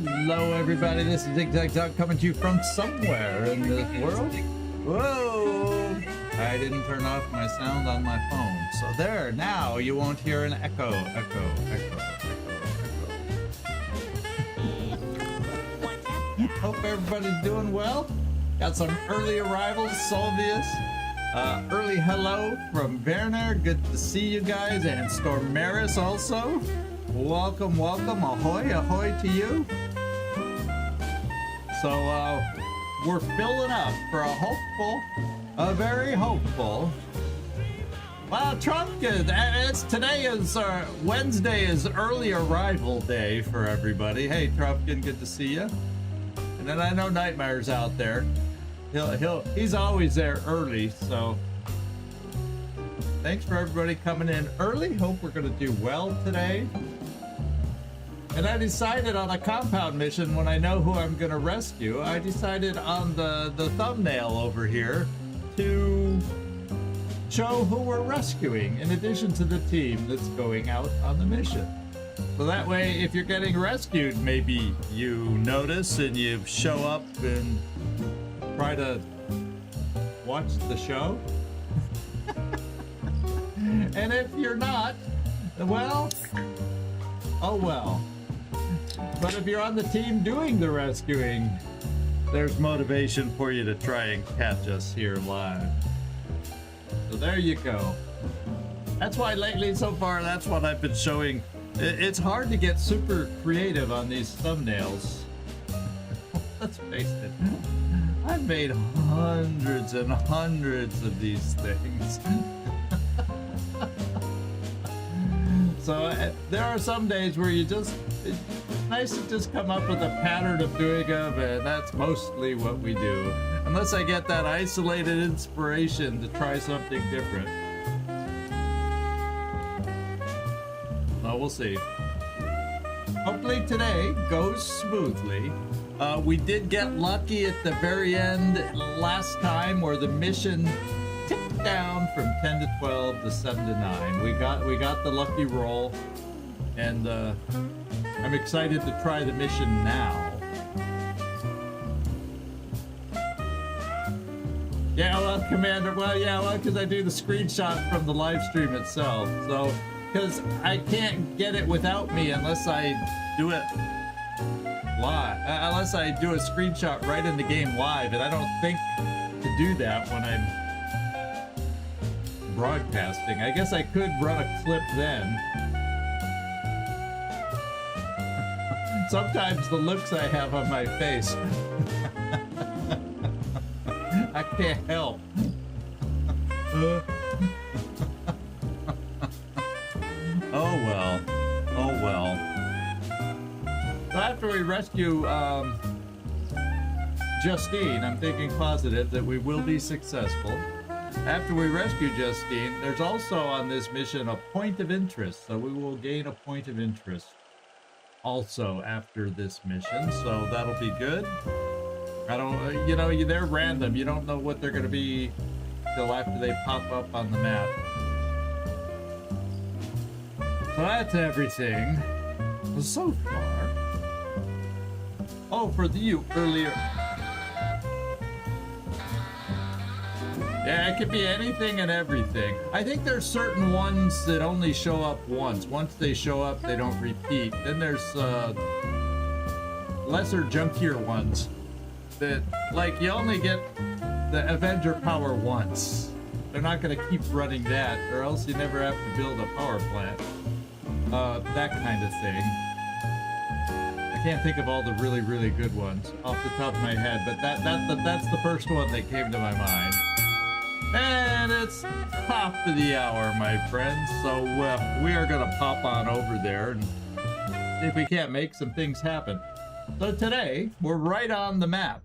Hello, everybody. This is ZigZagZog coming to you from somewhere in this world. Whoa! I didn't turn off my sound on my phone. So there, now you won't hear an echo. Hope everybody's doing well. Got some early arrivals, Solvius. Early hello from Werner. Good to see you guys. And Stormaris also. Welcome, welcome. Ahoy, ahoy to you. So, we're filling up for a very hopeful. Well, Trumpkin, today is, Wednesday is early arrival day for everybody. Hey, Trumpkin, good to see you. And then I know Nightmare's out there. He's always there early, so thanks for everybody coming in early. Hope we're gonna do well today. And I decided on a compound mission when I know who I'm gonna rescue. I decided on the thumbnail over here to show who we're rescuing in addition to the team that's going out on the mission. So that way, if you're getting rescued, maybe you notice and you show up and try to watch the show. And if you're not, well, oh well. But if you're on the team doing the rescuing, there's motivation for you to try and catch us here live. So there you go. That's why lately, so far, that's what I've been showing. It's hard to get super creative on these thumbnails. Let's face it. I've made hundreds and hundreds of these things. So there are some days where it's nice to just come up with a pattern of doing them, and that's mostly what we do. Unless I get that isolated inspiration to try something different. Well, we'll see. Hopefully today goes smoothly. We did get lucky at the very end last time where the mission ticked down from 10 to 12 to 7 to 9. We got the lucky roll, and I'm excited to try the mission now. Yeah, well, Commander, because I do the screenshot from the live stream itself. So, because I can't get it without me unless I do it live. Unless I do a screenshot right in the game live, and I don't think to do that when I'm broadcasting. I guess I could run a clip then. Sometimes the looks I have on my face, I can't help. Oh well. Oh well. So after we rescue Justine, I'm thinking positive that we will be successful. After we rescue Justine, there's also on this mission a point of interest, so we will gain a point of interest also after this mission, so that'll be good. I don't, they're random. You don't know what they're going to be till after they pop up on the map. So that's everything so far. Oh, for you earlier. Yeah, it could be anything and everything. I think there's certain ones that only show up once. Once they show up, they don't repeat. Then there's lesser, junkier ones that, like, you only get the Avenger power once. They're not going to keep running that, or else you never have to build a power plant. That kind of thing. I can't think of all the really, really good ones off the top of my head, but that's the first one that came to my mind. And it's top of the hour, my friends, so we are going to pop on over there and see if we can't make some things happen. So today, we're right on the map.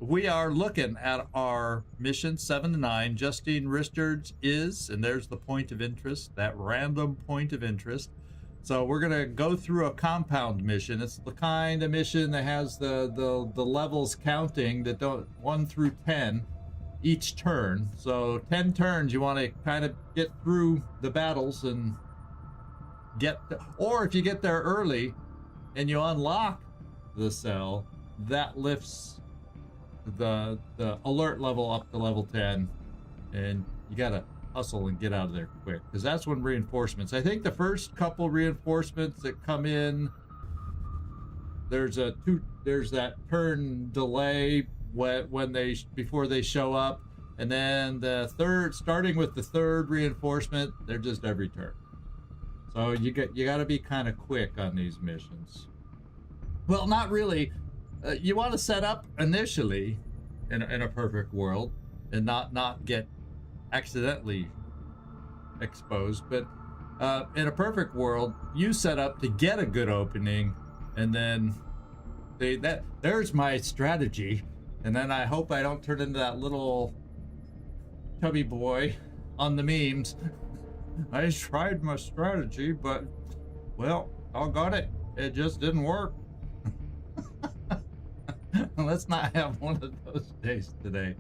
We are looking at our mission 7 to 9. Justine Richards is, and there's the point of interest, that random point of interest. So we're going to go through a compound mission. It's the kind of mission that has the levels counting that don't 1 through 10. Each turn. So 10 turns, you want to kind of get through the battles and or if you get there early and you unlock the cell, that lifts the alert level up to level 10, and you gotta hustle and get out of there quick, because that's when reinforcements. I think the first couple reinforcements that come in, there's that turn delay before they show up, and then starting with the third reinforcement, they're just every turn. So you got to be kind of quick on these missions. Well, not really. You want to set up initially in a perfect world and not get accidentally exposed, but in a perfect world, you set up to get a good opening, and then there's my strategy, and then I hope I don't turn into that little chubby boy on the memes. I tried my strategy, but well, doggone it, it just didn't work. Let's not have one of those days today.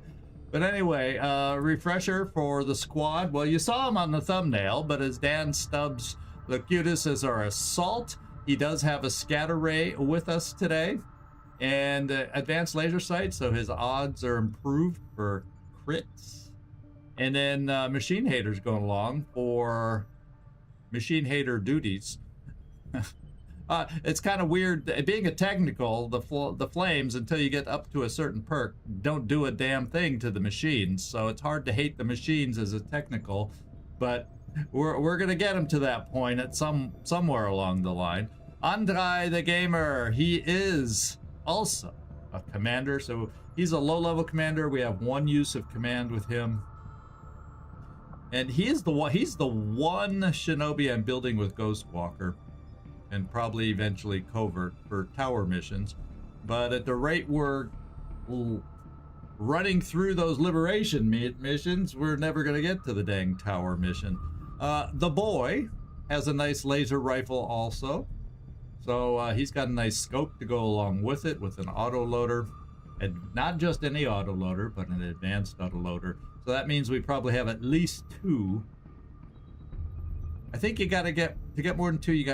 But anyway, refresher for the squad. Well, you saw him on the thumbnail, but as Dan Stubbs, Locutus is our assault. He does have a scatter ray with us today, and advanced laser sight, so his odds are improved for crits. And then Machine Hater's going along for Machine Hater duties. It's kind of weird being a technical. The flames, until you get up to a certain perk, don't do a damn thing to the machines. So it's hard to hate the machines as a technical, but we're gonna get him to that point at somewhere along the line. Andrei the gamer, he is also a commander, so he's a low-level commander. We have one use of command with him, and he's the one shinobi I'm building with Ghostwalker, and probably eventually Covert for tower missions. But at the rate we're running through those liberation missions, we're never going to get to the dang tower mission. The boy has a nice laser rifle also. So he's got a nice scope to go along with it, with an autoloader. And not just any autoloader, but an advanced autoloader. So that means we probably have at least 2. I think you got to get more than 2,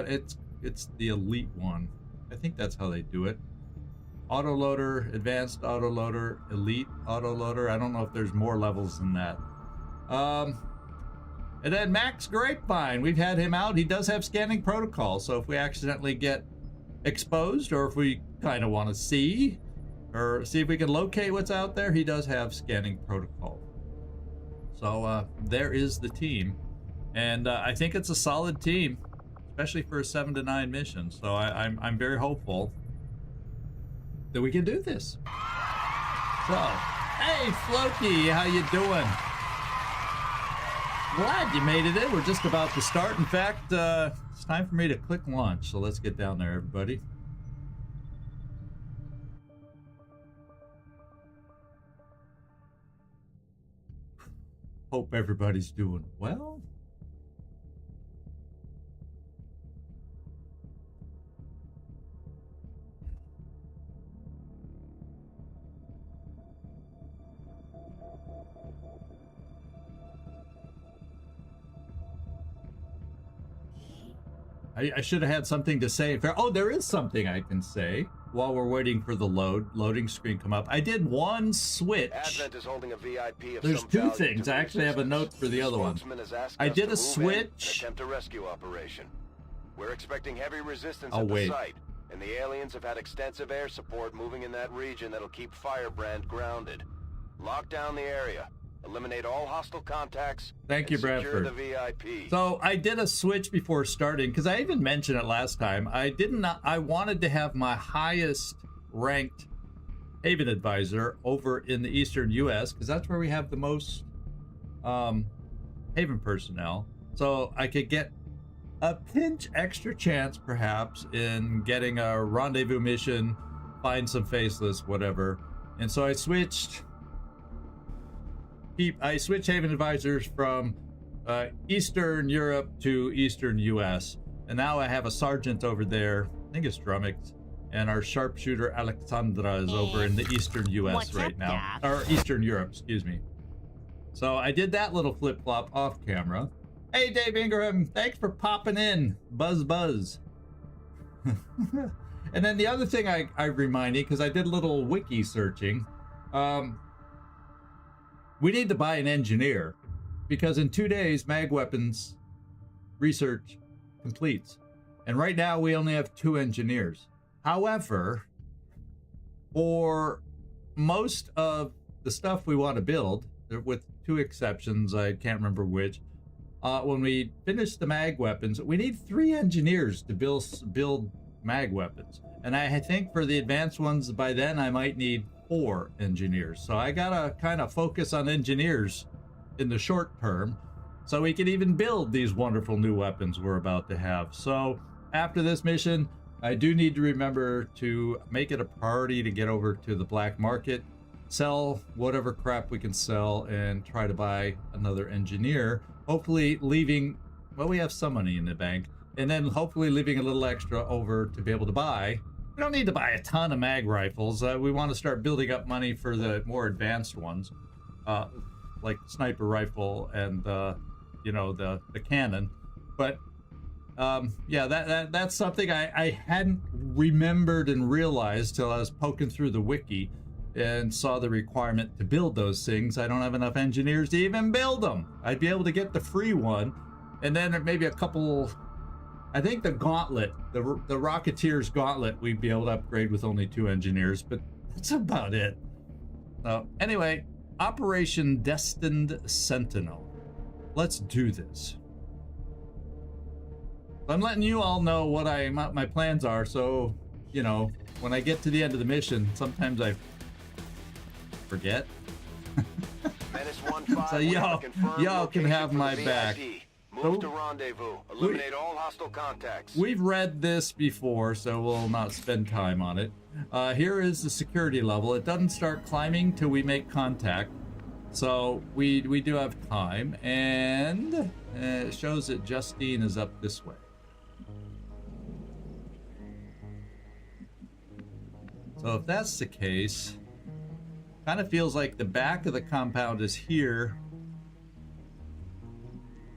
it's the elite one. I think that's how they do it. Autoloader, advanced autoloader, elite autoloader. I don't know if there's more levels than that. And then Max Grapevine, we've had him out. He does have scanning protocol, so if we accidentally get exposed, or if we kind of want to see if we can locate what's out there, he does have scanning protocol. So there is the team, and I think it's a solid team, especially for a 7 to 9 mission. So I'm very hopeful that we can do this. So, hey Floki, how you doing? Glad you made it in. We're just about to start. In fact, it's time for me to click launch. So let's get down there, everybody. Hope everybody's doing well. I should have had something to say. Oh, there is something I can say while we're waiting for the loading screen come up. I did one switch. Advent is holding a VIP of There's 2 things. I actually have a note for the other one. I did a switch. Attempt a rescue operation. We're expecting heavy resistance at the site, and the aliens have had extensive air support moving in that region that'll keep Firebrand grounded. Lock down the area. Eliminate all hostile contacts. Thank you, Bradford. The VIP. So I did a switch before starting, because I even mentioned it last time. I wanted to have my highest ranked Haven advisor over in the Eastern U.S., because that's where we have the most Haven personnel. So I could get a pinch extra chance, perhaps, in getting a rendezvous mission, find some faceless, whatever. And so I switched Haven advisors from Eastern Europe to Eastern US. And now I have a sergeant over there, I think it's Drummix, and our sharpshooter Alexandra is over in the Eastern US right now. Or Eastern Europe, excuse me. So I did that little flip-flop off camera. Hey Dave Ingram, thanks for popping in. Buzz. And then the other thing I reminded, because I did a little wiki searching, we need to buy an engineer, because in 2 days, mag weapons research completes. And right now, we only have 2 engineers. However, for most of the stuff we want to build, with 2 exceptions, I can't remember which, when we finish the mag weapons, we need 3 engineers to build mag weapons. And I think for the advanced ones, by then I might need 4 engineers. So I gotta kind of focus on engineers in the short term, so we can even build these wonderful new weapons we're about to have. So after this mission, I do need to remember to make it a priority to get over to the black market, sell whatever crap we can sell, and try to buy another engineer. Hopefully leaving, well, we have some money in the bank, and then hopefully leaving a little extra over to be able to buy. We don't need to buy a ton of mag rifles. We want to start building up money for the more advanced ones, like sniper rifle and you know, the cannon. But yeah, that's something I hadn't remembered and realized till I was poking through the wiki and saw the requirement to build those things. I don't have enough engineers to even build them. I'd be able to get the free one, and then maybe a couple. I think the gauntlet, the Rocketeer's gauntlet, we'd be able to upgrade with only 2 engineers, but that's about it. Anyway, Operation Destined Sentinel. Let's do this. I'm letting you all know what my plans are, so, you know, when I get to the end of the mission, sometimes I forget. So y'all can have my back. Move to rendezvous. Eliminate all hostile contacts. We've read this before, so we'll not spend time on it. Here is the security level. It doesn't start climbing till we make contact, so we do have time, and it shows that Justine is up this way. So if that's the case, kind of feels like the back of the compound is here,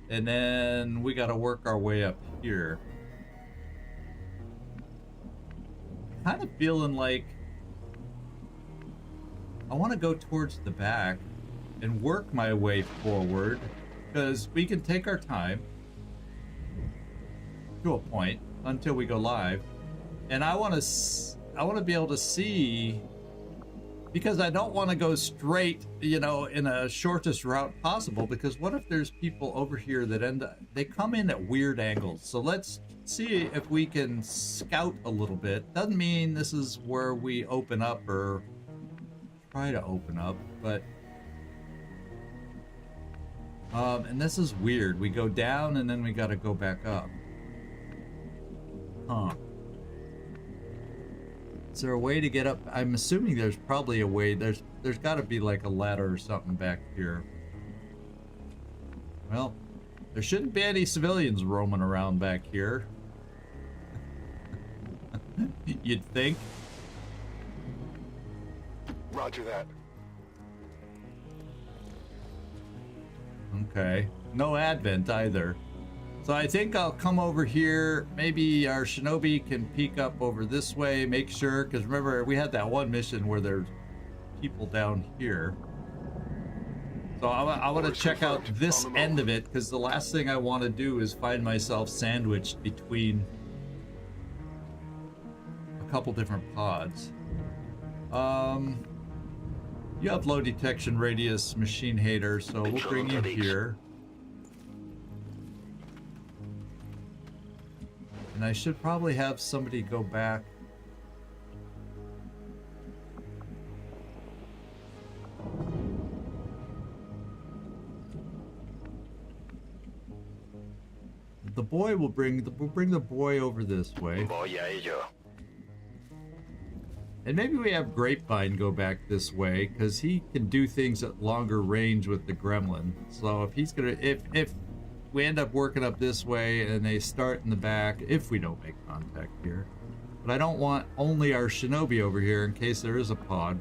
and then we got to work our way up here. Kind of feeling like I want to go towards the back and work my way forward, because we can take our time to a point until we go live, and I want to be able to see, because I don't want to go straight, you know, in a shortest route possible, because what if there's people over here that they come in at weird angles. So let's see if we can scout a little bit. Doesn't mean this is where we open up or try to open up, but and this is weird. We go down and then we got to go back up. Huh. Is there a way to get up? I'm assuming there's probably a way. There's got to be like a ladder or something back here. Well, there shouldn't be any civilians roaming around back here. You'd think. Roger that. Okay. No advent either. So I think I'll come over here. Maybe our shinobi can peek up over this way, make sure, because remember, we had that one mission where there's people down here. So I want to check out this end of it, because the last thing I want to do is find myself sandwiched between a couple different pods. You have low detection radius, machine hater, so we'll bring you here. And I should probably have somebody go back. The boy will bring the boy over this way. And maybe we have Grapevine go back this way, because he can do things at longer range with the gremlin. So if he's gonna, if we end up working up this way and they start in the back, if we don't make contact here. But I don't want only our shinobi over here in case there is a pod.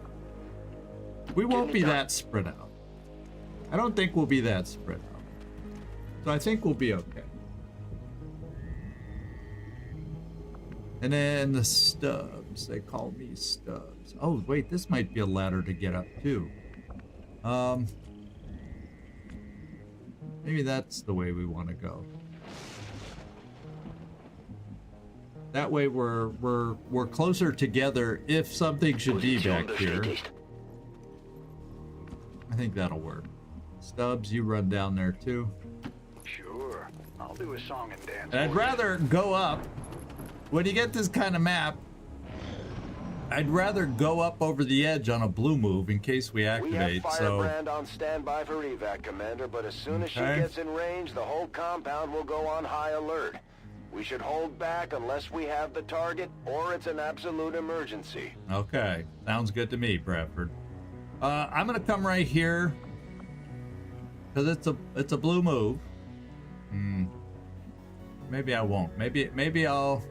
We won't be that spread out. I don't think we'll be that spread out. So I think we'll be okay. And then the Stubbs. They call me Stubbs. Oh, wait, this might be a ladder to get up too. Maybe that's the way we want to go. That way we're closer together if something should be back here. I think that'll work. Stubbs, you run down there too. Sure. I'll do a song and dance. And I'd rather go up. When you get this kind of map, I'd rather go up over the edge on a blue move in case we activate. We have Firebrand on standby for evac, Commander, but as soon as she gets in range, the whole compound will go on high alert. We should hold back unless we have the target or it's an absolute emergency. Okay, sounds good to me, Bradford. I'm gonna come right here because it's a blue move. Maybe I won't. Maybe I'll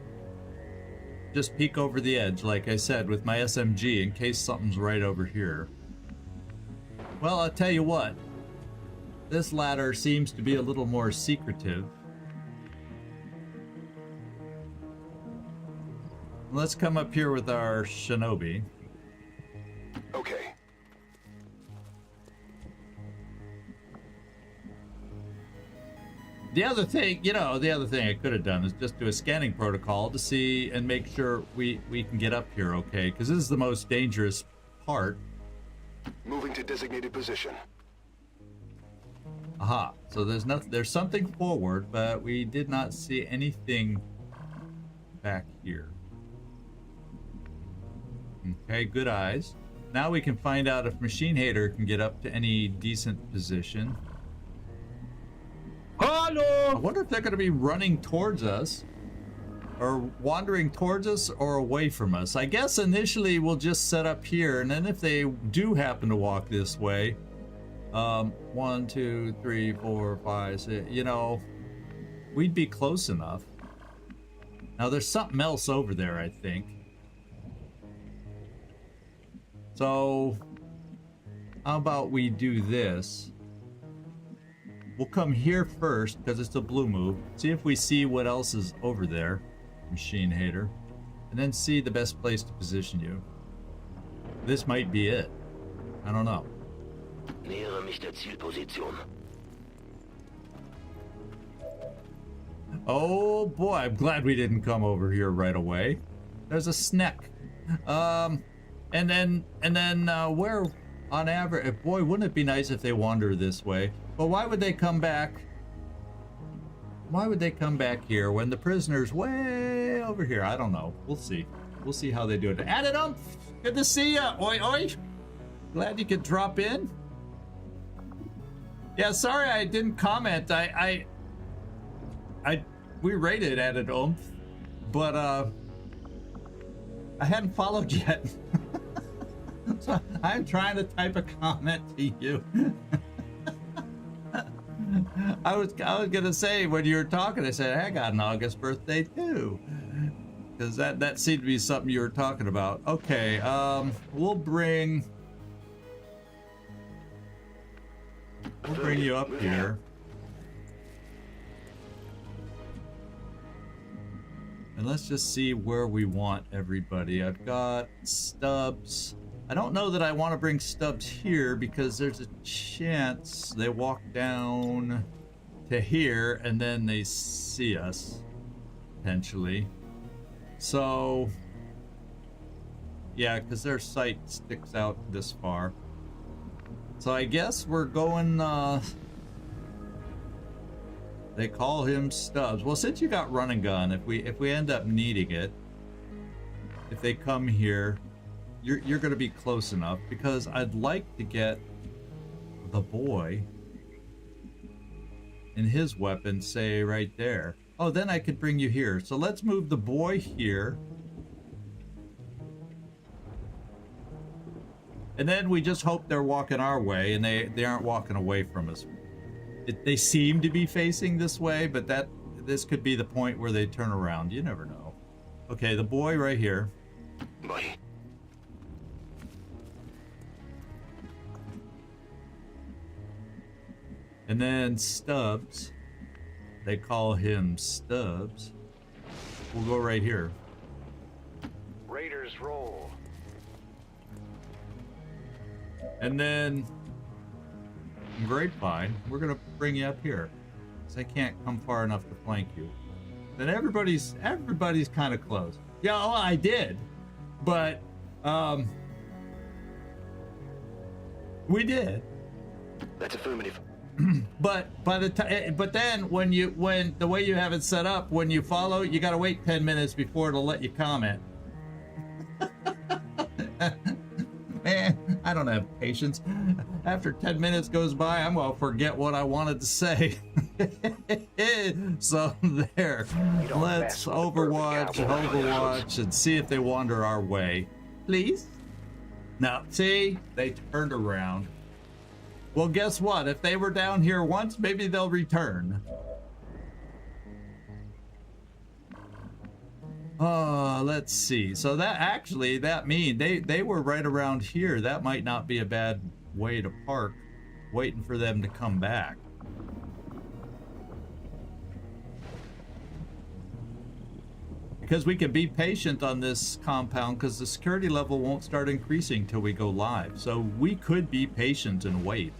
just peek over the edge, like I said, with my SMG in case something's right over here. Well, I'll tell you what. This ladder seems to be a little more secretive. Let's come up here with our shinobi. Okay. The other thing, I could have done is just do a scanning protocol to see and make sure we can get up here okay, because this is the most dangerous part. Moving to designated position. Aha, so there's something forward, but we did not see anything back here. Okay, good eyes. Now we can find out if Machine Hater can get up to any decent position. Hello! I wonder if they're going to be running towards us, or wandering towards us, or away from us. I guess initially we'll just set up here, and then if they do happen to walk this way, 1, 2, 3, 4, 5, 6, we'd be close enough. Now there's something else over there, I think. So, how about we do this? We'll come here first, because it's a blue move. See if we see what else is over there, Machine Hater. And then see the best place to position you. This might be it. I don't know. Nähere mich der Zielposition. Oh boy, I'm glad we didn't come over here right away. There's a snack. And then where on average, boy, wouldn't it be nice if they wander this way? But why would they come back? Why would they come back here when the prisoner's way over here? I don't know. We'll see. We'll see how they do it. Adam, good to see ya. Oi, oi. Glad you could drop in. Yeah, sorry I didn't comment. We rated Added Oomph, but I hadn't followed yet. So I'm trying to type a comment to you. I was gonna say when you were talking, I said I got an August birthday too, because that seemed to be something you were talking about. Okay, we'll bring you up here. And let's just see where we want everybody. I've got Stubbs. I don't know that I want to bring Stubbs here because there's a chance they walk down to here and then they see us, potentially. So, yeah, because their sight sticks out this far. So I guess we're going, they call him Stubbs. Well, since you got run and gun, if we end up needing it, if they come here, you're going to be close enough, because I'd like to get the boy and his weapon, say, right there. Oh, then I could bring you here. So let's move the boy here. And then we just hope they're walking our way and they aren't walking away from us. They seem to be facing this way, but this could be the point where they turn around. You never know. Okay, the boy right here. Boy. And then Stubbs. They call him Stubbs. We'll go right here. Raiders roll. And then Grapevine, we're gonna bring you up here, because I can't come far enough to flank you. Then everybody's kind of close. Yeah, well, I did, but we did. That's affirmative. But by the time, but then when the way you have it set up, when you follow, you gotta wait 10 minutes before it'll let you comment. Man, I don't have patience. After 10 minutes goes by, I'm gonna forget what I wanted to say. So there, let's Overwatch and see if they wander our way, please. Now, see, they turned around. Well, guess what? If they were down here once, maybe they'll return. Let's see. So that means they were right around here. That might not be a bad way to park, waiting for them to come back. Because we can be patient on this compound, because the security level won't start increasing till we go live. So we could be patient and wait.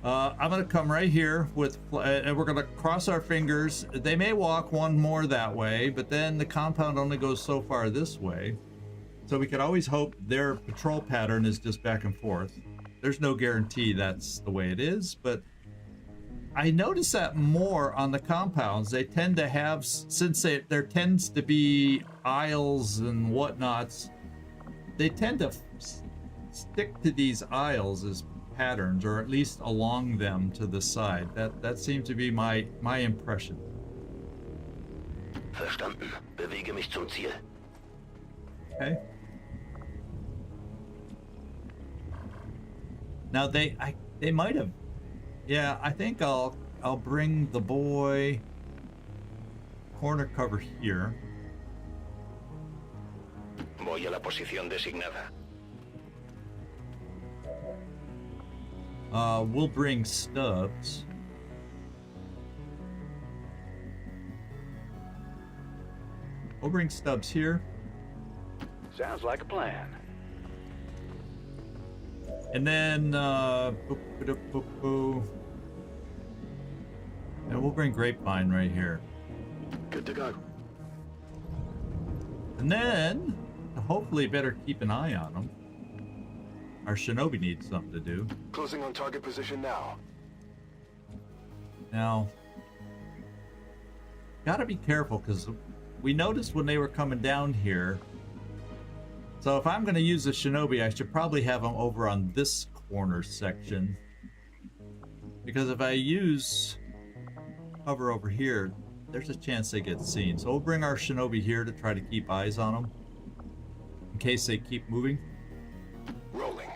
I'm going to come right here with, and we're going to cross our fingers. They may walk one more that way, but then the compound only goes so far this way. So we could always hope their patrol pattern is just back and forth. There's no guarantee that's the way it is, but I notice that more on the compounds. They tend to have, since there tends to be aisles and whatnots, they tend to stick to these aisles as patterns, or at least along them to the side. That seems to be my impression. Verstanden. Bewege mich zum Ziel. Okay. Now they might have. Yeah, I think I'll bring the boy corner cover here. Voy a la posición designada. We'll bring Stubbs. We'll bring Stubbs here. Sounds like a plan. And then, and we'll bring Grapevine right here. Good to go. And then, hopefully better keep an eye on them. Our shinobi needs something to do. Closing on target position now. Now, gotta be careful, because we noticed when they were coming down here. So if I'm going to use a shinobi, I should probably have them over on this corner section. Because if I use cover over here, there's a chance they get seen. So we'll bring our shinobi here to try to keep eyes on them, in case they keep moving. Rolling.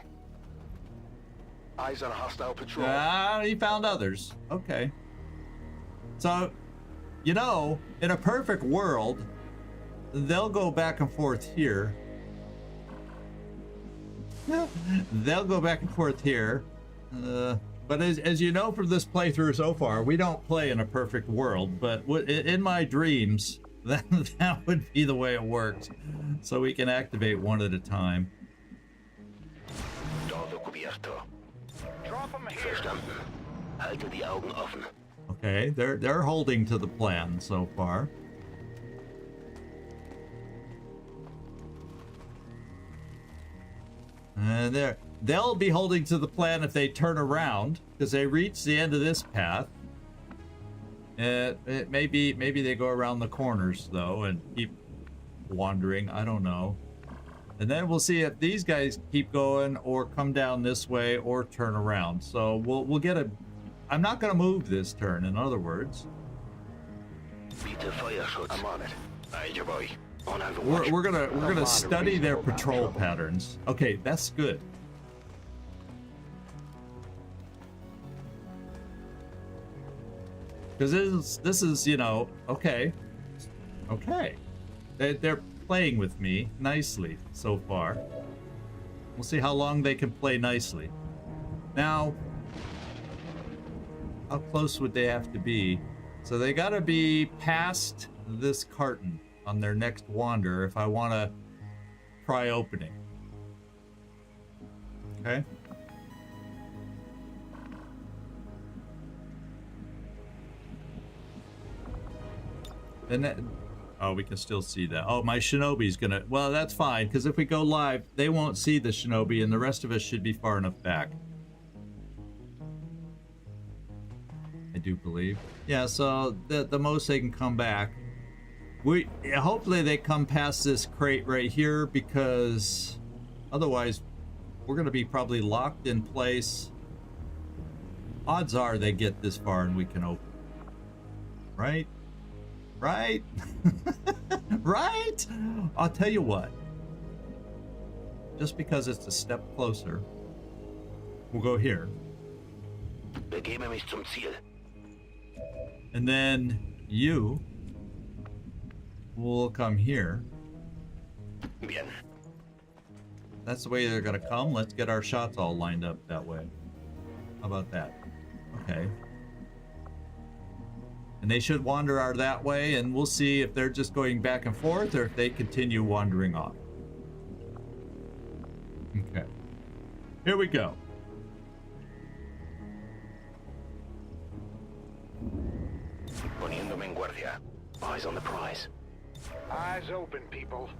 Eyes on a hostile patrol. Ah, he found others. Okay. So, you know, in a perfect world, they'll go back and forth here. They'll go back and forth here. But as you know from this playthrough so far, we don't play in a perfect world. But in my dreams, that would be the way it works. So we can activate one at a time. Todo cubierto. Drop 'em here. Verstanden. Halte die Augen offen. Okay, they're holding to the plan so far. And they'll be holding to the plan if they turn around, because they reach the end of this path. Maybe they go around the corners though and keep wandering. I don't know. And then we'll see if these guys keep going or come down this way or turn around. So we'll get a. I'm not going to move this turn. In other words, Bitte Feuerschutz. I'm on it. Aye, boy. we're gonna study their patrol patterns. Okay, that's good. Because this is, you know, okay. They're playing with me nicely so far. We'll see how long they can play nicely. Now, how close would they have to be? So they gotta be past this carton on their next wander if I want to try opening. Okay. And that, oh, we can still see that. Oh, my shinobi's gonna, well, that's fine, because if we go live, they won't see the shinobi, and the rest of us should be far enough back. I do believe. Yeah, so the most they can come back. Hopefully they come past this crate right here, because otherwise we're gonna be probably locked in place. Odds are they get this far and we can open. Right? Right? Right? I'll tell you what. Just because it's a step closer, we'll go here. Begebe mich zum Ziel. And then you will come here. Bien. That's the way they're gonna come. Let's get our shots all lined up that way. How about that? Okay. And they should wander out that way, and we'll see if they're just going back and forth or if they continue wandering off. Okay. Here we go. Poniéndome en guardia. Eyes on the prize. Eyes open, people.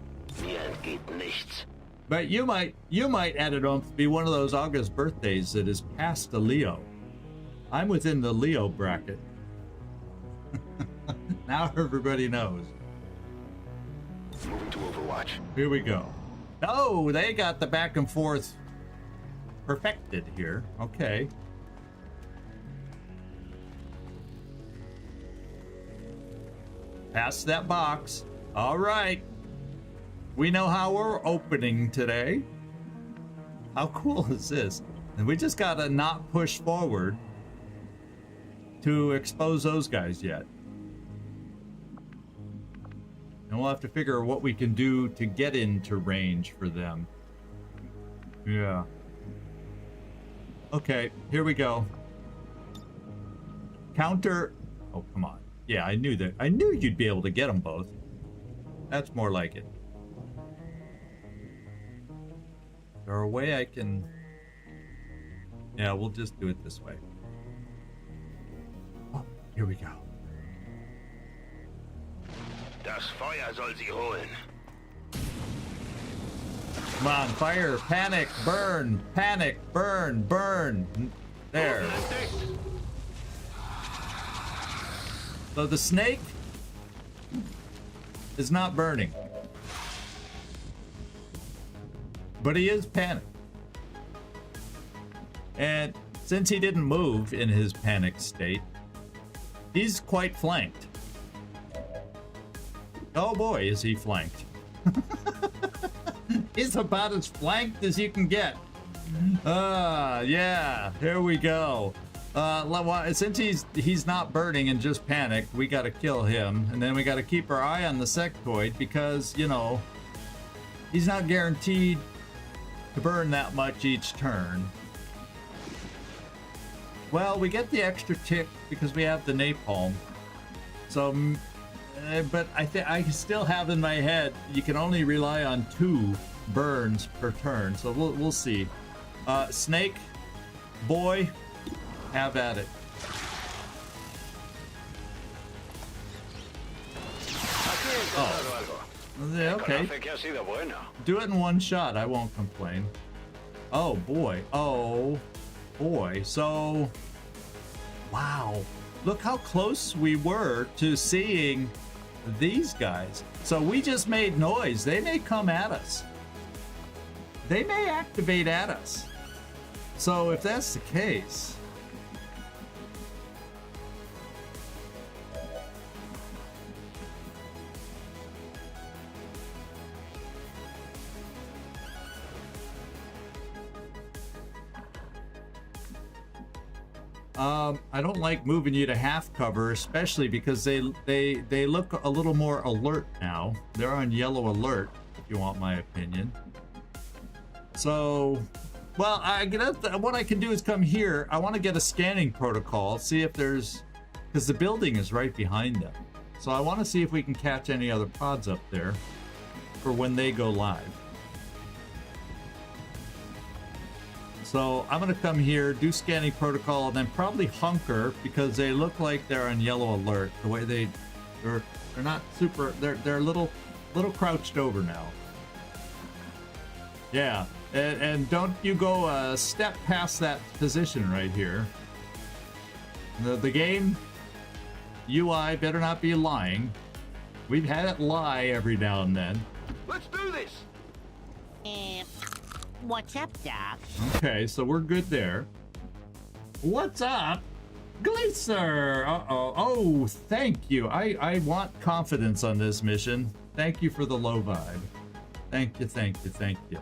Mir entgeht nichts. But you might Adidonth, be one of those August birthdays that is past the Leo. I'm within the Leo bracket. Now everybody knows. Moving to Overwatch. Here we go. Oh, they got the back and forth perfected here. Okay. Past that box. All right. We know how we're opening today. How cool is this? And we just gotta not push forward to expose those guys yet. And we'll have to figure what we can do to get into range for them. Yeah. Okay, here we go. Counter. Oh, come on. Yeah, I knew that. I knew you'd be able to get them both. That's more like it. Is there a way I can... Yeah, we'll just do it this way. Oh, here we go. Das Feuer soll sie holen. Come on, fire, panic, burn, burn. There. So the snake is not burning. But he is panicked. And since he didn't move in his panic state, he's quite flanked. Oh boy, is he flanked. He's about as flanked as you can get. Yeah, here we go. Since he's not burning and just panicked, we gotta kill him. And then we gotta keep our eye on the sectoid because, you know, he's not guaranteed to burn that much each turn. Well, we get the extra tick because we have the napalm. So, but I still have in my head you can only rely on 2 burns per turn. So we'll see. Snake, boy, have at it. Oh, okay. Do it in one shot. I won't complain. Oh boy. Oh boy. So, wow. Look how close we were to seeing these guys. So we just made noise. They may come at us. They may activate at us. So if that's the case, I don't like moving you to half cover, especially because they look a little more alert now. They're on yellow alert, if you want my opinion. So, well, what I can do is come here. I want to get a scanning protocol, see if there's, because the building is right behind them. So I want to see if we can catch any other pods up there for when they go live. So I'm going to come here, do scanning protocol, and then probably hunker because they look like they're on yellow alert. The way they're not super, they're a little crouched over now. Yeah, and don't you go a step past that position right here. The game UI better not be lying. We've had it lie every now and then. Let's do this! What's up, Doc? Okay, so we're good there. What's up? Glacier! Uh-oh. Oh, thank you. I want confidence on this mission. Thank you for the low vibe. Thank you, thank you, thank you.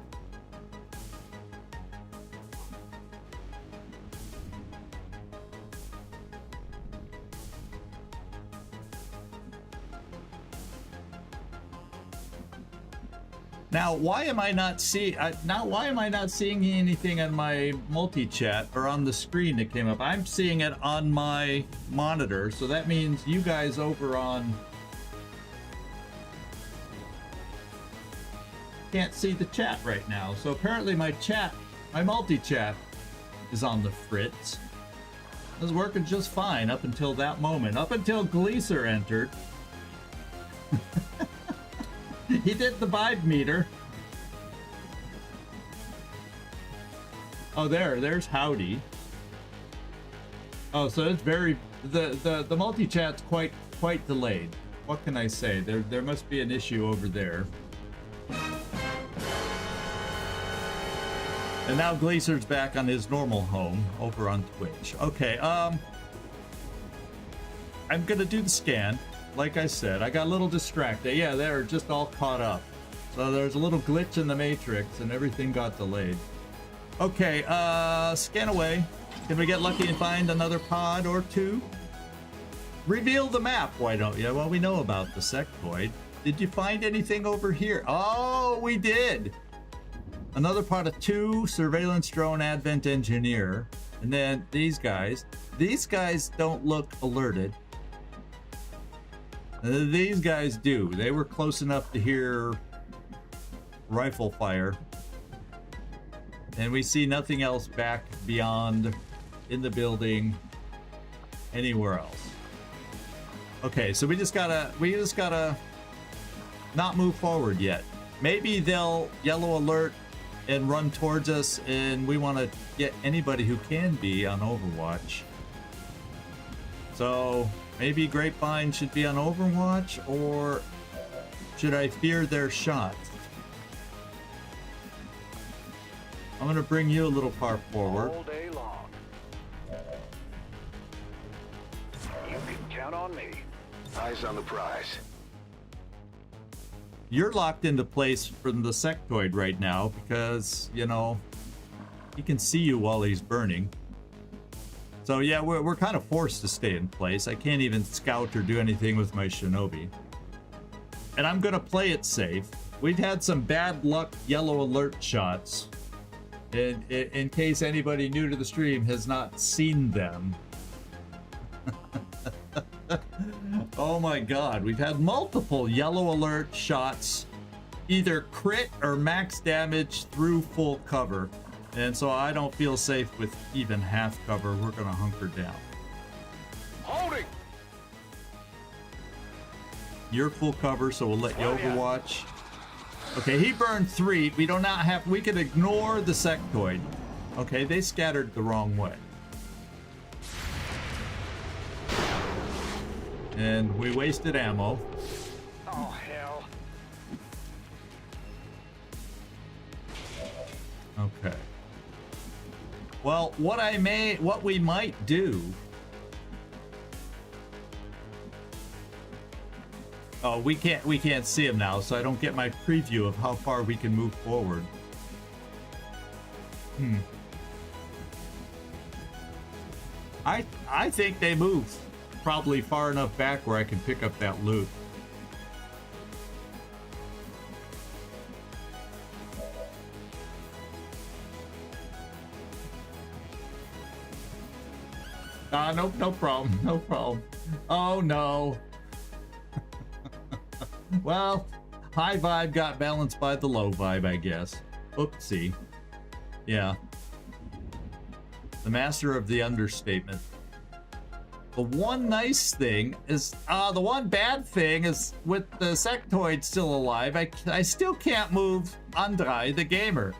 Now, why am I not seeing anything on my multi-chat or on the screen that came up? I'm seeing it on my monitor, so that means you guys over on can't see the chat right now. So apparently my multi-chat is on the fritz. It was working just fine up until that moment, up until Gleaser entered. He did the vibe meter. Oh, there's Howdy. Oh, so it's very the multi-chat's quite delayed. What can I say? There must be an issue over there. And now Glacier's back on his normal home over on Twitch. Okay, I'm gonna do the scan. Like I said, I got a little distracted. Yeah, they're just all caught up. So there's a little glitch in the matrix and everything got delayed. Okay, scan away. Can we get lucky and find another pod or two? Reveal the map, why don't you? Well, we know about the sectoid. Did you find anything over here? Oh, we did. Another pod of 2, surveillance drone, advent engineer. And then these guys. These guys don't look alerted. These guys do. They were close enough to hear rifle fire. And we see nothing else back beyond in the building anywhere else. Okay, so we just gotta not move forward yet. Maybe they'll yellow alert and run towards us, and we want to get anybody who can be on Overwatch. So maybe Grapevine should be on Overwatch, or should I fear their shots? I'm gonna bring you a little far forward. All day long. You can count on me. Eyes on the prize. You're locked into place from the sectoid right now because, you know, he can see you while he's burning. So yeah, we're kind of forced to stay in place. I can't even scout or do anything with my Shinobi. And I'm gonna play it safe. We've had some bad luck yellow alert shots. In case anybody new to the stream has not seen them. Oh my god, we've had multiple yellow alert shots, either crit or max damage through full cover. And so I don't feel safe with even half cover. We're gonna hunker down. Holding! You're full cover, so we'll let you overwatch. Okay, he burned 3. We do not have, we can ignore the sectoid. Okay, they scattered the wrong way. And we wasted ammo. Oh, hell. Okay. Well, what we might do. Oh, we can't see him now, so I don't get my preview of how far we can move forward. I think they moved probably far enough back where I can pick up that loot. Nope, no problem, no problem. Oh no. Well, high vibe got balanced by the low vibe, I guess. Oopsie. Yeah. The master of the understatement. The one nice thing is, the one bad thing is with the sectoid still alive, I still can't move Andrei, the gamer.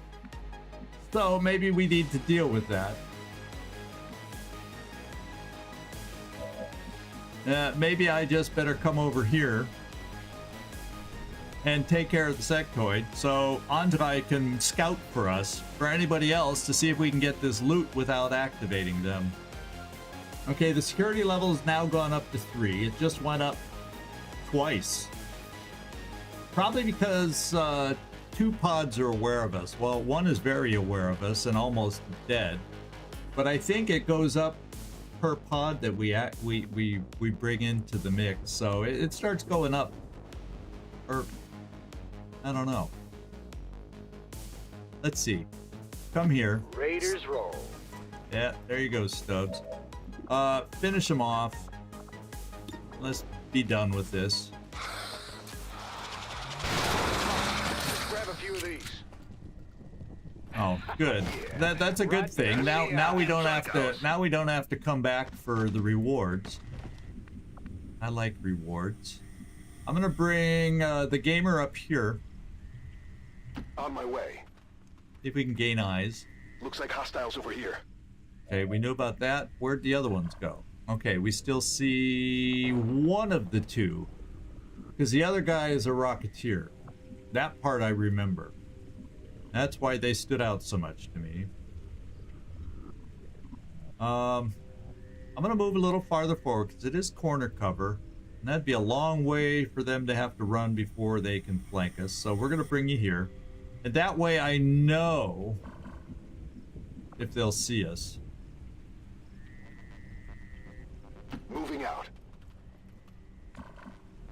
So maybe we need to deal with that. Maybe I just better come over here and take care of the sectoid so Andrei can scout for us, for anybody else, to see if we can get this loot without activating them. Okay, the security level has now gone up to 3. It just went up twice. Probably because 2 pods are aware of us. Well, 1 is very aware of us and almost dead. But I think it goes up per pod that we bring into the mix, so it starts going up. Or I don't know. Let's see. Come here. Raiders roll. Yeah, there you go, Stubbs. Finish him off. Let's be done with this. Grab a few of these. Oh, good. That's a good thing. Now we don't have to come back for the rewards. I like rewards. I'm gonna bring the gamer up here. On my way. See if we can gain eyes. Looks like hostiles over here. Okay, we knew about that. Where'd the other ones go? Okay, we still see one of the two. Because the other guy is a rocketeer. That part I remember. That's why they stood out so much to me. I'm going to move a little farther forward because it is corner cover. And that'd be a long way for them to have to run before they can flank us. So we're going to bring you here. And that way I know if they'll see us. Moving out.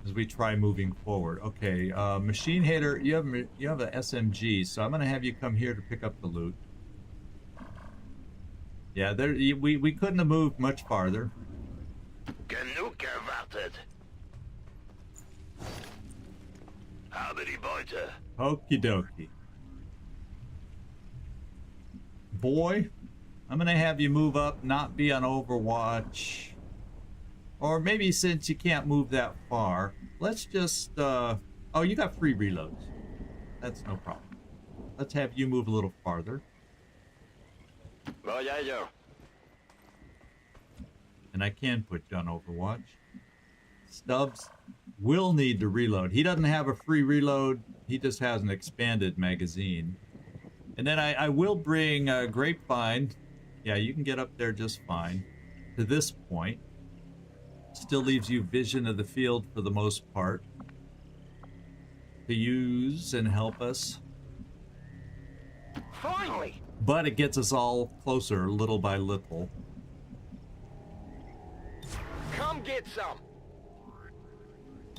As we try moving forward. Okay, machine hater, you have an SMG, so I'm gonna have you come here to pick up the loot. Yeah, we couldn't have moved much farther. Genug gewartet. Habe die Beute. Okie dokie. Boy, I'm gonna have you move up, not be on Overwatch. Or maybe since you can't move that far, let's just, oh, you got free reloads. That's no problem. Let's have you move a little farther. And I can put you on Overwatch. Stubbs will need to reload. He doesn't have a free reload. He just has an expanded magazine. And then I will bring Grapevine. Yeah, you can get up there just fine. To this point. Still leaves you vision of the field for the most part to use and help us. Finally! But it gets us all closer little by little. Come get some!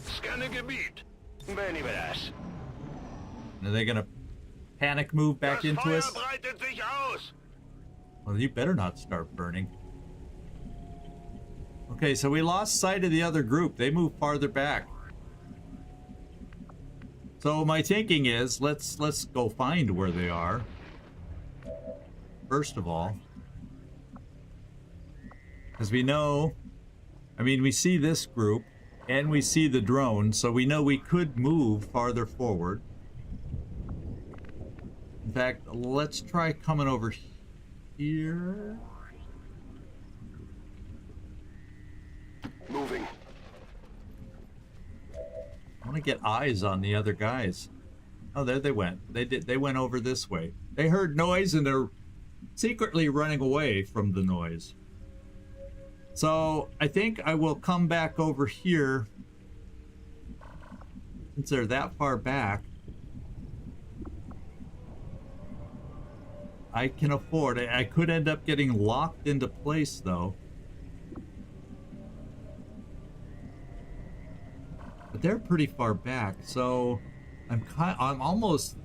Scanne Gebiet. Benny Badass. Are they gonna panic move back Das into Feuer us? breitet sich aus. Well, you better not start burning. Okay, so we lost sight of the other group. They moved farther back. So my thinking is, let's go find where they are. First of all. Because we know, I mean, we see this group, and we see the drone, so we know we could move farther forward. In fact, let's try coming over here. Moving. I want to get eyes on the other guys. Oh, there they went. They went over this way. They heard noise and they're secretly running away from the noise. So I think I will come back over here since they're that far back. I can afford it. I could end up getting locked into place though. But they're pretty far back, so I'm almost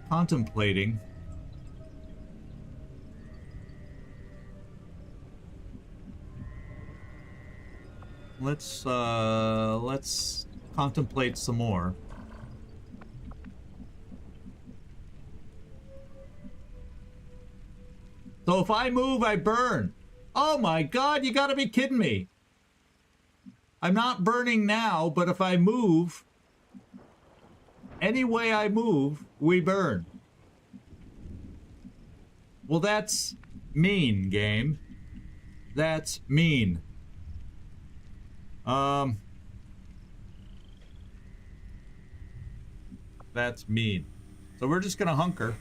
contemplating let's contemplate some more. So if I move, I burn. Oh my God, you gotta be kidding me. I'm not burning now, but if I move, any way I move, we burn. Well, that's mean, game. That's mean. That's mean. So we're just gonna hunker.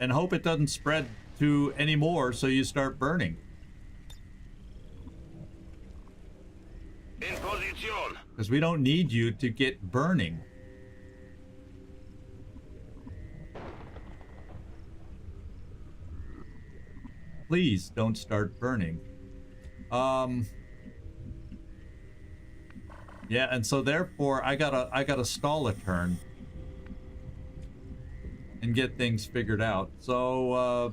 And hope it doesn't spread to any more, so you start burning. In position. Because we don't need you to get burning. Please don't start burning. Yeah, and so therefore I gotta stall a turn and get things figured out. So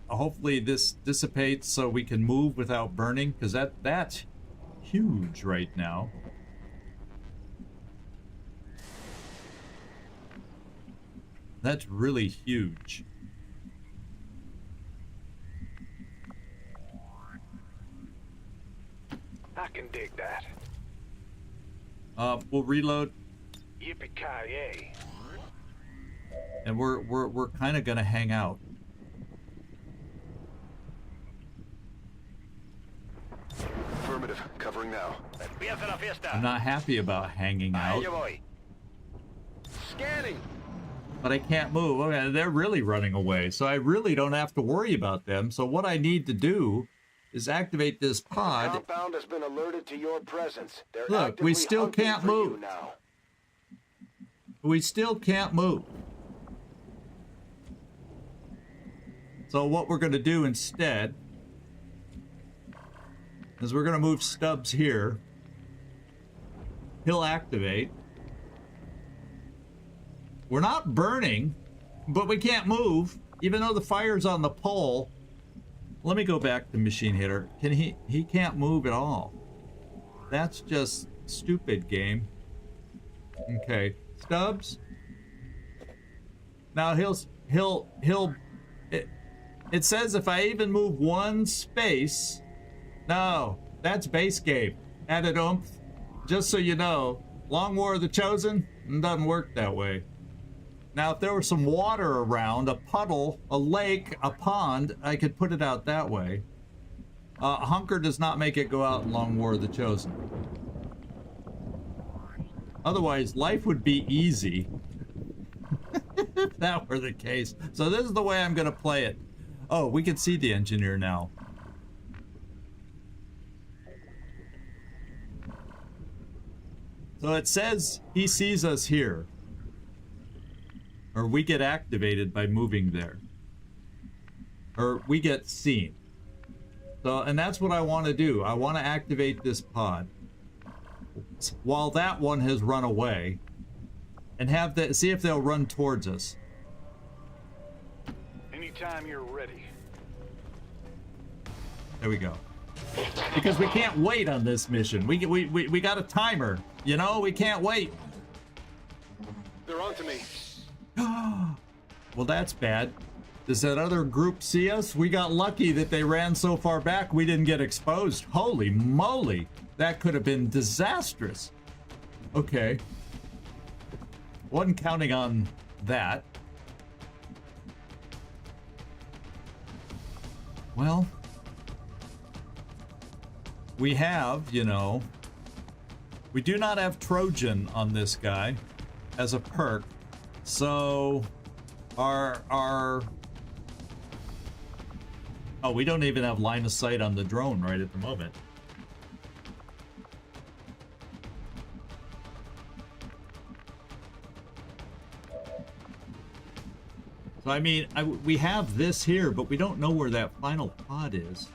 hopefully this dissipates so we can move without burning, because that's huge right now. That's really huge. I can dig that. We'll reload, Yippee-ki-yay. and we're kind of gonna hang out. Affirmative. Covering now. Empieza la fiesta. I'm not happy about hanging Ahí out, yo voy. Scanning. but I can't move. Okay, they're really running away, so I really don't have to worry about them. So what I need to do is activate this pod. Compound has been alerted to your presence. They're Look, we actively still hunting can't for you move. now. We still can't move. So what we're going to do instead is we're going to move Stubbs here. He'll activate. We're not burning, but we can't move, even though the fire's on the pole. Let me go back to Machine Hitter. Can he can't move at all. That's just stupid, game. Okay, Stubbs. Now it says if I even move one space. No, that's base game. Added oomph. Just so you know, Long War of the Chosen doesn't work that way. Now, if there was some water around, a puddle, a lake, a pond, I could put it out that way. Hunker does not make it go out in Long War of the Chosen. Otherwise, life would be easy. If that were the case. So this is the way I'm going to play it. Oh, we can see the engineer now. So it says he sees us here. Or we get activated by moving there. Or we get seen. So, and that's what I want to do. I want to activate this pod while that one has run away, and have the see if they'll run towards us. Anytime you're ready. There we go. Because we can't wait on this mission. We got a timer. You know, we can't wait. They're on to me. Well, that's bad. Does that other group see us? We got lucky that they ran so far back we didn't get exposed. Holy moly. That could have been disastrous. Okay. Wasn't counting on that. Well, we have, you know, we do not have Trojan on this guy as a perk. So our oh, we don't even have line of sight on the drone right at the moment. So I mean, we have this here, but we don't know where that final pod is.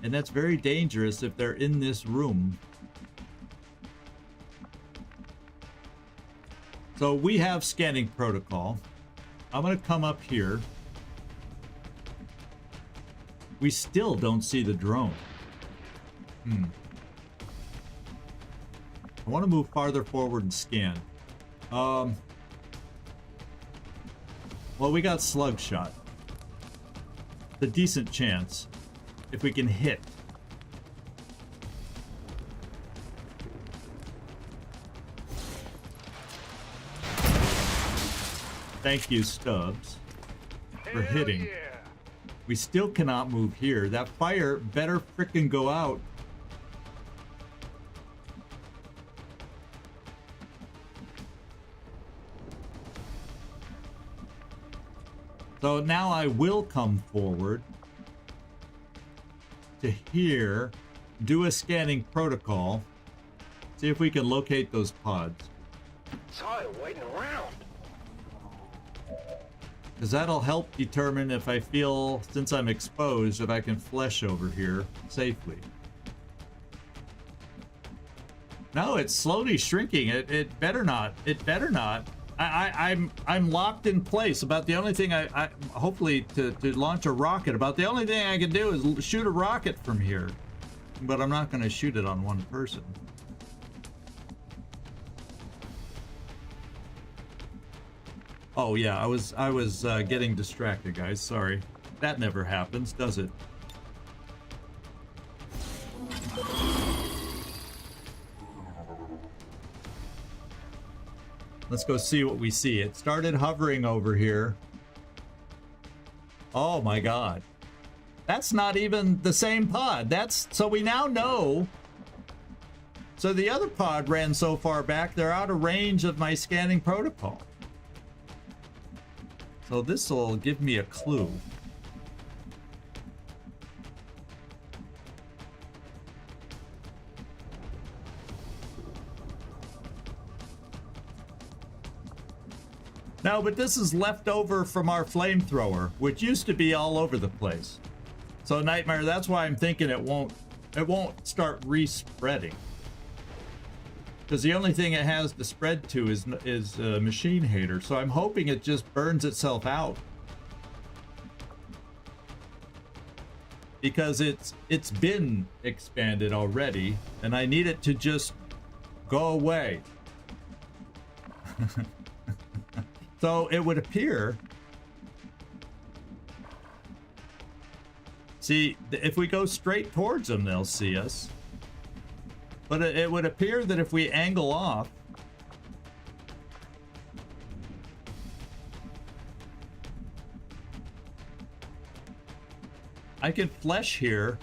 And that's very dangerous if they're in this room. So we have scanning protocol. I'm going to come up here. We still don't see the drone. I want to move farther forward and scan. Well, we got slug shot. It's a decent chance if we can hit. Thank you, Stubbs, for hitting. Yeah. We still cannot move here. That fire better frickin' go out. So now I will come forward to here, do a scanning protocol, see if we can locate those pods. Saw it waiting around. Because that'll help determine if I feel, since I'm exposed, if I can flesh over here safely. No, it's slowly shrinking. It better not. It better not. I'm locked in place. About the only thing I hopefully to launch a rocket. About the only thing I can do is shoot a rocket from here. But I'm not going to shoot it on one person. Oh yeah, I was getting distracted, guys. Sorry. That never happens, does it? Let's go see what we see. It started hovering over here. Oh my god. That's not even the same pod. That's so we now know. So the other pod ran so far back, they're out of range of my scanning protocol. So this will give me a clue. No, but this is left over from our flamethrower, which used to be all over the place. So Nightmare, that's why I'm thinking it won't start respreading. Because the only thing it has to spread to is Machine Hater. So I'm hoping it just burns itself out. Because it's been expanded already, and I need it to just go away. So it would appear. See, if we go straight towards them, they'll see us. But it would appear that if we angle off, I can flesh here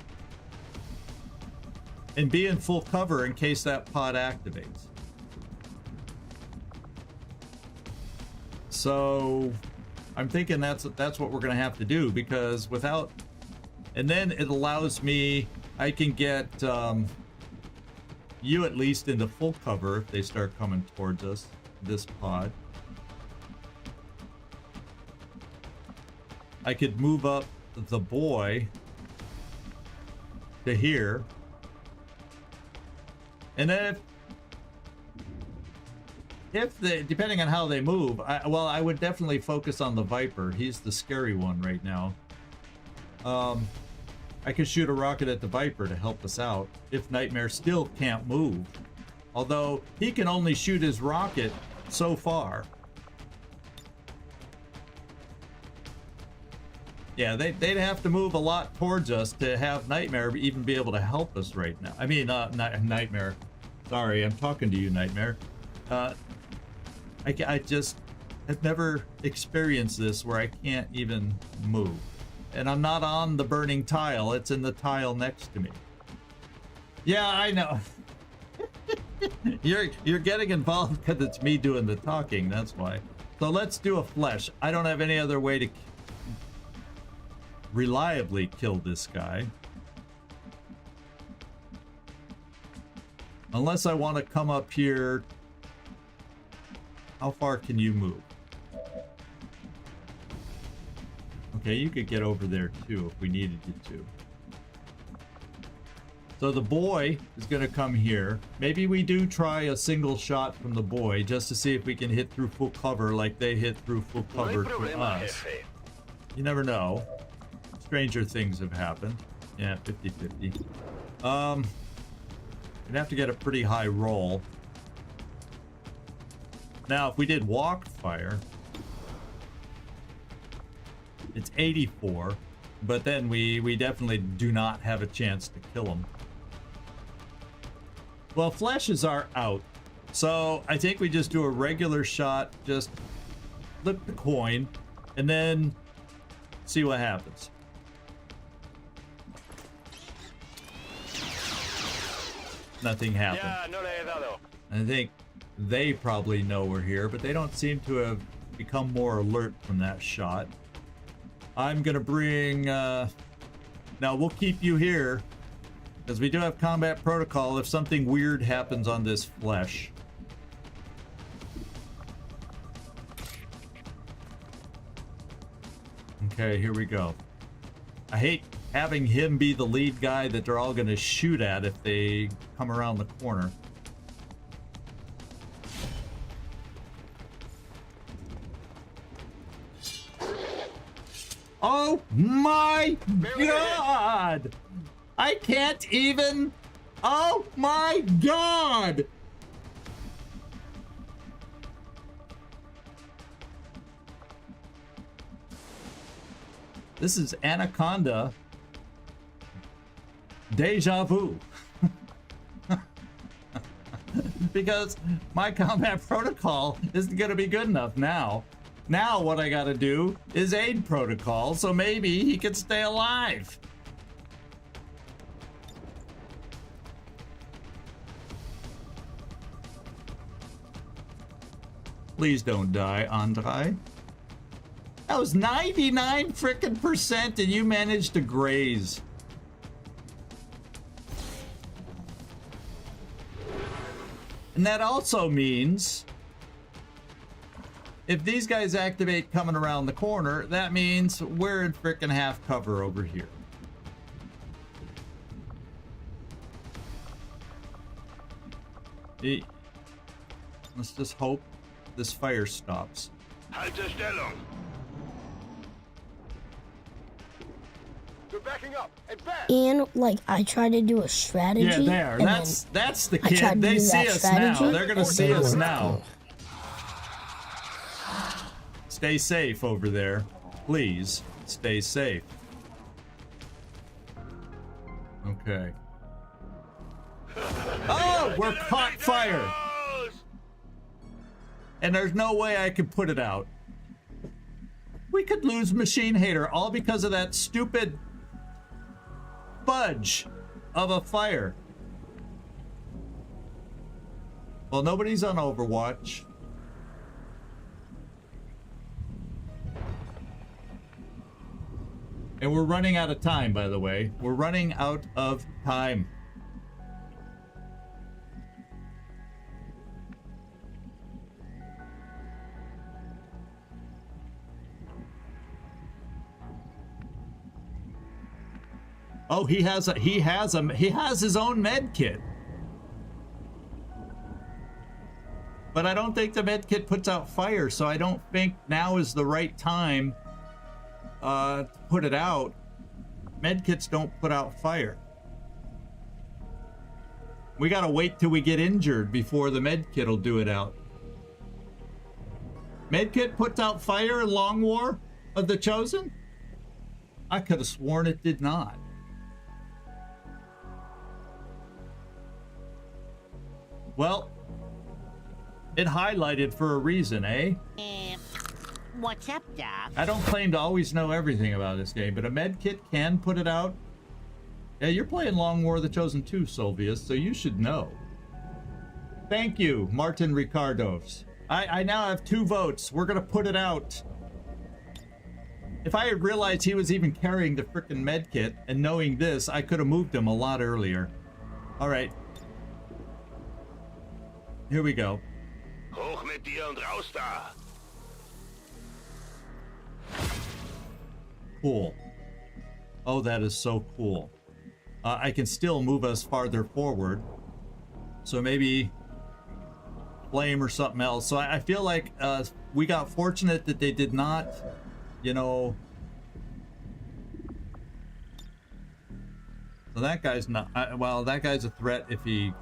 and be in full cover in case that pod activates. So I'm thinking that's what we're gonna have to do, because without, and then it allows me, I can get you at least into full cover if they start coming towards us, this pod. I could move up the boy to here, and then if they, depending on how they move, I would definitely focus on the Viper. He's the scary one right now. I could shoot a rocket at the Viper to help us out if Nightmare still can't move. Although he can only shoot his rocket so far. Yeah, they'd have to move a lot towards us to have Nightmare even be able to help us right now. I mean, Nightmare. Sorry, I'm talking to you, Nightmare. I just have never experienced this where I can't even move. And I'm not on the burning tile, it's in the tile next to me. Yeah, I know. You're getting involved because it's me doing the talking, that's why. So let's do a flesh. I don't have any other way to reliably kill this guy. Unless I want to come up here. How far can you move? Okay, you could get over there too if we needed you to. So the boy is going to come here. Maybe we do try a single shot from the boy just to see if we can hit through full cover like they hit through full cover to us. You never know. stranger things have happened. Yeah, 50-50. We'd have to get a pretty high roll. Now, if we did walk fire, it's 84, but then we definitely do not have a chance to kill him. Well, flashes are out, so I think we just do a regular shot, just flip the coin, and then see what happens. Nothing happened. I think they probably know we're here, but they don't seem to have become more alert from that shot. I'm gonna bring, now we'll keep you here, because we do have combat protocol if something weird happens on this flesh. Okay, here we go. I hate having him be the lead guy that they're all gonna shoot at if they come around the corner. Oh my god! I can't even... Oh my god! This is Anaconda Deja Vu. Because my combat protocol isn't going to be good enough now. Now what I got to do is aid protocol, so maybe he can stay alive. Please don't die, Andrei. That was 99 frickin% and you managed to graze. And that also means if these guys activate coming around the corner, that means we're in frickin' half cover over here. Let's just hope this fire stops. We're backing up. And like I tried to do a strategy. Yeah, there. That's the kid. They see us now. They're gonna see us now. Stay safe over there. Please stay safe. Okay. Oh, we're caught fire. And there's no way I could put it out. We could lose Machine Hater all because of that stupid fudge of a fire. Well, nobody's on Overwatch. And we're running out of time, by the way. We're running out of time. Oh, he has his own med kit. But I don't think the med kit puts out fire, so I don't think now is the right time to put it out. Med kits don't put out fire. We gotta wait till we get injured before the med kit will do it out. Med kit puts out fire in Long War of the Chosen? I could have sworn it did not. Well, it highlighted for a reason, eh? What's up, Doc? I don't claim to always know everything about this game, but a med kit can put it out. Yeah, you're playing Long War of the Chosen 2, Solvius, so you should know. Thank you, Martin Ricardos. I now have 2 votes. We're gonna put it out. If I had realized he was even carrying the frickin' med kit, and knowing this, I could have moved him a lot earlier. All right. Here we go. Hoch mit dir und raus da. Cool. Oh, that is so cool. I can still move us farther forward. So maybe flame or something else. So I feel like we got fortunate that they did not, you know, So that guy's not... well, that guy's a threat if he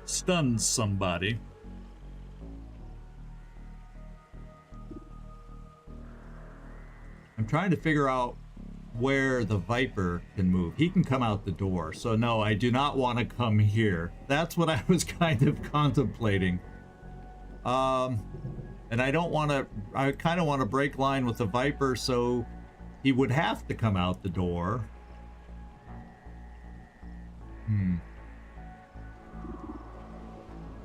stuns somebody. I'm trying to figure out where the Viper can move. He can come out the door. So no, I do not want to come here. That's what I was kind of contemplating. And I don't want to... I kind of want to break line with the Viper, so he would have to come out the door.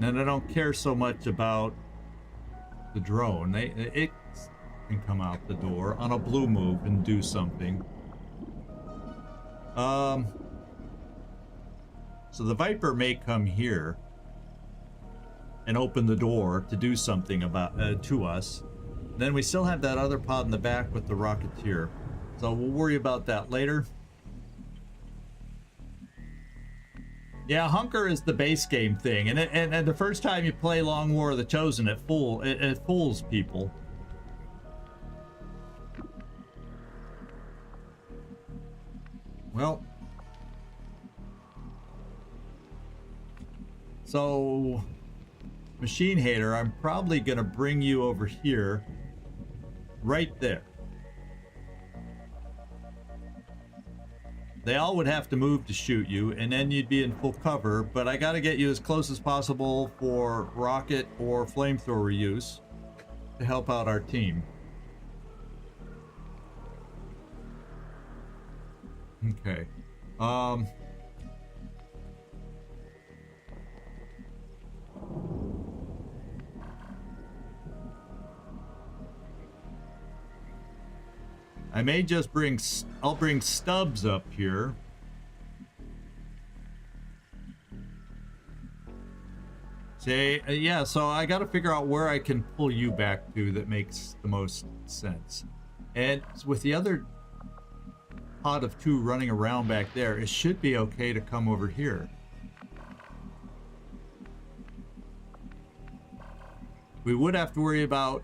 And I don't care so much about the drone. It can come out the door on a blue move and do something. So the Viper may come here and open the door to do something about to us. Then we still have that other pod in the back with the Rocketeer. So we'll worry about that later. Yeah, Hunker is the base game thing, and the first time you play Long War of the Chosen, it fools people. Well, so Machine Hater, I'm probably gonna bring you over here, right there. They all would have to move to shoot you, and then you'd be in full cover, but I gotta get you as close as possible for rocket or flamethrower use to help out our team. Okay. I may just I'll bring Stubbs up here. Say, yeah, so I got to figure out where I can pull you back to that makes the most sense. And with the other pod of 2 running around back there, it should be okay to come over here. We would have to worry about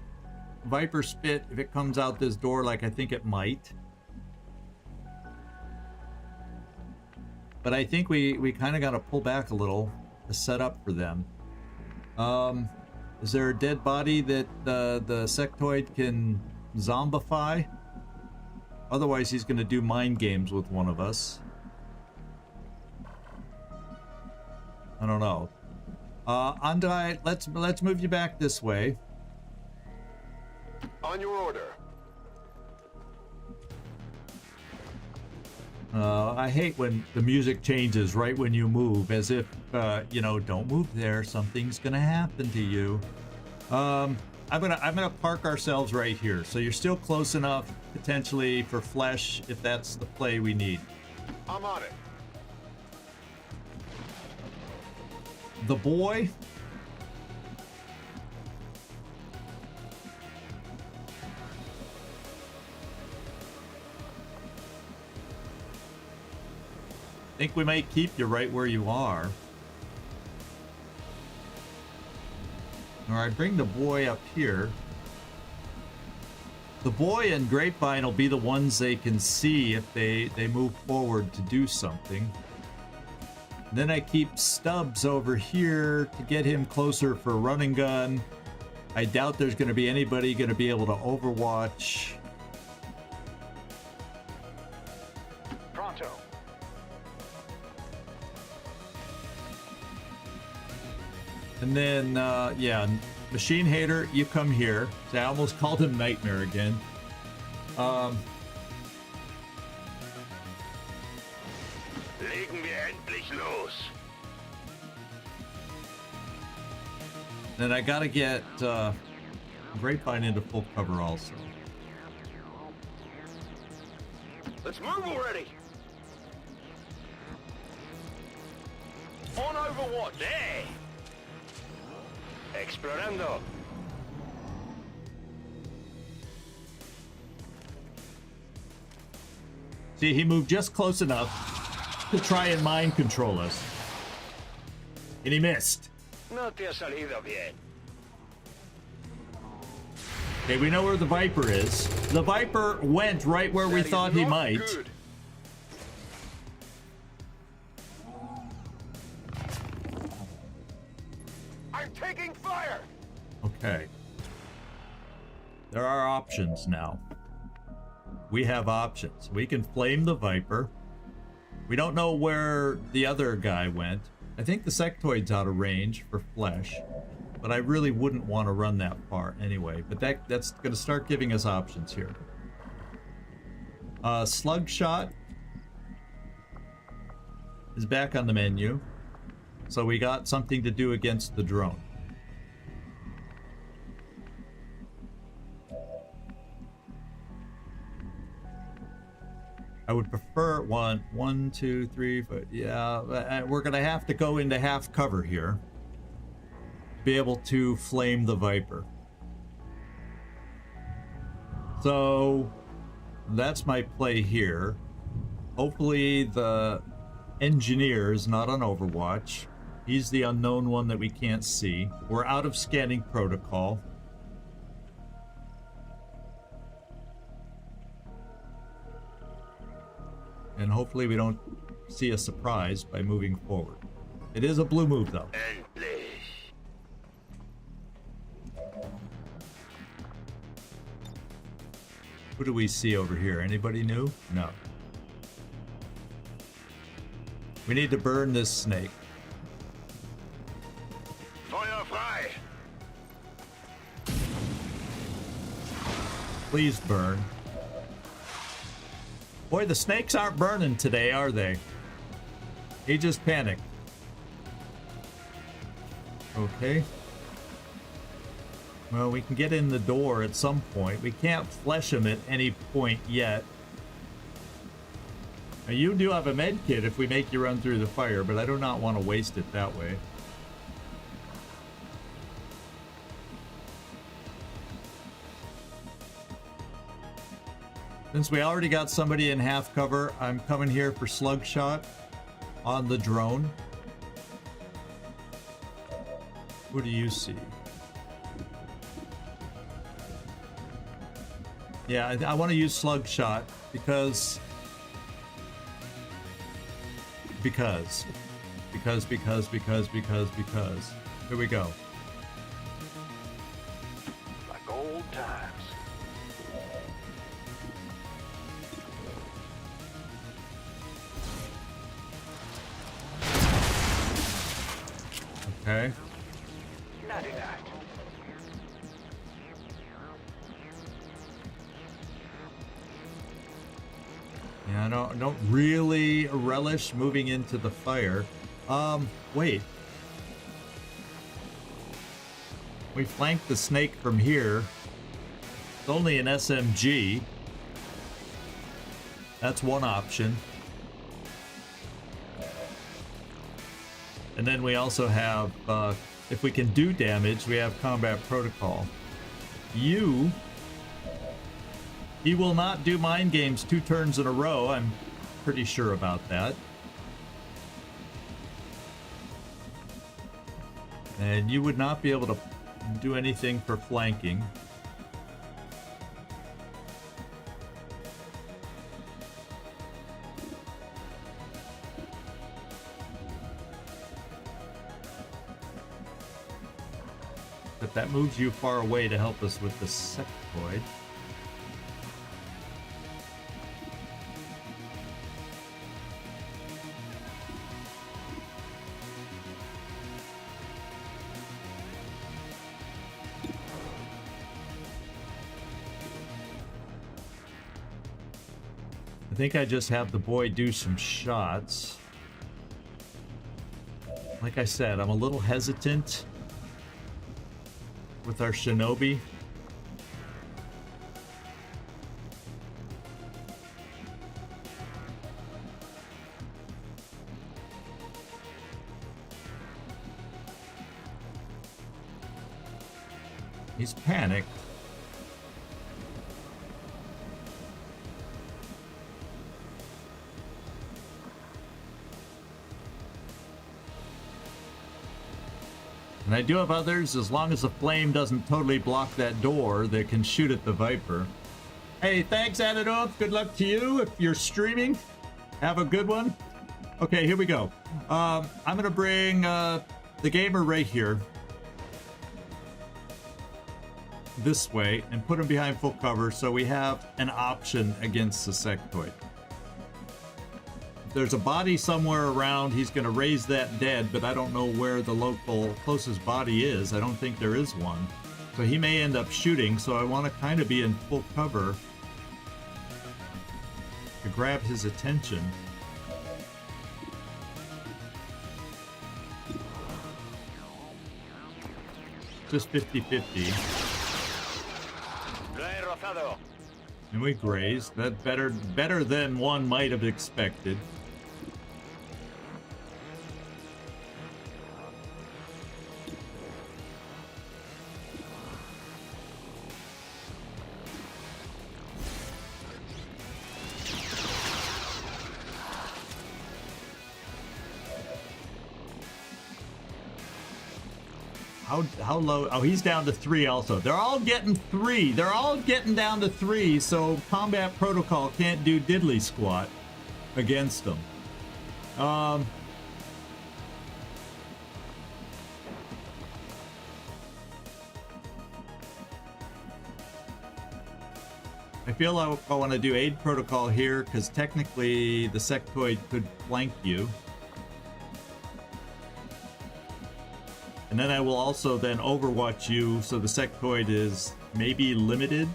Viper Spit if it comes out this door like I think it might. But I think we kind of got to pull back a little to set up for them. Is there a dead body that the sectoid can zombify? Otherwise he's going to do mind games with one of us. I don't know. Andrei, let's move you back this way. On your order. I hate when the music changes right when you move, as if, you know, don't move there, something's gonna happen to you. I'm gonna park ourselves right here, so you're still close enough, potentially, for Fleche, if that's the play we need. I'm on it. The boy... I think we might keep you right where you are. Or I bring the boy up here. The boy and Grapevine will be the ones they can see if they move forward to do something. Then I keep Stubbs over here to get him closer for run and gun. I doubt there's going to be anybody going to be able to overwatch. Pronto. And then, yeah, Machine Hater, you come here. See, I almost called him Nightmare again. Legen wir endlich los. Then I gotta get Grapevine into full cover also. Let's move already. On Overwatch. Hey! Explorando. See, he moved just close enough to try and mind control us. And he missed. No te ha salido bien. Okay, we know where the Viper is. The Viper went right where we That is thought he not might. good. Okay. There are options now. We have options. We can flame the Viper. We don't know where the other guy went. I think the sectoid's out of range for Fleche, but I really wouldn't want to run that far anyway. But that's going to start giving us options here. Slug Shot is back on the menu, so we got something to do against the drone. I would prefer one, two, three, but yeah, we're gonna have to go into half cover here to be able to flame the Viper. So that's my play here. Hopefully the engineer is not on Overwatch. He's the unknown one that we can't see. We're out of scanning protocol. And hopefully we don't see a surprise by moving forward. It is a blue move, though. Who do we see over here? Anybody new? No. We need to burn this snake. Feuer frei! Please burn. Boy, the snakes aren't burning today, are they? He just panicked. Okay. Well, we can get in the door at some point. We can't flesh him at any point yet. Now, you do have a med kit if we make you run through the fire, but I do not want to waste it that way. Since we already got somebody in half cover, I'm coming here for slug shot on the drone. Who do you see? Yeah, I want to use slug shot because here we go. Like old times. Okay. Yeah, I don't really relish moving into the fire. Wait. We flanked the snake from here. It's only an SMG. That's one option. And then we also have, if we can do damage, we have combat protocol. He will not do mind games 2 turns in a row. I'm pretty sure about that. And you would not be able to do anything for flanking. But that moves you far away to help us with the sectoid. I think I just have the boy do some shots. Like I said, I'm a little hesitant with our shinobi. He's panicked. And I do have others, as long as the flame doesn't totally block that door, that can shoot at the Viper. Hey, thanks, Anadolf. Good luck to you if you're streaming. Have a good one. Okay, here we go. I'm going to bring the gamer right here. this way and put him behind full cover so we have an option against the sectoid. If there's a body somewhere around, he's going to raise that dead, but I don't know where the local closest body is. I don't think there is one. So he may end up shooting, so I want to kind of be in full cover to grab his attention. Just 50-50. And we grazed. That better than one might have expected. How low? Oh, he's down to 3 also. They're all getting 3. They're all getting down to 3, so combat protocol can't do diddly squat against them. I feel I want to do aid protocol here because technically the sectoid could flank you. And then I will also then overwatch you, so the sectoid is maybe limited.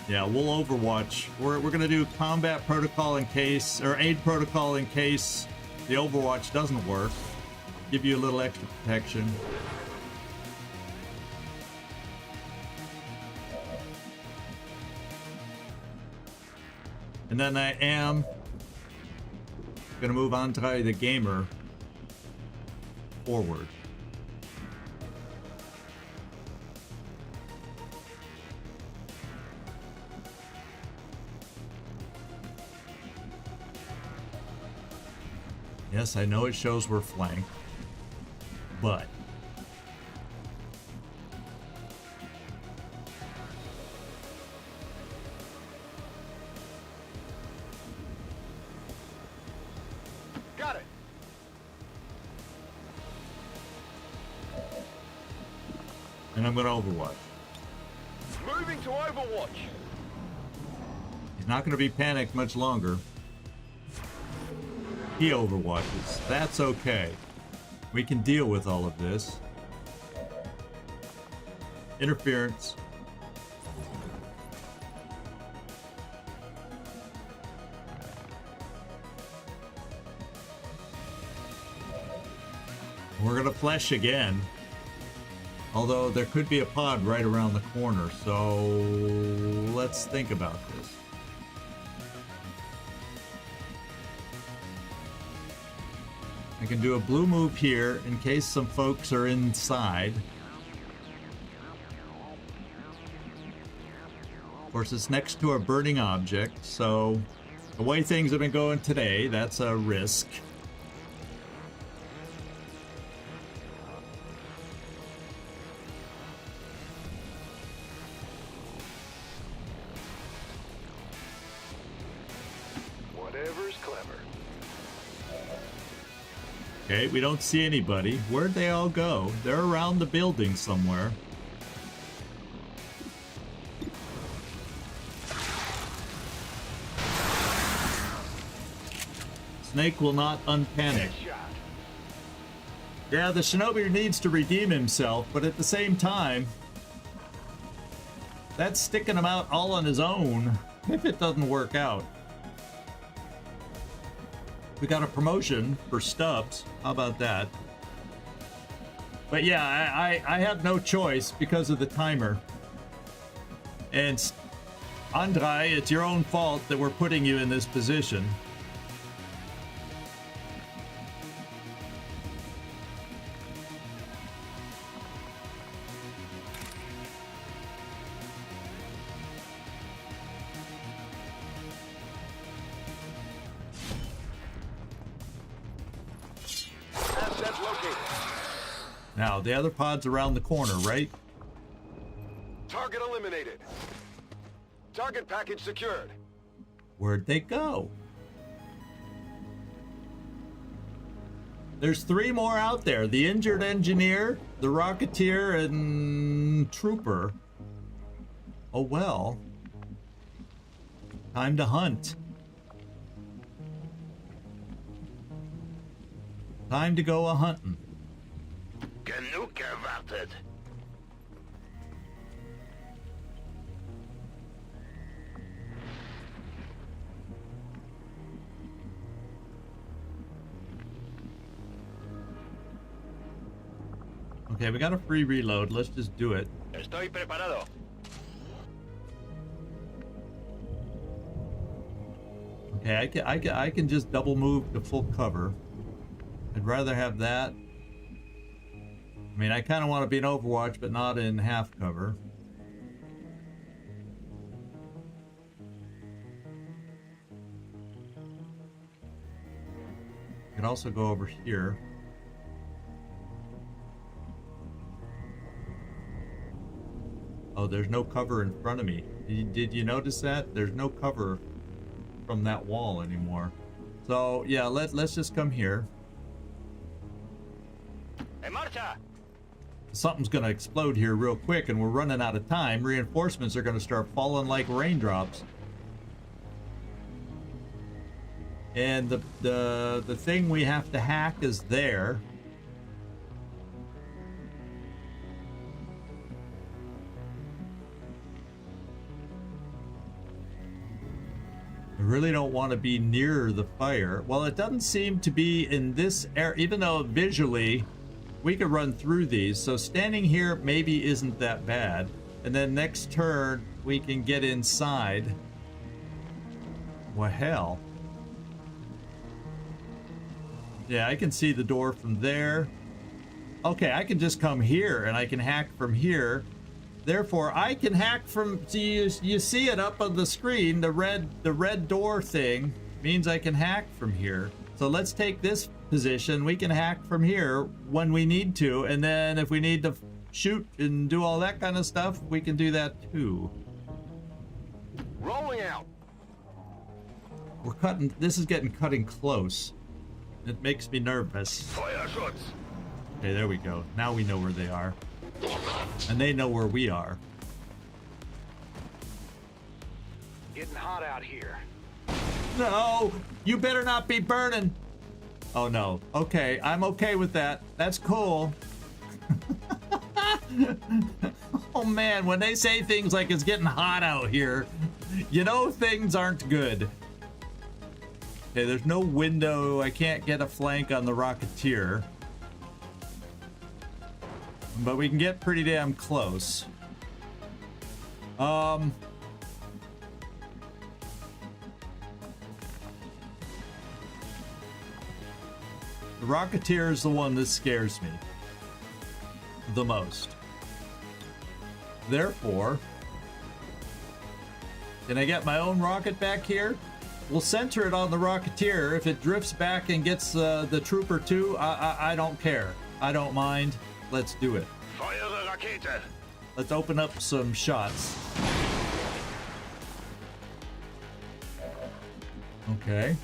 Yeah, we'll overwatch. We're gonna do combat protocol in case, or aid protocol in case the overwatch doesn't work. Give you a little extra protection. And then I am gonna move Andrei the gamer forward. Yes, I know it shows we're flanked, but Got it. and I'm going to overwatch. Moving to Overwatch. He's not going to be panicked much longer. He overwatches. That's okay. We can deal with all of this. Interference. We're going to flesh again. Although there could be a pod right around the corner, so let's think about this. I can do a blue move here in case some folks are inside. Of course, it's next to a burning object, so the way things have been going today, that's a risk. Okay, we don't see anybody. Where'd they all go? They're around the building somewhere. Snake will not unpanic. Yeah, the shinobi needs to redeem himself, but at the same time, that's sticking him out all on his own if it doesn't work out. We got a promotion for Stubbs. How about that? But yeah, I have no choice because of the timer. And Andrei, it's your own fault that we're putting you in this position. Now, the other pod's around the corner, right? Target eliminated. Target package secured. Where'd they go? There's 3 more out there. The injured engineer, the rocketeer, and trooper. Oh well. Time to hunt. Time to go a-hunting. Genug gewartet. Okay, we got a free reload. Let's just do it. Estoy preparado. Okay, I can just double move to full cover. I'd rather have that. I mean, I kind of want to be in Overwatch, but not in half cover. I could also go over here. Oh, there's no cover in front of me. Did you notice that? There's no cover from that wall anymore. So yeah, let's just come here. En marcha. Something's gonna explode here real quick, and we're running out of time. Reinforcements are gonna start falling like raindrops. And the thing we have to hack is there. I really don't want to be near the fire. Well, it doesn't seem to be in this area, even though visually we could run through these. So standing here maybe isn't that bad. And then next turn we can get inside. Well, hell. Yeah, I can see the door from there. Okay, I can just come here and I can hack from here. Therefore, I can hack from, so you see it up on the screen, the red door thing means I can hack from here. So let's take this position. We can hack from here when we need to, and then if we need to shoot and do all that kind of stuff, we can do that too. Rolling out. We're cutting, this is cutting close. It makes me nervous. Feuerschutz. Okay, there we go. Now we know where they are. And they know where we are. Getting hot out here. No! You better not be burning! Oh no. Okay, I'm okay with that. That's cool. Oh man, when they say things like it's getting hot out here, you know things aren't good. Okay, there's no window. I can't get a flank on the Rocketeer. But we can get pretty damn close. The Rocketeer is the one that scares me the most. Therefore, can I get my own rocket back here? We'll center it on the Rocketeer. If it drifts back and gets the Trooper too, I don't care. I don't mind. Let's do it. Feuere Rakete. Let's open up some shots. Okay.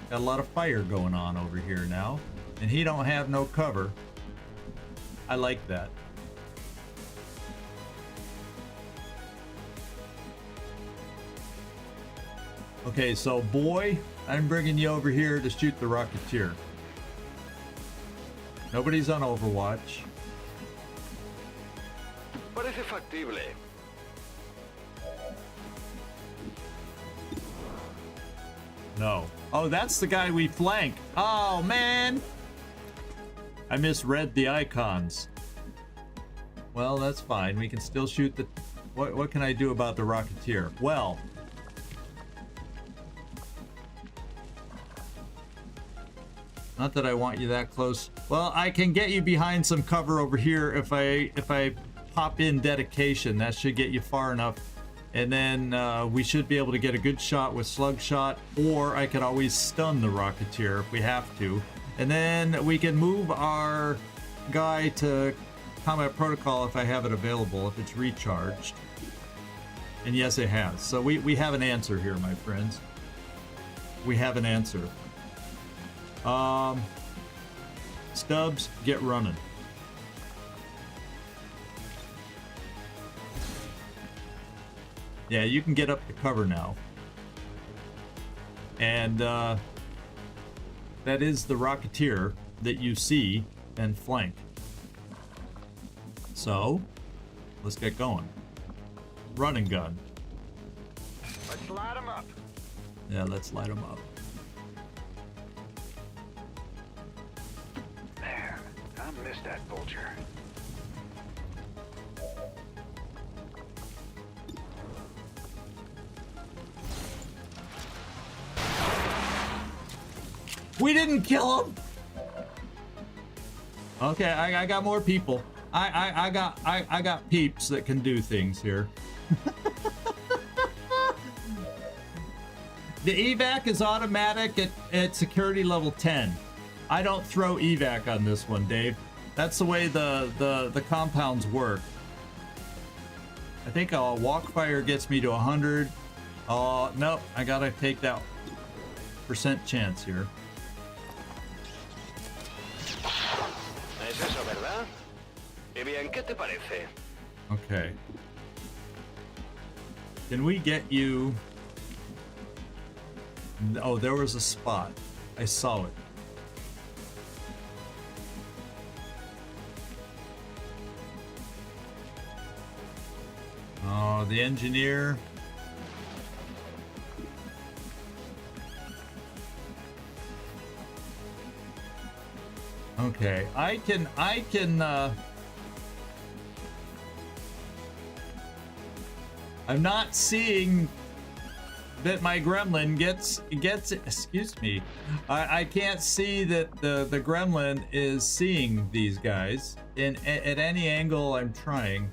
Got a lot of fire going on over here now. And he don't have no cover. I like that. Okay, so boy, I'm bringing you over here to shoot the Rocketeer. Nobody's on Overwatch. Parece factible. No. Oh, that's the guy we flank. Oh, man. I misread the icons. Well, that's fine. We can still shoot the... What can I do about the Rocketeer? Well... Not that I want you that close. Well, I can get you behind some cover over here if I pop in dedication. That should get you far enough. And then we should be able to get a good shot with slug shot, or I could always stun the Rocketeer if we have to. And then we can move our guy to combat protocol if I have it available, if it's recharged. And yes, it has. So we have an answer here, my friends. We have an answer. Stubbs, get running. Yeah, you can get up to cover now. And that is the Rocketeer that you see and flank. So, let's get going. Run and gun. Let's light them up. Yeah, let's light them up. Man, I missed that vulture. We didn't kill him. Okay, I got more people. I got peeps that can do things here. The evac is automatic at security level 10. I don't throw evac on this one, Dave. That's the way the compounds work. I think walk fire gets me to 100. Nope, I gotta take that % chance here. ¿Es eso, verdad? Y bien, ¿qué te parece? Okay. Can we get you... Oh, there was a spot. I saw it. Oh, the engineer. Okay, I can I'm not seeing that my gremlin gets excuse me. I can't see that the gremlin is seeing these guys at any angle I'm trying.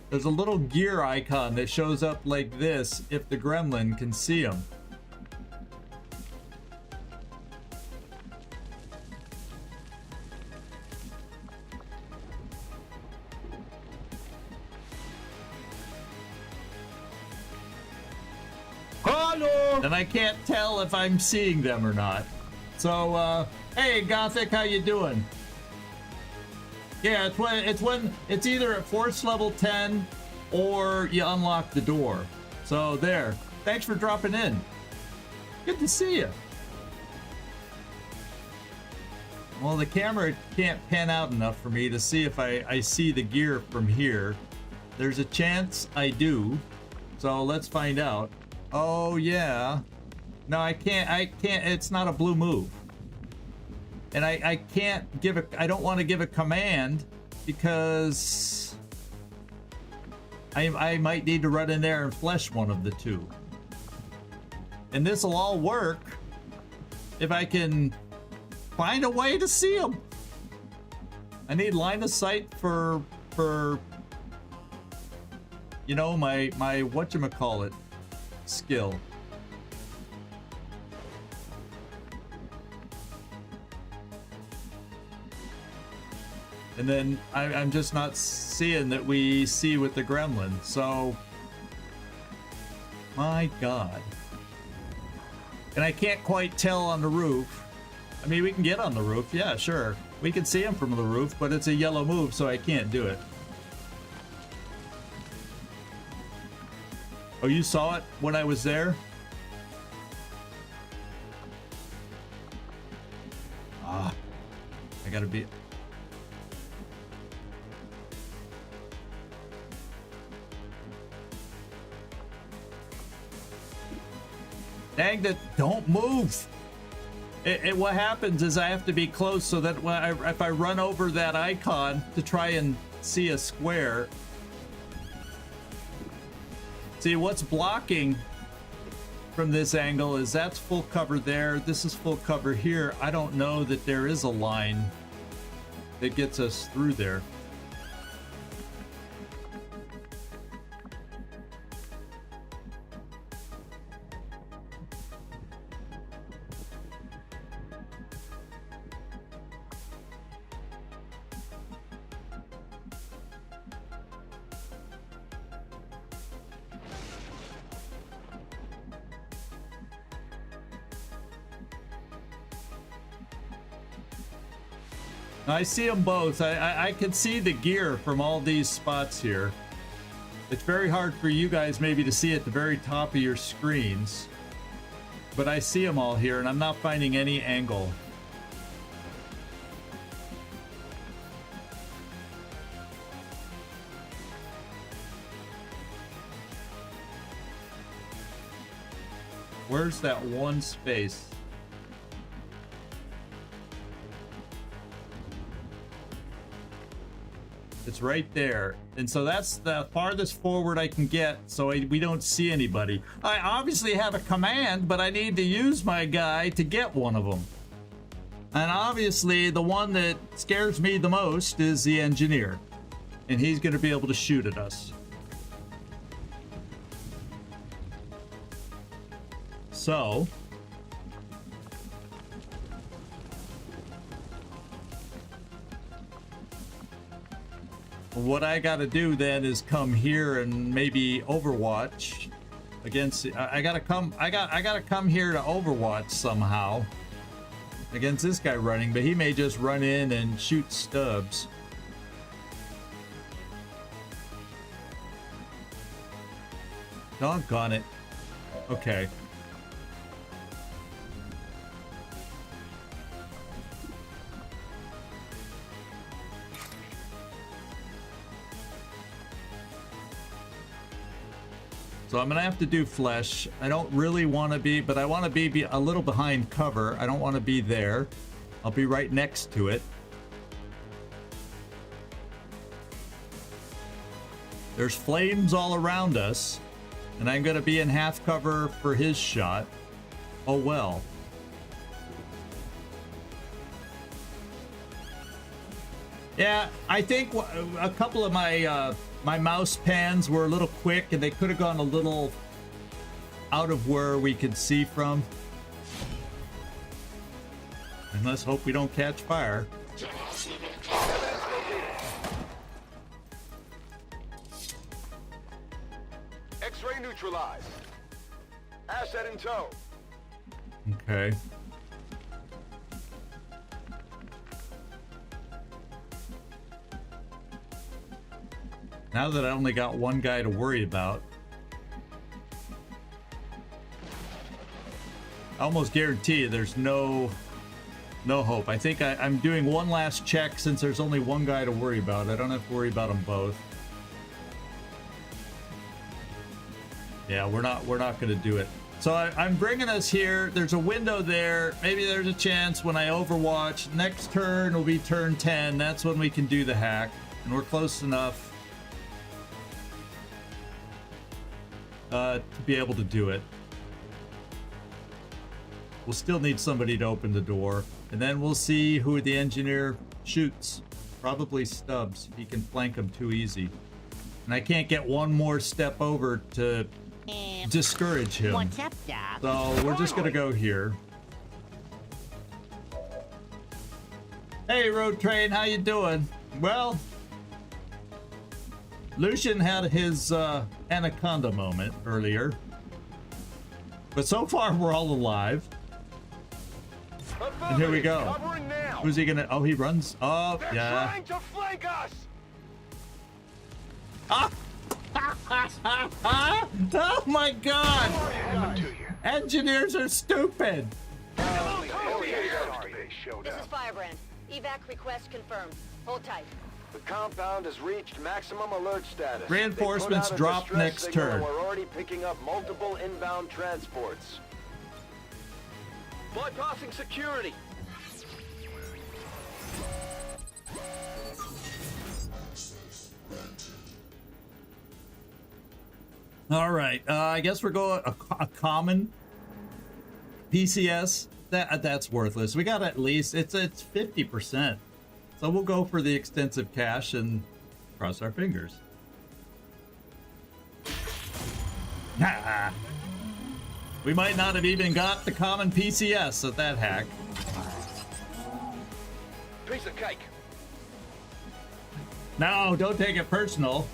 There's a little gear icon that shows up like this if the gremlin can see them. And I can't tell if I'm seeing them or not. So, hey, Gothic, how you doing? Yeah, it's either at force level 10 or you unlock the door. So there. Thanks for dropping in. Good to see you. Well, the camera can't pan out enough for me to see if I see the gear from here. There's a chance I do. So let's find out. Oh yeah. No, I can't, it's not a blue move. And I can't give I don't want to give a command because I might need to run in there and flesh one of the two. And this will all work if I can find a way to see them. I need line of sight for you know, my whatchamacallit skill. And then I'm just not seeing that we see with the gremlin. So, my God. And I can't quite tell on the roof. I mean, we can get on the roof. Yeah, sure. We can see him from the roof, but it's a yellow move, so I can't do it. Oh, you saw it when I was there? Ah, I gotta be... Dang it, don't move! What happens is I have to be close so that when if I run over that icon to try and see a square... See, what's blocking from this angle is that's full cover there. This is full cover here. I don't know that there is a line that gets us through there. I see them both. I can see the gear from all these spots here. It's very hard for you guys maybe to see at the very top of your screens. But I see them all here, and I'm not finding any angle. Where's that one space? It's right there. And so that's the farthest forward I can get so we don't see anybody. I obviously have a command, but I need to use my guy to get one of them. And obviously the one that scares me the most is the engineer. And he's going to be able to shoot at us. So... what I gotta do then is come here and maybe Overwatch against. I gotta come here to Overwatch somehow against this guy running, but he may just run in and shoot Stubbs. Doggone it. Okay. So I'm gonna have to do Fleche. I don't really want to be, but I want to be a little behind cover. I don't want to be there. I'll be right next to it. There's flames all around us, and I'm gonna be in half cover for his shot. Oh well. Yeah, I think a couple of my my mouse pans were a little quick, and they could have gone a little out of where we could see from. And let's hope we don't catch fire. X-ray neutralized. Asset in tow. Okay. Now that I only got one guy to worry about, I almost guarantee you there's no hope. I think I'm doing one last check since there's only one guy to worry about. I don't have to worry about them both. Yeah, we're not going to do it. So I'm bringing us here. There's a window there. Maybe there's a chance when I Overwatch. Next turn will be turn 10. That's when we can do the hack, and we're close enough to be able to do it. We'll still need somebody to open the door, and then we'll see who the engineer shoots. Probably Stubbs. He can flank him too easy. And I can't get one more step over to discourage him. What's up, Doc? So we're just gonna go here. Hey, Road Train, how you doing? Well, Lucien had his anaconda moment earlier, but so far we're all alive. And here we go. Who's he gonna? Oh, he runs. Oh, They're yeah. trying to flank us. Ah! Oh my God! Engineers are stupid. This is Firebrand. Evac request confirmed. Hold tight. The compound has reached maximum alert status. Reinforcements They put out a drop distress next signal, turn. and we're already picking up multiple inbound transports. Bypassing security. All right, I guess we're going a common PCS. That's worthless. We got at least it's 50%, so we'll go for the extensive cache and cross our fingers. We might not have even got the common PCS at that hack. Piece of cake. No, don't take it personal.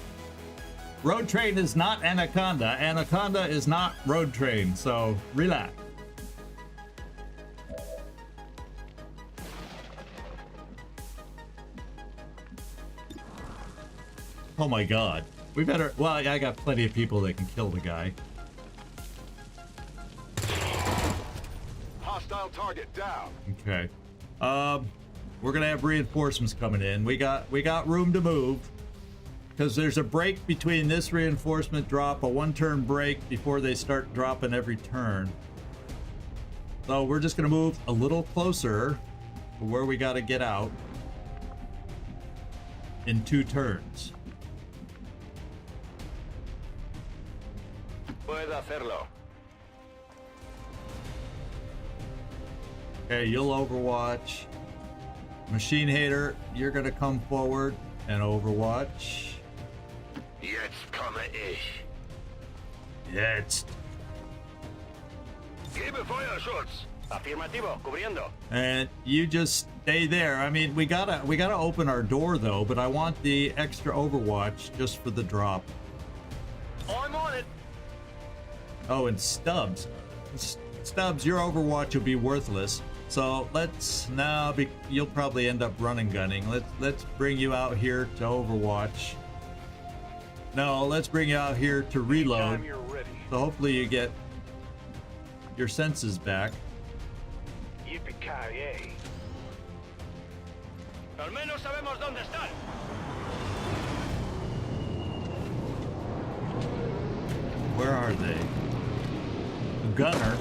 Road Train is not Anaconda. Anaconda is not Road Train, so relax. Oh my god. We better... Well, I got plenty of people that can kill the guy. Hostile target down. Okay. We're gonna have reinforcements coming in. We got room to move. Because there's a break between this reinforcement drop, a one-turn break before they start dropping every turn. So we're just gonna move a little closer to where we gotta get out in 2 turns. Puedo hacerlo. Okay, you'll overwatch. Machine Hater, you're gonna come forward and overwatch. Jetzt komme ich. Jetzt. Gebe Feuerschutz. Afirmativo, cubriendo. And you just stay there. I mean, we gotta open our door though, but I want the extra overwatch just for the drop. I'm on it. Oh, and Stubbs. Stubbs, your overwatch will be worthless. So let's now you'll probably end up running gunning. Let's bring you out here to overwatch. No, let's bring you out here to reload. You're ready. So hopefully you get your senses back. Yippee-ki-yay. Al menos sabemos dónde están. Where are they? Gunner.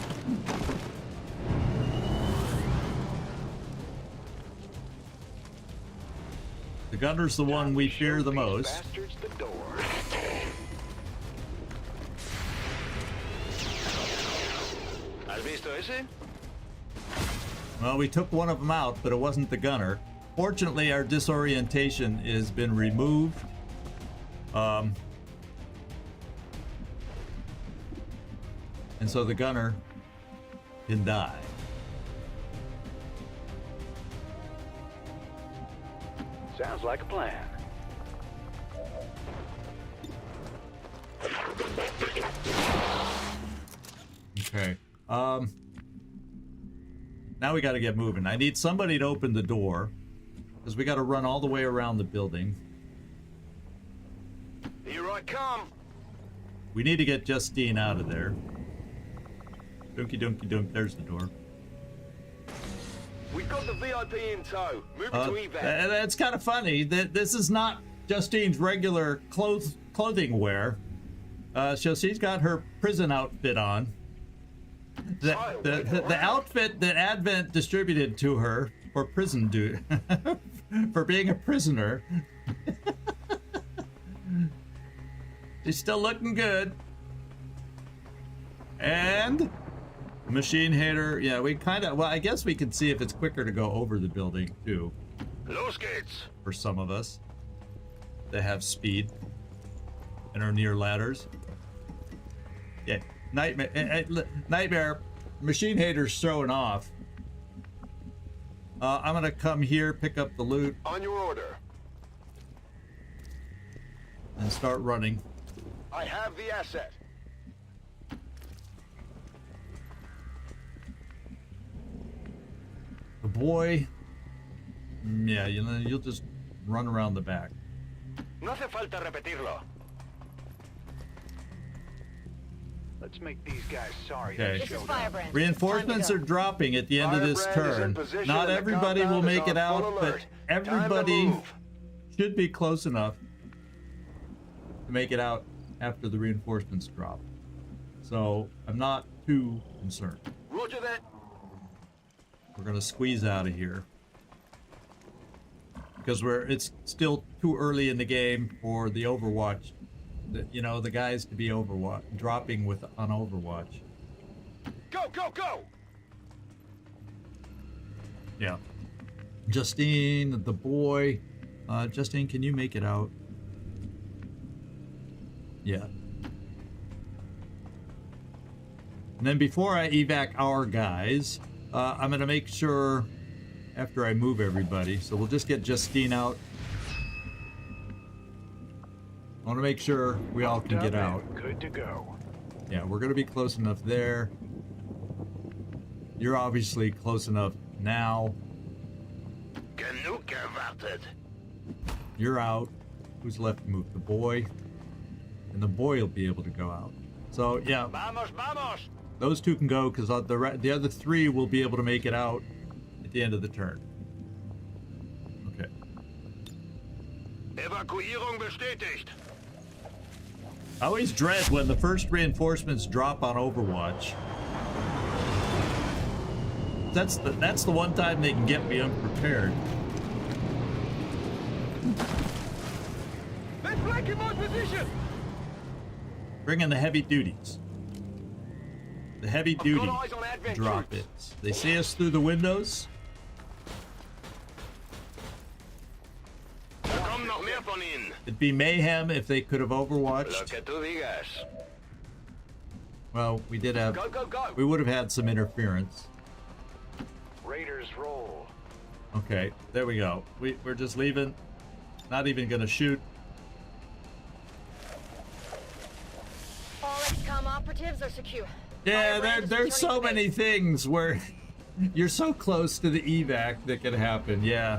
The gunner's the one we fear the most. Bastards the door. ¿Has visto ese? Well, we took one of them out, but it wasn't the gunner. Fortunately, our disorientation has been removed. And so the gunner can die. Sounds like a plan. Okay. Now we got to get moving. I need somebody to open the door because we got to run all the way around the building. Here I come. We need to get Justine out of there. Dunky dunky dunk. There's the door. We've got the VIP in tow. Move to evac. That's kind of funny. That this is not Justine's regular clothing wear. So she's got her prison outfit on. The outfit that Advent distributed to her for prison duty, for being a prisoner. She's still looking good. And Machine Hater, yeah, we kind of, well, I guess we can see if it's quicker to go over the building too. Los geht's. For some of us that have speed and are near ladders. Yeah, Nightmare, Machine Hater's showing off. I'm gonna come here, pick up the loot, On your order. and start running. I have the asset. The boy, yeah, you'll just run around the back. No hace falta repetirlo. Let's make these guys sorry. Okay. This is Firebrand. Reinforcements are Time to go. dropping at the end of this Firebrand is in turn. position Not and the everybody will compound is make it on full out, but alert. Time to everybody move. should be close enough to make it out after the reinforcements drop. So I'm not too concerned. Roger that. We're gonna squeeze out of here because it's still too early in the game for the Overwatch. The guys to be dropping on Overwatch. Go, go, go! Yeah. Justine, the boy. Justine, can you make it out? Yeah. And then before I evac our guys, I'm going to make sure after I move everybody. So we'll just get Justine out. I want to make sure we all can get out. Good to go. Yeah, we're going to be close enough there. You're obviously close enough now. Genug gewartet. You're out. Who's left to move? The boy. And the boy will be able to go out. So, yeah. Vamos, vamos! Those two can go, because the other three will be able to make it out at the end of the turn. Okay. Evakuierung bestätigt. I always dread when the first reinforcements drop on Overwatch. That's the one time they can get me unprepared. Let's flank him on position! Bring in the heavy duties. The heavy duty eyes on advent drop troops. it. They see us through the windows. Da kommen noch mehr von ihnen. It'd be mayhem if they could have Lo overwatched. que tú digas. Well, we did have. Go, go, go! We would have had some interference. Raiders roll. Okay, there we go. We're just leaving. Not even gonna shoot. All XCOM operatives are secure. Yeah, Firebrand is there's so returning to many base. things where you're so close to the evac that can happen. Yeah.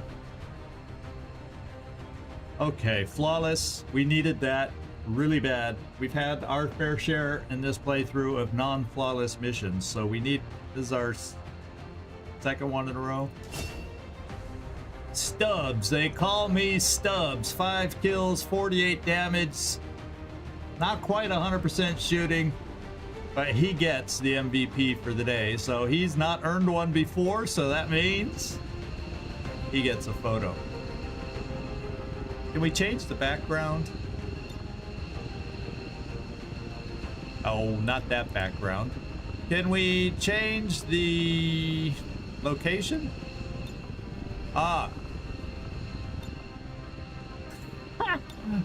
Okay, flawless. We needed that really bad. We've had our fair share in this playthrough of non-flawless missions, so we need. This is our second one in a row. Stubbs. They call me Stubbs. 5 kills, 48 damage. Not quite 100% shooting, but he gets the MVP for the day. So he's not earned one before, so that means he gets a photo. Can we change the background? Oh, not that background. Can we change the location? Ah.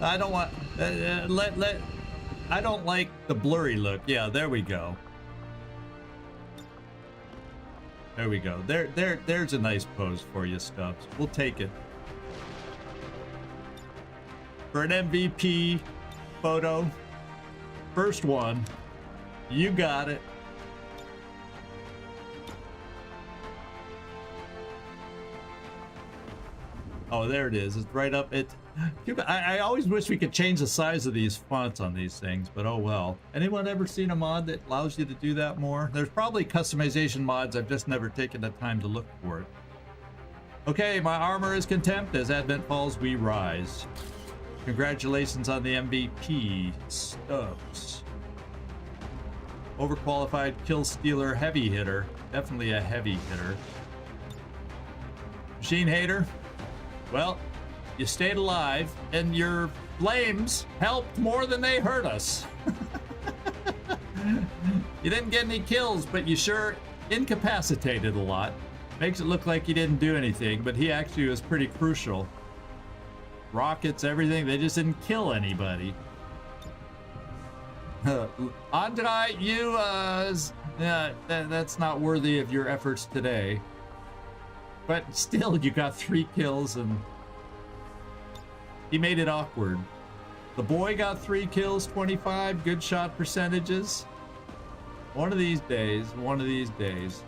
I don't want I don't like the blurry look. Yeah, there we go. There we go. There's a nice pose for you, Stubbs. We'll take it. For an MVP photo, first one, you got it. Oh, there it is. It's right up. I always wish we could change the size of these fonts on these things, but oh well. Anyone ever seen a mod that allows you to do that more? There's probably customization mods. I've just never taken the time to look for it. Okay, my armor is contempt. As Advent falls, we rise. Congratulations on the MVP, Stubbs. Overqualified kill stealer, heavy hitter. Definitely a heavy hitter. Machine hater. Well, you stayed alive, and your flames helped more than they hurt us. You didn't get any kills, but you sure incapacitated a lot. Makes it look like you didn't do anything, but he actually was pretty crucial. Rockets, everything, they just didn't kill anybody. Andrei, you, that's not worthy of your efforts today. But still, you got 3 kills and he made it awkward. The boy got 3 kills, 25 good shot percentages. One of these days, one of these days.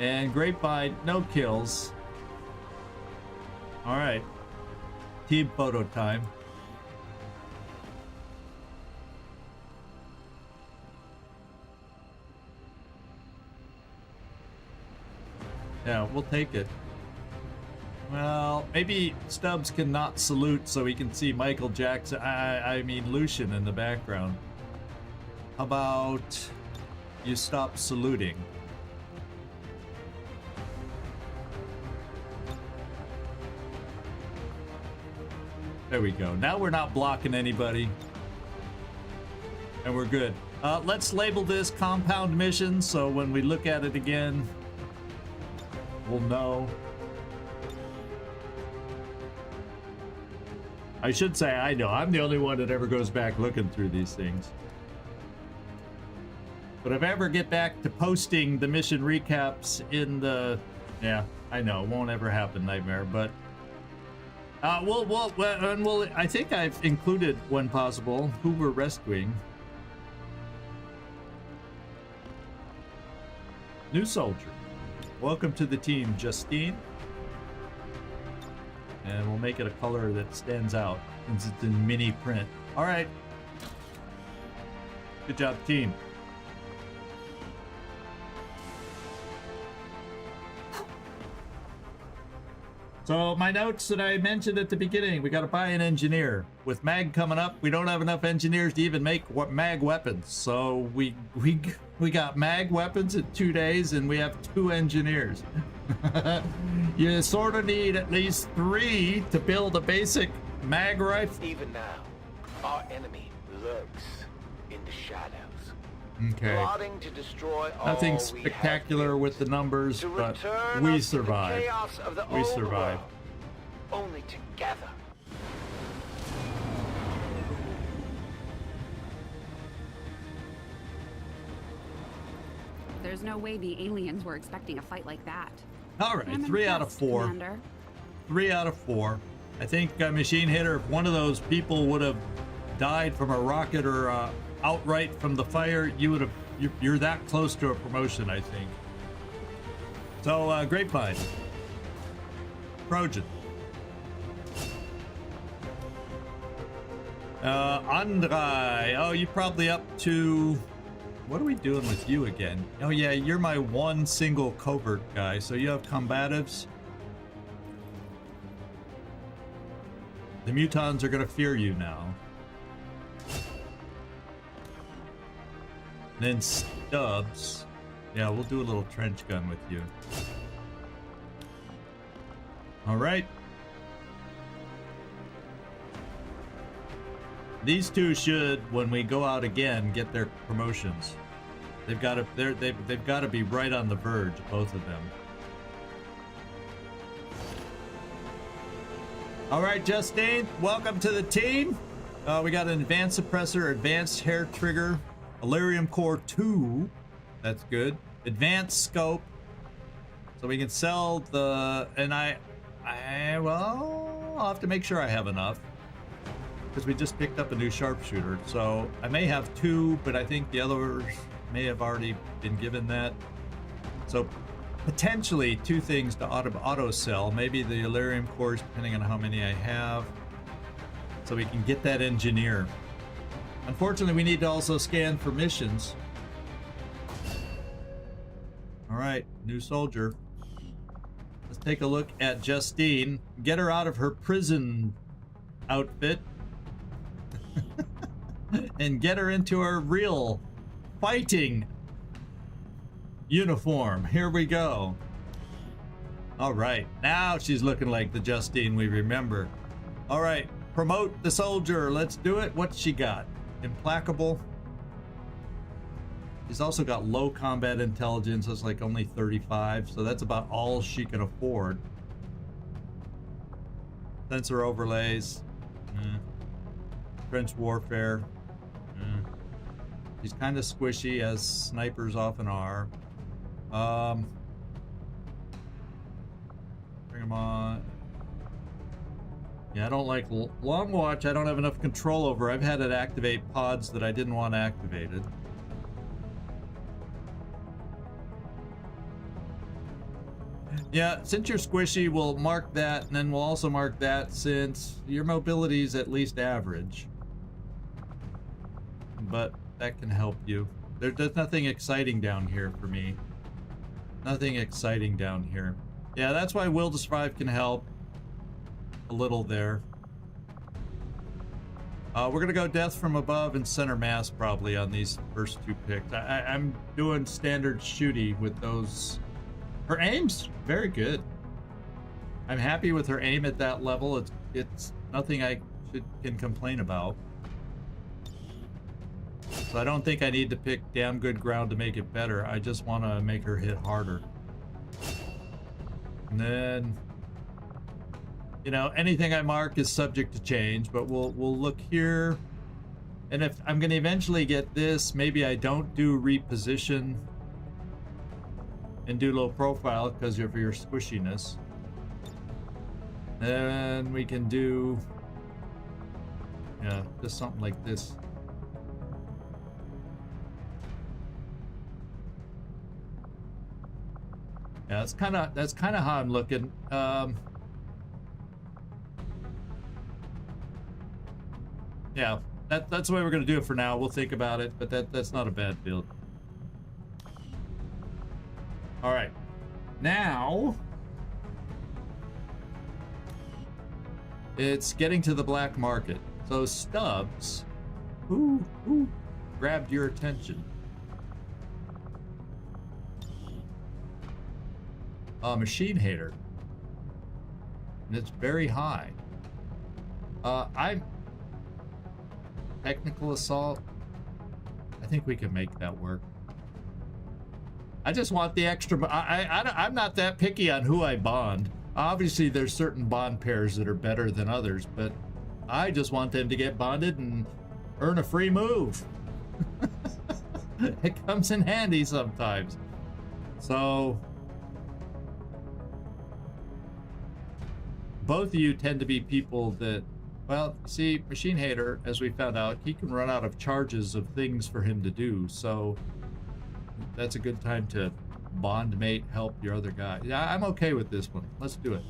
And Grapevine, no kills. All right, team photo time. Yeah, we'll take it. Well, maybe Stubbs can not salute so he can see Michael Jackson, I mean Lucien in the background. How about you stop saluting? There we go. Now we're not blocking anybody. And we're good. Let's label this compound mission so when we look at it again, we'll know. I should say I know. I'm the only one that ever goes back looking through these things. But if I ever get back to posting the mission recaps in the... Yeah, I know. It won't ever happen, Nightmare, but... I think I've included, when possible, who we're rescuing. New soldier. Welcome to the team, Justine. And we'll make it a color that stands out. since it's in mini print. All right. Good job, team. So my notes that I mentioned at the beginning, we got to buy an engineer. With mag coming up, we don't have enough engineers to even make mag weapons. So we got mag weapons in 2 days, and we have 2 engineers. You sort of need at least 3 to build a basic mag rifle. Even now, our enemy lurks in the shadows. Okay. Plotting to destroy Nothing all spectacular with the numbers, but we survived. We survived. Only together. There's no way the aliens were expecting a fight like that. All right, I'm 3 out of impressed, 4. Commander. 3 out of 4. I think Machine Hitter, if one of those people would have died from a rocket or outright from the fire, you would have. You're that close to a promotion, I think. So, Grapevine. Trojan. Andrei. Oh, you're probably up to... What are we doing with you again? Oh, yeah, you're my one single covert guy, so you have combatives. The mutons are going to fear you now. Then Stubbs. Yeah, we'll do a little trench gun with you. All right. These 2 should, when we go out again, get their promotions. They've got to. They've got to be right on the verge, both of them. All right, Justine, welcome to the team. We got an advanced suppressor, advanced hair trigger, Elerium Core 2. That's good. Advanced scope. So we can sell the... And well, I'll have to make sure I have enough. Because we just picked up a new sharpshooter. So I may have 2, but I think the others may have already been given that. So potentially 2 things to auto sell. Maybe the Elerium cores, depending on how many I have. So we can get that engineer. Unfortunately, we need to also scan for missions. All right, new soldier. Let's take a look at Justine. Get her out of her prison outfit. And get her into her real fighting uniform. Here we go. All right, now she's looking like the Justine we remember. All right, promote the soldier. Let's do it. What's she got? Implacable. She's also got low combat intelligence. That's like only 35, so that's about all she can afford. Sensor overlays. Trench warfare. She's kind of squishy, as snipers often are. Bring them on. Yeah, I don't like long watch. I don't have enough control over. I've had it activate pods that I didn't want activated. Yeah, since you're squishy, we'll mark that, and then we'll also mark that since your mobility is at least average. But that can help you. There's nothing exciting down here for me. Nothing exciting down here. Yeah, that's why Will to Survive can help a little there. We're gonna go Death from Above and Center Mass probably on these first 2 picks. I'm doing standard shooty with those. Her aim's very good. I'm happy with her aim at that level. It's nothing I can complain about. So I don't think I need to pick damn good ground to make it better. I just want to make her hit harder. And then, you know, anything I mark is subject to change, but we'll look here. And if I'm going to eventually get this, maybe I don't do reposition and do low profile because of your squishiness. Then we can do, yeah, just something like this. Yeah, that's kind of how I'm looking. Yeah, that's the way we're gonna do it for now. We'll think about it, but that's not a bad build. All right, now it's getting to the black market. So Stubbs, who grabbed your attention? Machine hater, and it's very high. I'm technical assault. I think we can make that work. I just want the extra. I'm not that picky on who I bond. Obviously, there's certain bond pairs that are better than others, but I just want them to get bonded and earn a free move. It comes in handy sometimes. So both of you tend to be people that, well, see, Machine Hater, as we found out, he can run out of charges of things for him to do, so that's a good time to bond mate, help your other guy. Yeah, I'm okay with this one. Let's do it.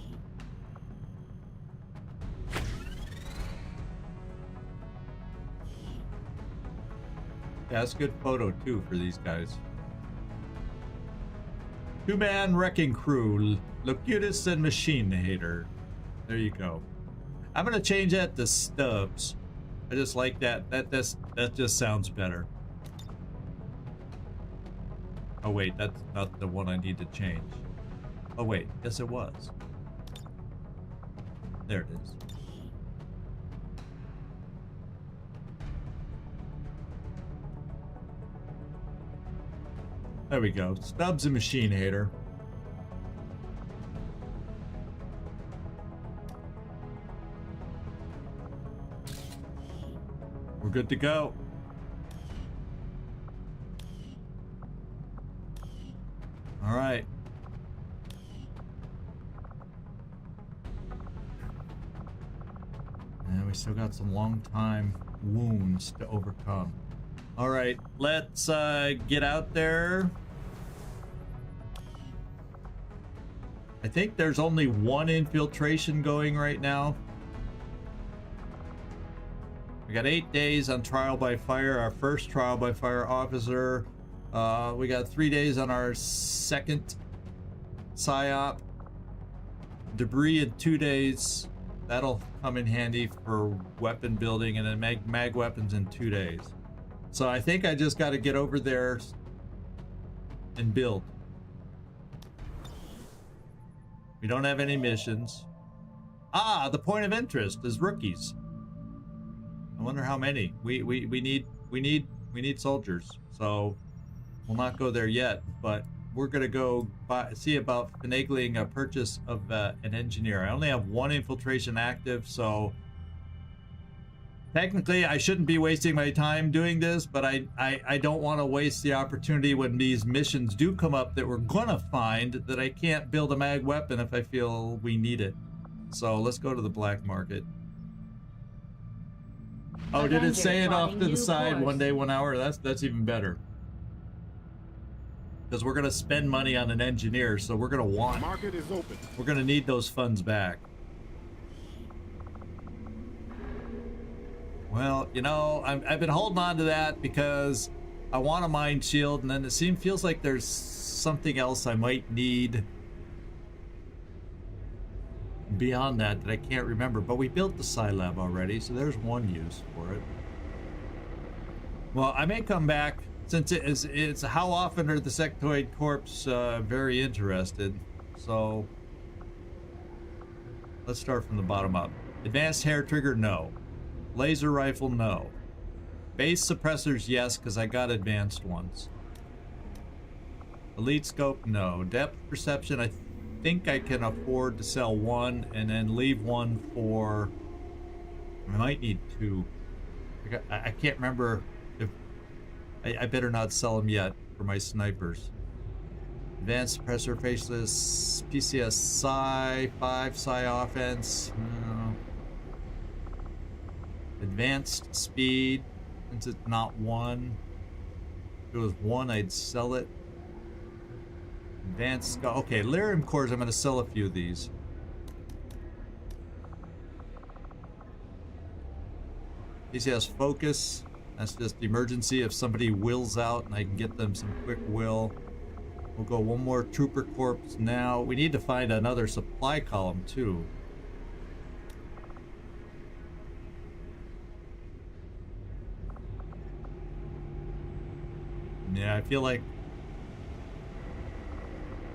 Yeah, that's a good photo too for these guys. Two-man wrecking crew, Locutus and Machine Hater. There you go. I'm gonna change that to Stubbs. I just like that. That just sounds better. Oh wait, that's not the one I need to change. Oh wait, yes it was. There it is. There we go. Stubbs and Machine Hater. We're good to go. All right. And we still got some long time wounds to overcome. All right, let's get out there. I think there's only one infiltration going right now. We got 8 days on trial by fire, our first trial by fire officer. We got 3 days on our second PSYOP. Debris in 2 days. That'll come in handy for weapon building, and then mag weapons in 2 days. So I think I just got to get over there and build. We don't have any missions. Ah, the point of interest is rookies. I wonder how many. We need soldiers. So we'll not go there yet, but we're gonna go see about finagling a purchase of an engineer. I only have one infiltration active, so technically I shouldn't be wasting my time doing this, but I don't want to waste the opportunity when these missions do come up that we're gonna find that I can't build a mag weapon if I feel we need it. So let's go to the black market. Oh, did it say it off to the side, 1 day, 1 hour? That's even better. Because we're gonna spend money on an engineer, so we're gonna want. Market is open. We're gonna need those funds back. Well, you know, I've been holding on to that because I want a mind shield, and then it feels like there's something else I might need beyond that I can't remember. But we built the Psi Lab already, so there's one use for it. Well, I may come back since it's how often are the sectoid corps very interested. So let's start from the bottom up. Advanced hair trigger, no. Laser rifle, no. Base suppressors, yes, because I got advanced ones. Elite scope, no. Depth perception, I think I can afford to sell one and then leave one for. I might need two. I can't remember if. I better not sell them yet for my snipers. Advanced suppressor, faceless, PCS Psi 5, Psi offense. No. Advanced speed, since it's not one. If it was one, I'd sell it. Advanced, okay, lyrium cores, I'm going to sell a few of these. He has focus. That's just emergency if somebody wills out and I can get them some quick will. We'll go one more trooper corps now. We need to find another supply column too. Yeah, I feel like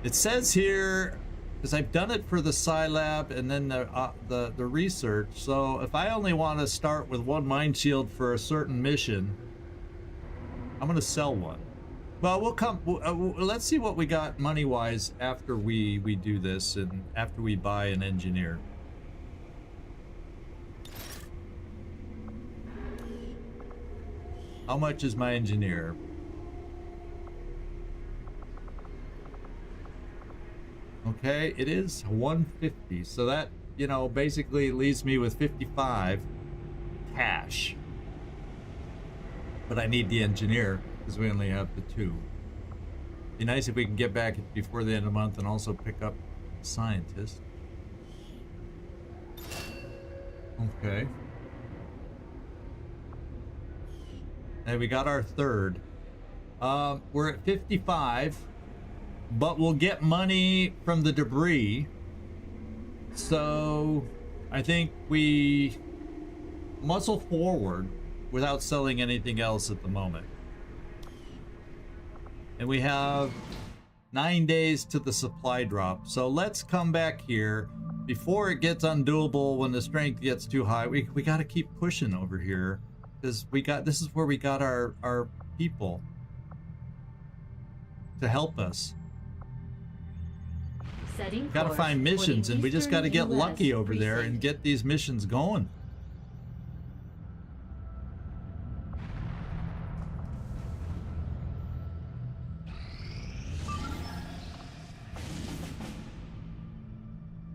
it says here, because I've done it for the Scilab and then the research. So if I only want to start with one mine shield for a certain mission, I'm gonna sell one. Well, we'll come. Let's see what we got money-wise after we do this and after we buy an engineer. How much is my engineer? Okay, it is 150. So that, you know, basically leaves me with 55 cash. But I need the engineer because we only have the 2. Be nice if we can get back before the end of the month and also pick up scientist. Okay. And we got our 3rd. We're at 55. But we'll get money from the debris. So I think we muscle forward without selling anything else at the moment. And we have 9 days to the supply drop. So let's come back here before it gets undoable. When the strength gets too high, we got to keep pushing over here because this is where we got our people to help us. Gotta find missions, and we just gotta get lucky over there and get these missions going.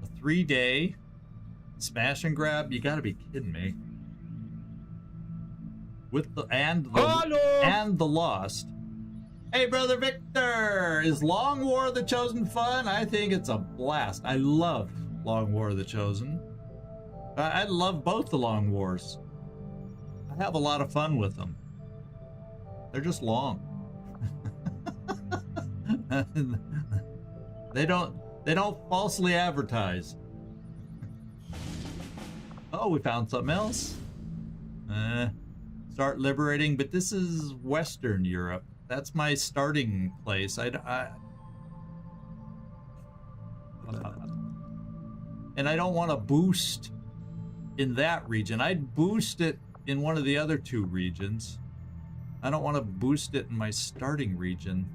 A 3-day smash and grab? You gotta be kidding me. With the and the lost. Hey, Brother Victor! Is Long War of the Chosen fun? I think it's a blast. I love Long War of the Chosen. I love both the Long Wars. I have a lot of fun with them. They're just long. They don't falsely advertise. Oh, we found something else. Start liberating, but this is Western Europe. That's my starting place. And I don't want to boost in that region. I'd boost it in one of the other 2 regions. I don't want to boost it in my starting region.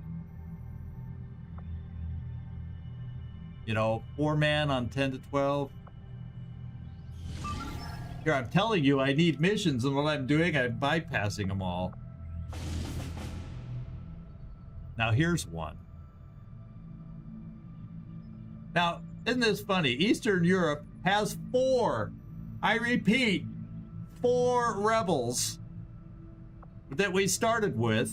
You know, 4-man on 10 to 12. Here, I'm telling you, I need missions, and what I'm doing, I'm bypassing them all. Now here's one. Now, isn't this funny? Eastern Europe has 4, I repeat, 4 rebels that we started with.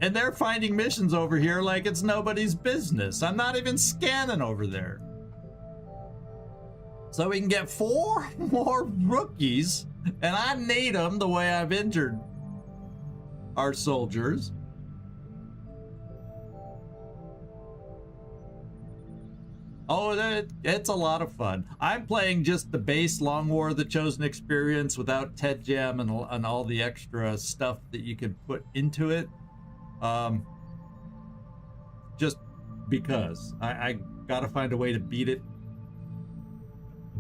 And they're finding missions over here like it's nobody's business. I'm not even scanning over there. So we can get 4 more rookies, and I need them the way I've injured our soldiers. Oh, it's a lot of fun. I'm playing just the base Long War of the Chosen experience without Ted Gem and all the extra stuff that you can put into it. Just because. I gotta find a way to beat it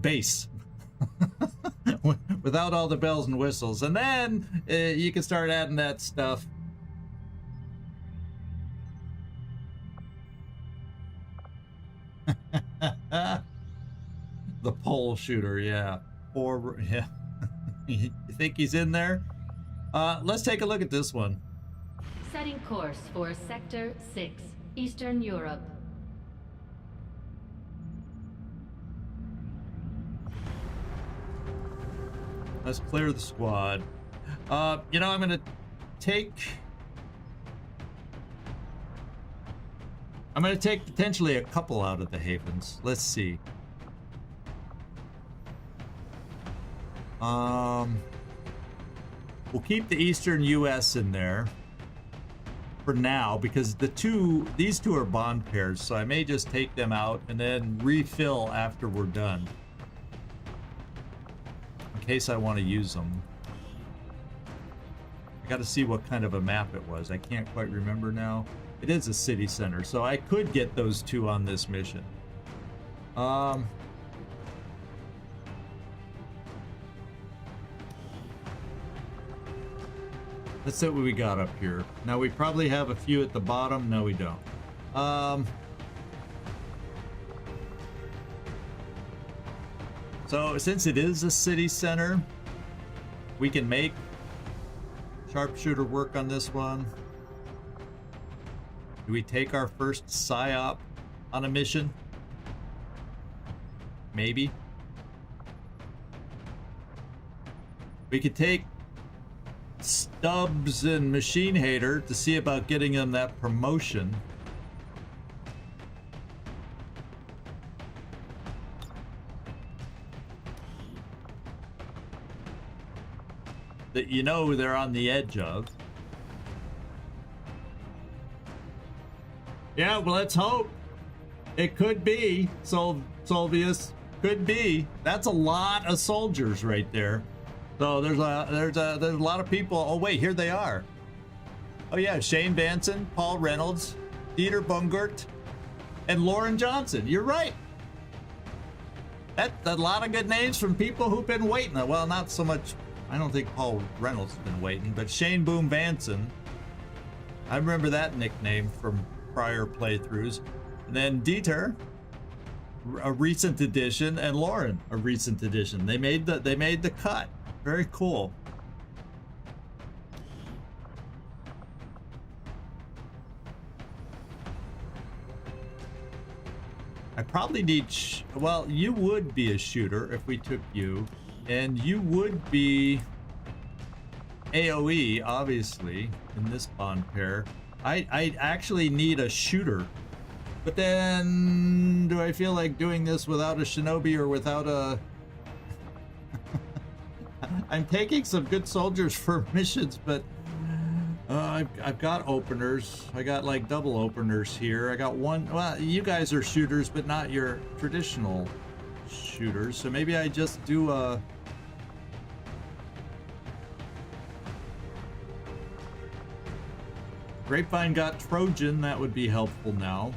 base. Without all the bells and whistles. And then you can start adding that stuff. The pole shooter, yeah. Yeah. You think he's in there? Let's take a look at this one. Setting course for Sector 6, Eastern Europe. Let's clear the squad. You know, I'm gonna take potentially a couple out of the havens. Let's see. We'll keep the Eastern U.S. in there for now because these two are bond pairs, so I may just take them out and then refill after we're done, in case I want to use them. I got to see what kind of a map it was. I can't quite remember now. It is a city center, so I could get those two on this mission. Let's see what we got up here. Now we probably have a few at the bottom. No, we don't. So since it is a city center, we can make sharpshooter work on this one. Do we take our first PSYOP on a mission? Maybe. We could take Stubbs and Machine Hater to see about getting them that promotion. That you know they're on the edge of. Yeah, well, let's hope. It could be, Solvius. Could be. That's a lot of soldiers right there. So there's a lot of people. Oh wait, here they are. Oh yeah, Shane Vanson, Paul Reynolds, Dieter Bungert, and Lauren Johnson. You're right. That's a lot of good names from people who've been waiting. Well, not so much. I don't think Paul Reynolds has been waiting, but Shane Boom Vanson. I remember that nickname from prior playthroughs. And then Dieter, a recent addition, and Lauren, a recent addition. They made the cut. Very cool. I probably need, well, you would be a shooter if we took you, and you would be AoE, obviously, in this bond pair. I actually need a shooter, but then do I feel like doing this without a shinobi or without a... I'm taking some good soldiers for missions, but I've got openers. I got like double openers here. I got one. Well, you guys are shooters, but not your traditional shooters. So maybe I just do a... Grapevine got Trojan. That would be helpful now.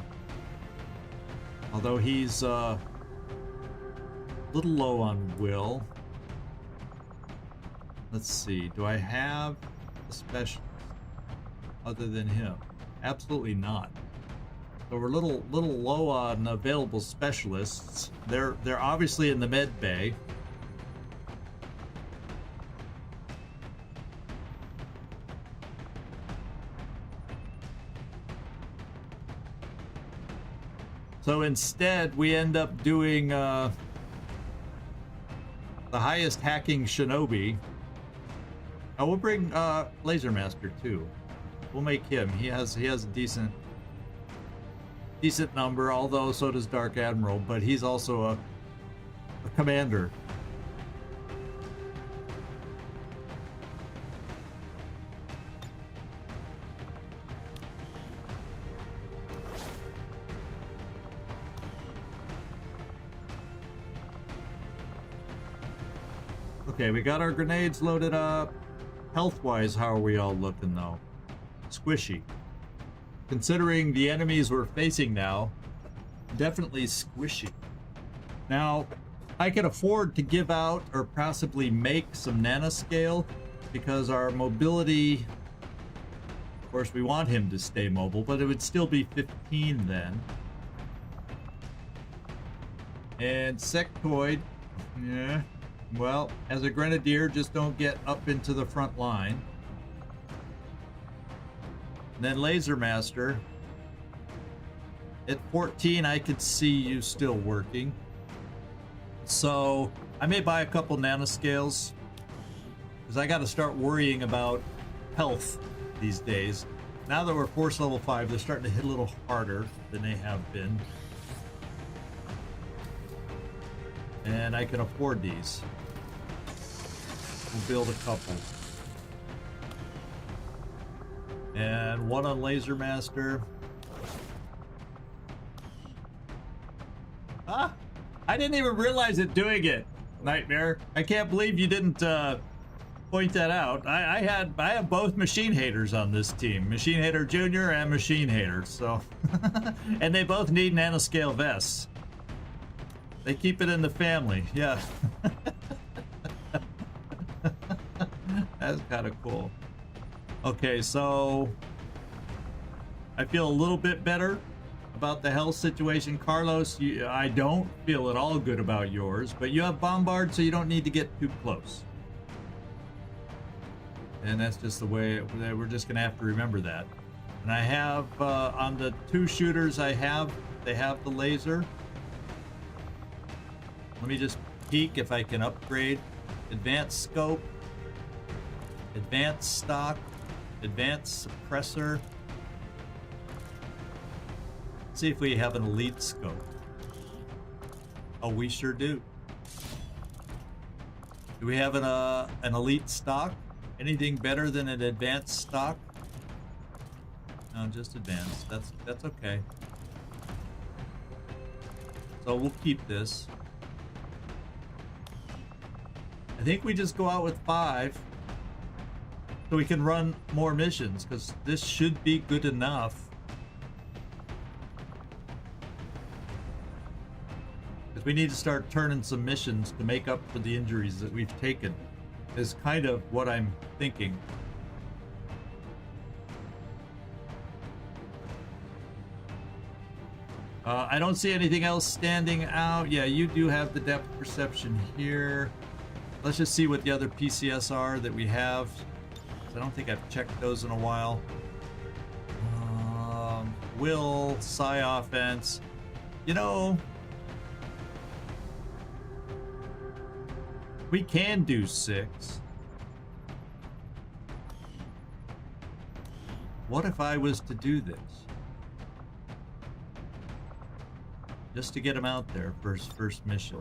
Although he's a little low on will. Let's see, do I have a specialist other than him? Absolutely not. So we're a little low on available specialists. They're obviously in the med bay. So instead, we end up doing the highest hacking shinobi. Oh, we'll bring Laser Master too. We'll make him. He has a decent number, although so does Dark Admiral, but he's also a commander. Okay, we got our grenades loaded up. Health-wise, how are we all looking, though? Squishy. Considering the enemies we're facing now, definitely squishy. Now, I can afford to give out or possibly make some nanoscale because our mobility... Of course, we want him to stay mobile, but it would still be 15 then. And sectoid, yeah. Well, as a grenadier, just don't get up into the front line. And then Laser Master. At 14, I could see you still working. So I may buy a couple nanoscales because I got to start worrying about health these days. Now that we're force level 5, they're starting to hit a little harder than they have been. And I can afford these. We'll build a couple. And one on Laser Master. Ah! I didn't even realize it doing it, Nightmare. I can't believe you didn't point that out. I have both Machine Haters on this team. Machine Hater Jr. and Machine Hater, so... and they both need nanoscale vests. They keep it in the family, yeah. That's kind of cool. Okay, so... I feel a little bit better about the health situation. Carlos, I don't feel at all good about yours, but you have Bombard, so you don't need to get too close. And that's just the way we're just gonna have to remember that. And I have on the 2 shooters they have the laser. Let me just peek if I can upgrade. Advanced scope, advanced stock, advanced suppressor. Let's see if we have an elite scope. Oh, we sure do. Do we have an elite stock? Anything better than an advanced stock? No, just advanced. That's okay. So we'll keep this. I think we just go out with 5 so we can run more missions, because this should be good enough. Because we need to start turning some missions to make up for the injuries that we've taken, is kind of what I'm thinking. I don't see anything else standing out. Yeah, you do have the depth perception here. Let's just see what the other PCS are that we have. I don't think I've checked those in a while. Will, Psi offense. You know, we can do 6. What if I was to do this? Just to get him out there for his first mission.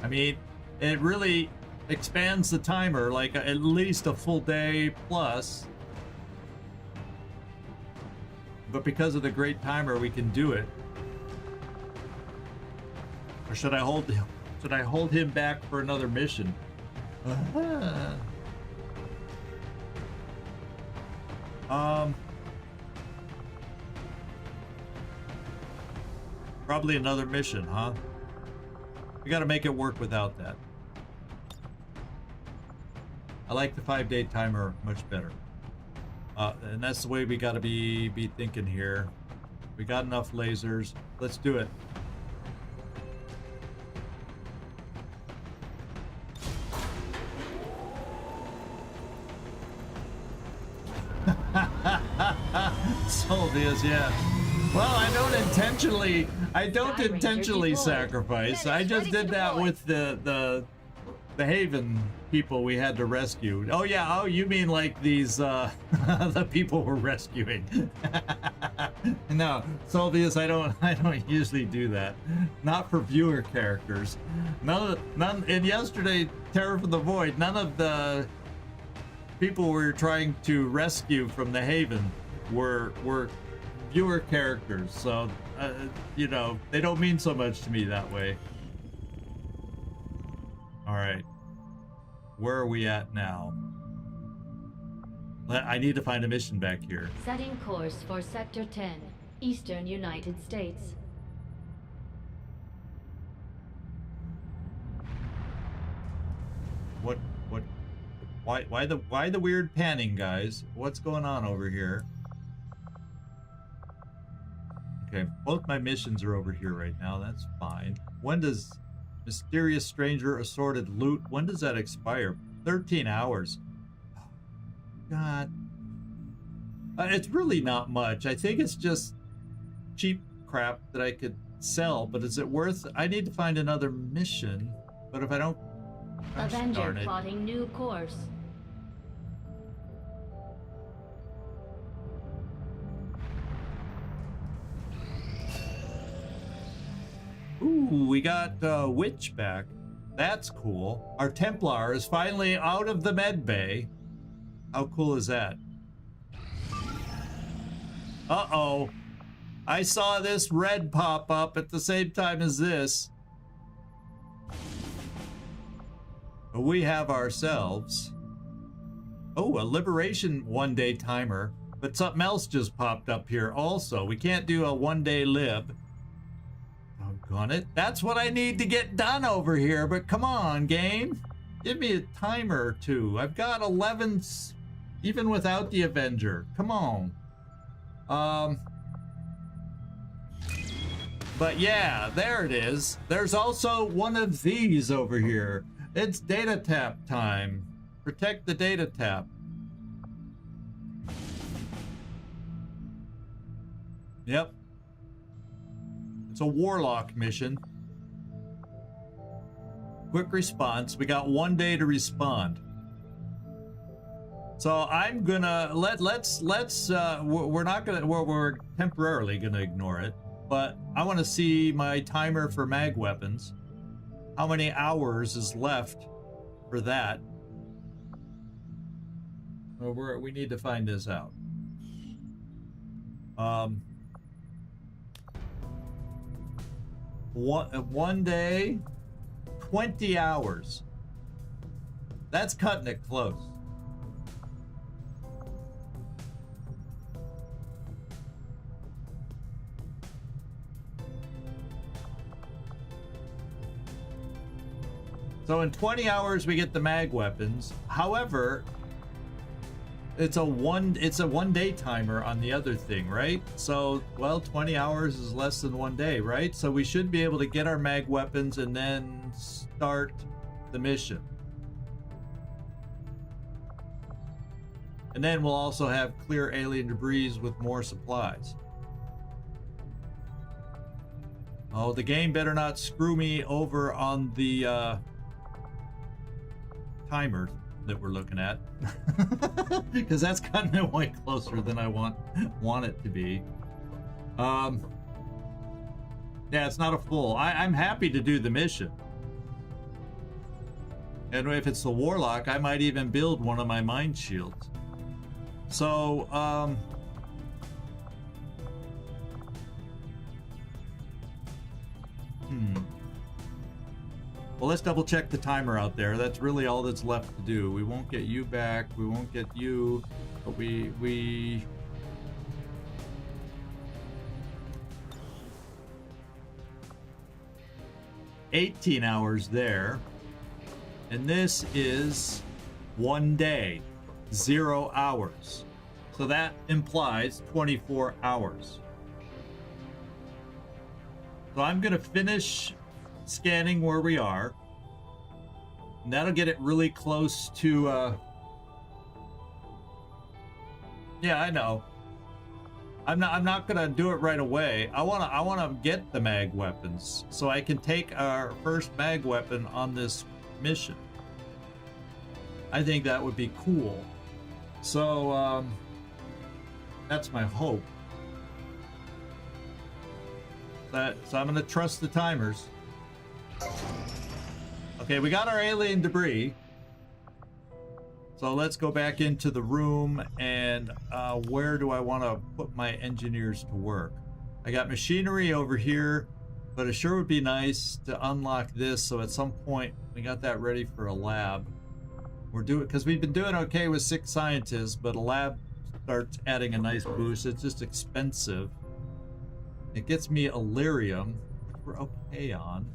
I mean, it really expands the timer, like at least a full day plus. But because of the great timer, we can do it. Or should I hold him back for another mission? Probably another mission, huh? We gotta make it work without that. I like the 5-day timer much better. And that's the way we gotta be thinking here. We got enough lasers. Let's do it. Solvius, yeah. Well, I don't intentionally sacrifice. I just did that with the Haven people we had to rescue. Oh yeah, oh you mean like these the people we're rescuing. No, Solvius, I don't usually do that. Not for viewer characters. None and yesterday, Terror from the Void, none of the people we're trying to rescue from the Haven were viewer characters, so you know, they don't mean so much to me that way. All right, where are we at now? I need to find a mission back here. Setting course for Sector 10, Eastern United States. Why the weird panning, guys? What's going on over here? Okay, both my missions are over here right now. That's fine. When does Mysterious Stranger Assorted Loot, when does that expire? 13 hours. God. It's really not much. I think it's just cheap crap that I could sell, but is it worth? I need to find another mission, but if I don't, gosh, Avenger darn it. plotting new course. Ooh, we got Witch back. That's cool. Our Templar is finally out of the med bay. How cool is that? Uh-oh. I saw this red pop up at the same time as this. We have ourselves. Oh, a liberation 1-day timer. But something else just popped up here also. We can't do a 1-day lib. Doggone it. That's what I need to get done over here. But come on, game. Give me a timer or two. I've got 11, even without the Avenger. Come on. But yeah, there it is. There's also one of these over here. It's Datatap time. Protect the Datatap. Yep. It's a Warlock mission. Quick response. We got 1 day to respond. So I'm gonna we're temporarily gonna ignore it, but I want to see my timer for mag weapons. How many hours is left for that? Well, we need to find this out. One day, 20 hours. That's cutting it close. So in 20 hours we get the mag weapons. However, it's a one day timer on the other thing, right? So, well, 20 hours is less than 1 day, right? So we should be able to get our mag weapons and then start the mission. And then we'll also have clear alien debris with more supplies. Oh, the game better not screw me over on the timer that we're looking at, because that's kind of way closer than I want it to be. Yeah, it's not a full. I'm happy to do the mission, and if it's the Warlock, I might even build one of my mind shields. So well, let's double check the timer out there. That's really all that's left to do. We won't get you back. We won't get you, but we 18 hours there. And this is 1 day, 0 hours. So that implies 24 hours. So I'm gonna finish scanning where we are, and that'll get it really close to yeah, I know. I'm not gonna do it right away. I wanna get the mag weapons so I can take our first mag weapon on this mission. I think that would be cool. So that's my hope. So I'm gonna trust the timers. Okay, we got our alien debris. So let's go back into the room, and where do I want to put my engineers to work? I got machinery over here, but it sure would be nice to unlock this so at some point we got that ready for a lab. We're doing, because we've been doing okay with 6 scientists, but a lab starts adding a nice boost. It's just expensive. It gets me Illyrium, which we're okay on.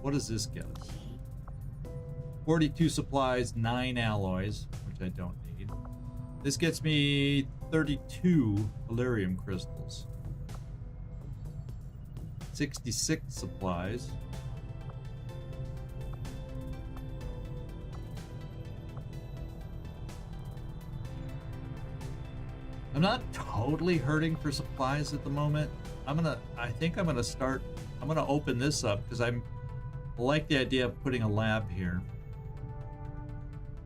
What does this get us? 42 supplies, 9 alloys, which I don't need. This gets me 32 Illyrium crystals. 66 supplies. I'm not totally hurting for supplies at the moment. I think I'm gonna open this up because I like the idea of putting a lab here.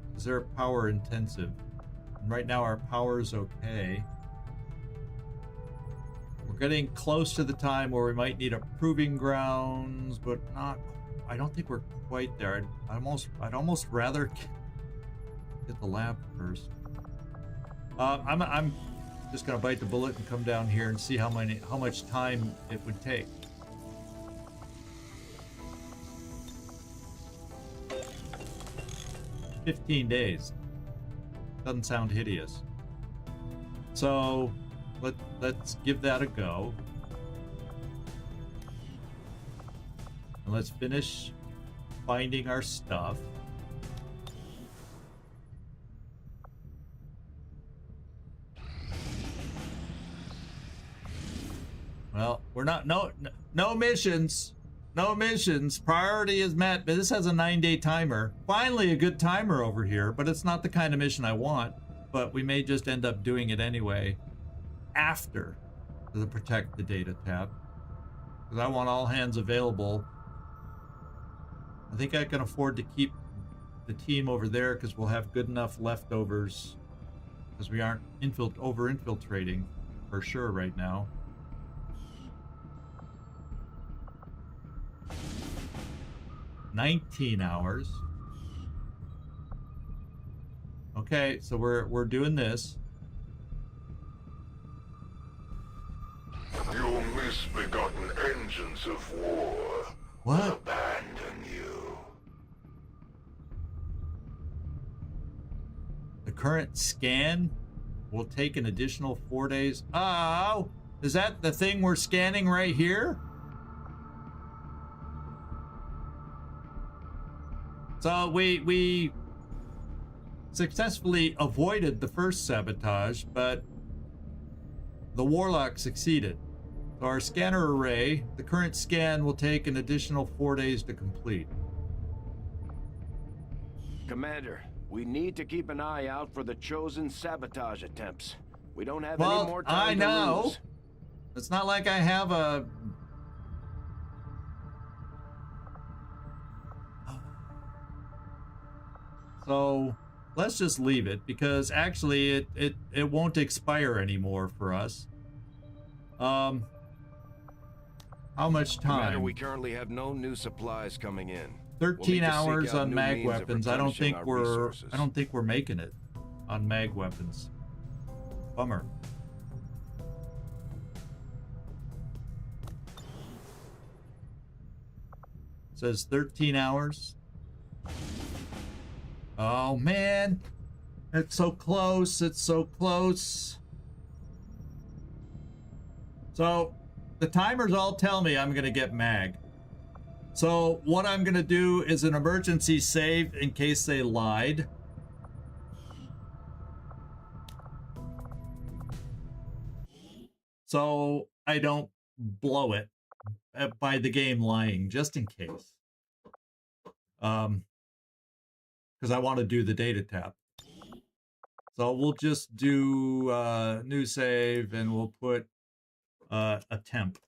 Because they're power intensive. And right now our power is okay. We're getting close to the time where we might need a proving grounds, but not. I don't think we're quite there. I'd almost rather get the lab first. I'm just gonna bite the bullet and come down here and see how much time it would take. $15 days. Doesn't sound hideous. So let's give that a go. And let's finish finding our stuff. Well, we're not no missions. No missions. Priority is met, but this has a 9-day timer. Finally a good timer over here, but it's not the kind of mission I want. But we may just end up doing it anyway after to protect the Datatap. Because I want all hands available. I think I can afford to keep the team over there because we'll have good enough leftovers. Because we aren't over-infiltrating for sure right now. $19 hours. Okay, so we're doing this. You misbegotten engines of war. What? Abandon you. The current scan will take an additional 4 days. Oh, is that the thing we're scanning right here? So we successfully avoided the first sabotage, but the Warlock succeeded. So our scanner array, the current scan will take an additional 4 days to complete. Commander, we need to keep an eye out for the chosen sabotage attempts. We don't have Well, any more time I know. to lose. It's not like I have a... So let's just leave it because actually it won't expire anymore for us. How much Commander, time? we currently have no new supplies coming in. 13 hours seek out on new mag means of weapons. I don't replenishing think our we're resources. I don't think we're making it on mag weapons. Bummer. Says 13 hours. Oh man, it's so close. It's so close. So the timers all tell me I'm gonna get mag. So what I'm gonna do is an emergency save in case they lied. So I don't blow it by the game lying, just in case. Because I want to do the Datatap. So we'll just do new save and we'll put a temp.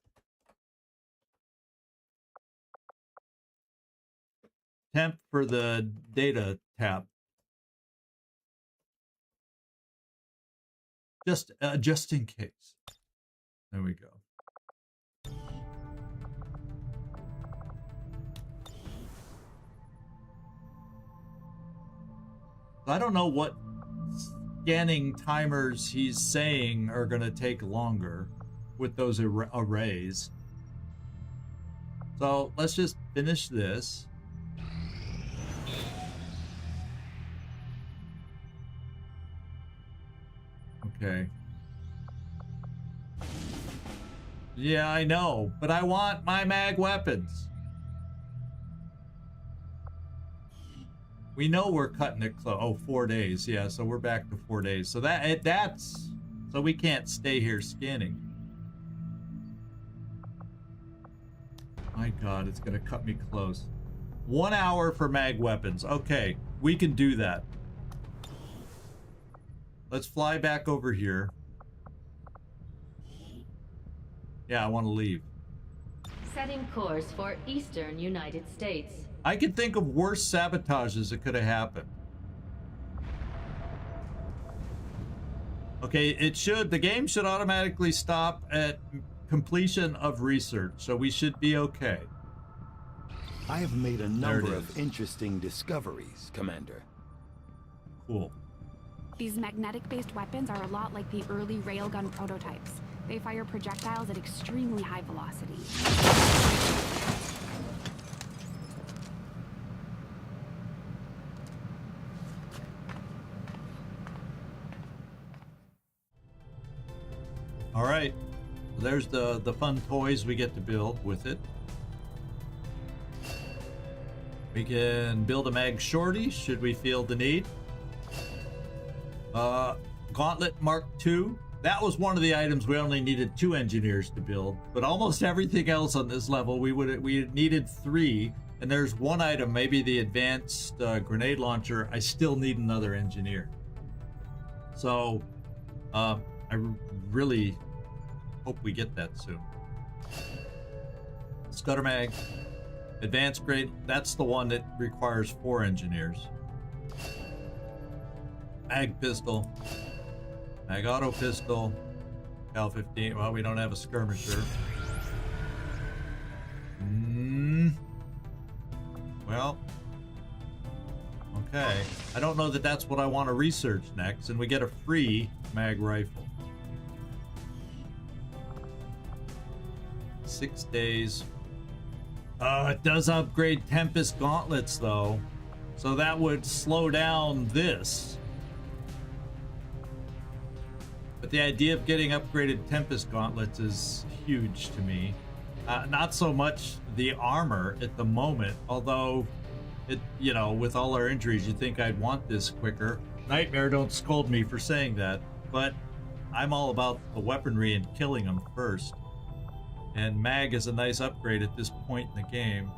Temp for the Datatap. Just in case. There we go. I don't know what scanning timers he's saying are going to take longer with those arrays. So let's just finish this. Okay. Yeah, I know, but I want my mag weapons. We know we're cutting it close. Oh, 4 days. Yeah, so we're back to 4 days. So that's so we can't stay here scanning. My God, it's gonna cut me close. 1 hour for mag weapons. Okay, we can do that. Let's fly back over here. Yeah, I want to leave. Setting course for Eastern United States. I could think of worse sabotages that could have happened. Okay, the game should automatically stop at completion of research, so we should be okay. I have made a number of interesting discoveries, Commander. Cool. These magnetic-based weapons are a lot like the early railgun prototypes. They fire projectiles at extremely high velocity. All right, there's the fun toys we get to build with it. We can build a mag shorty should we feel the need. Gauntlet Mark II. That was one of the items we only needed 2 engineers to build, but almost everything else on this level we needed 3. And there's one item, maybe the advanced grenade launcher. I still need another engineer. So I really hope we get that soon. Stutter mag, advanced grade. That's the one that requires 4 engineers. Mag pistol. Mag auto pistol, Cal 15. Well, we don't have a skirmisher. Well, okay. I don't know that that's what I want to research next, and we get a free mag rifle. 6 days. It does upgrade Tempest gauntlets, though, so that would slow down this. But the idea of getting upgraded Tempest gauntlets is huge to me. Not so much the armor at the moment, although it, with all our injuries, you'd think I'd want this quicker. Nightmare, don't scold me for saying that, but I'm all about the weaponry and killing them first. And mag is a nice upgrade at this point in the game.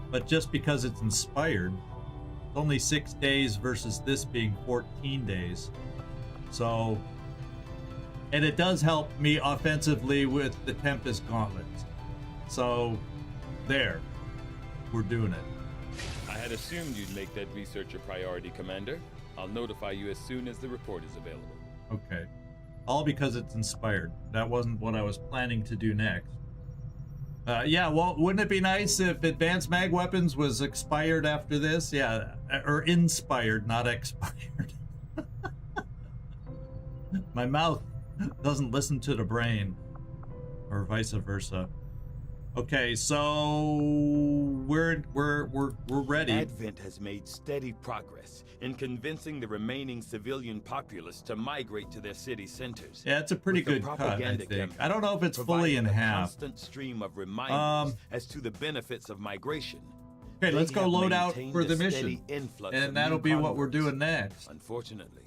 But just because it's inspired, it's only 6 days versus this being 14 days. So, and it does help me offensively with the Tempest gauntlets. So, there, we're doing it. I had assumed you'd make that research a priority, Commander. I'll notify you as soon as the report is available. Okay. All because it's inspired. That wasn't what I was planning to do next. Yeah, well, wouldn't it be nice if advanced mag weapons was expired after this? Yeah, or inspired, not expired. My mouth doesn't listen to the brain, or vice versa. Okay, so we're ready. Advent has made steady progress in convincing the remaining civilian populace to migrate to their city centers. Yeah, it's a pretty good cut, I think. I don't know if it's fully in half. Constant stream of reminders as to the benefits of migration. Okay, let's go load out for the mission, and that'll be what we're doing next. Unfortunately,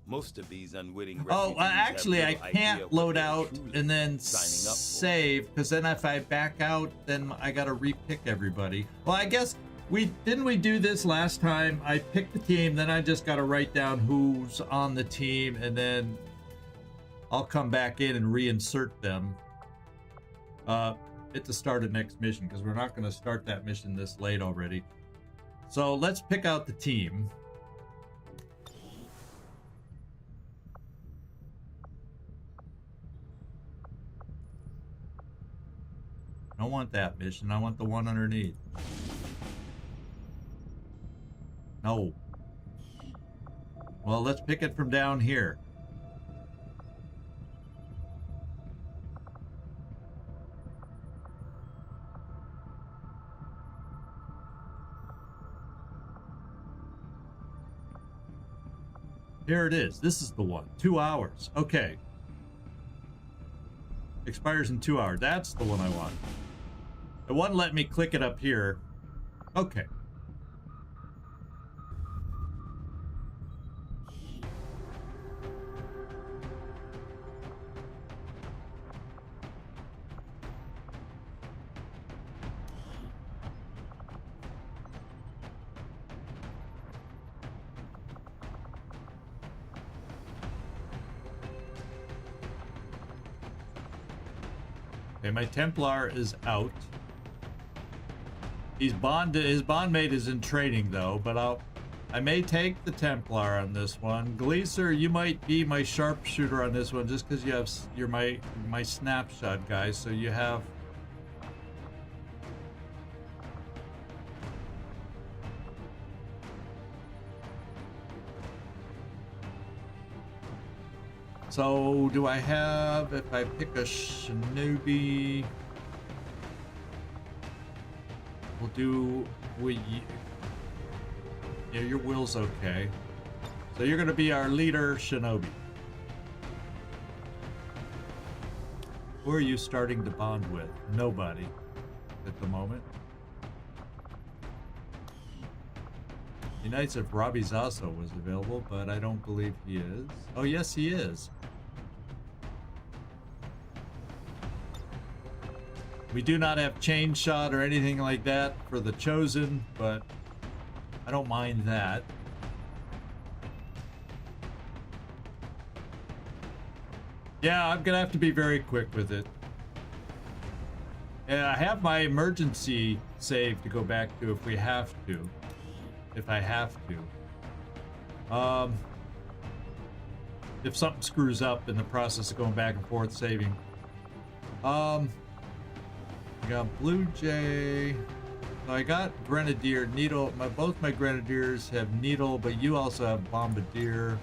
most of these unwitting actually, I can't load out and then save, because then if I back out, then I gotta repick everybody. Well, I guess didn't we do this last time? I picked the team, then I just gotta write down who's on the team, and then I'll come back in and reinsert them at the start of next mission, because we're not gonna start that mission this late already. So let's pick out the team. I don't want that mission. I want the one underneath. No. Well, let's pick it from down here. Here it is. This is the one. 2 hours. Okay. Expires in 2 hours. That's the one I want. It wouldn't let me click it up here. Okay. Okay, my Templar is out. He's bonded. His bondmate is in training though, but I may take the Templar on this one. Gleaser, you might be my sharpshooter on this one, just because you're my snapshot guy. So you have. So do I have? If I pick a Shinobi, we'll do. Yeah, your will's okay. So you're gonna be our leader, Shinobi. Who are you starting to bond with? Nobody at the moment. Be nice if Robbie Zasso was available, but I don't believe he is. Oh yes, he is. We do not have chain shot or anything like that for the Chosen, but I don't mind that. Yeah, I'm gonna have to be very quick with it. And I have my emergency save to go back to if we have to. If I have to. If something screws up in the process of going back and forth saving. I got Blue Jay. So I got Grenadier, Needle. Both my Grenadiers have Needle, but you also have Bombardier.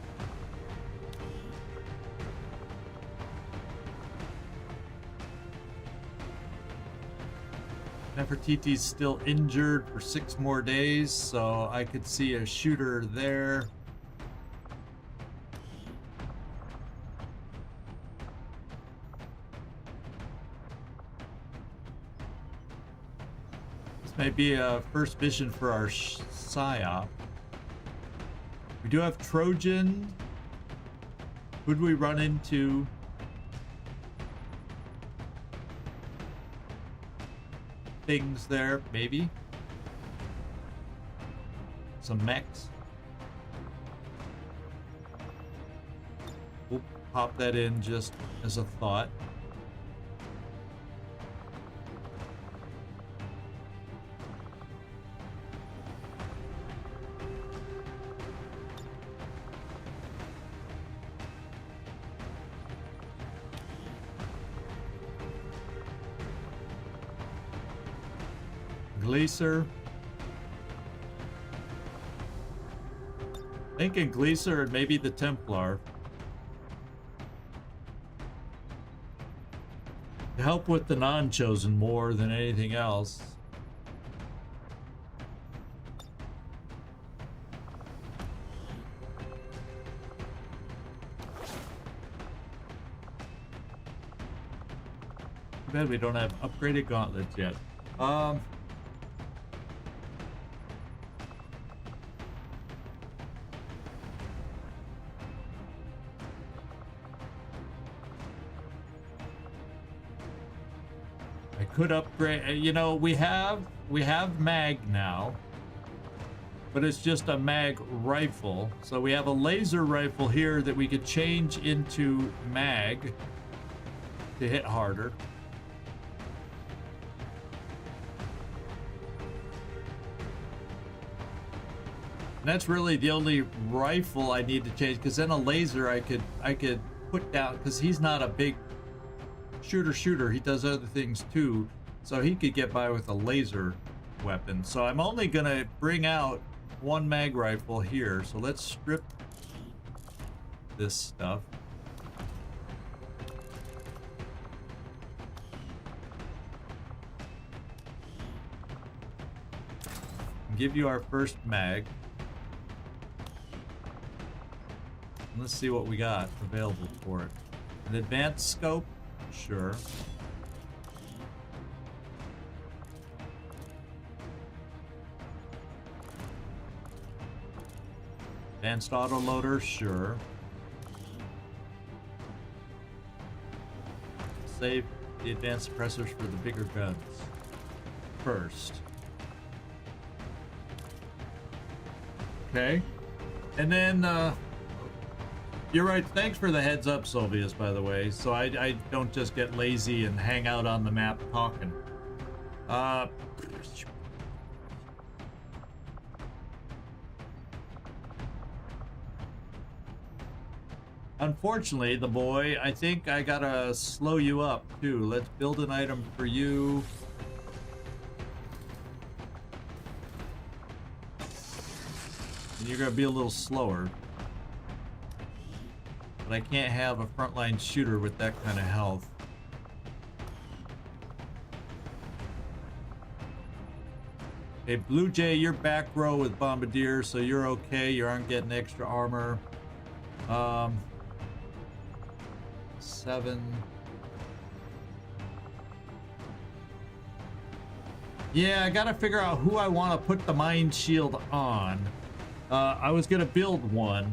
Nefertiti's still injured for 6 more days, so I could see a shooter there. Maybe a first mission for our PSYOP. We do have Trojan. Who'd we run into? Things there, maybe. Some mechs. We'll pop that in just as a thought. Gleaser. Thinking Gleaser and maybe the Templar. To help with the non-chosen more than anything else. Too bad we don't have upgraded gauntlets yet. Could upgrade, you know, we have mag now, but it's just a mag rifle. So we have a laser rifle here that we could change into mag to hit harder. And that's really the only rifle I need to change, because then a laser I could put down, because he's not a big shooter. He does other things too, so he could get by with a laser weapon. So I'm only gonna bring out one mag rifle here. So let's strip this stuff. Give you our first mag. And let's see what we got available for it. An advanced scope. Sure. Advanced autoloader, sure. Save the advanced suppressors for the bigger guns first. Okay. And then You're right. Thanks for the heads up, Sylvius, by the way. So I don't just get lazy and hang out on the map talking. Unfortunately, the boy, I think I gotta slow you up too. Let's build an item for you. And you're gonna be a little slower. But I can't have a frontline shooter with that kind of health. Okay, Blue Jay, you're back row with Bombardier, so you're okay. You aren't getting extra armor. 7. Yeah, I gotta figure out who I want to put the mind shield on. I was gonna build one.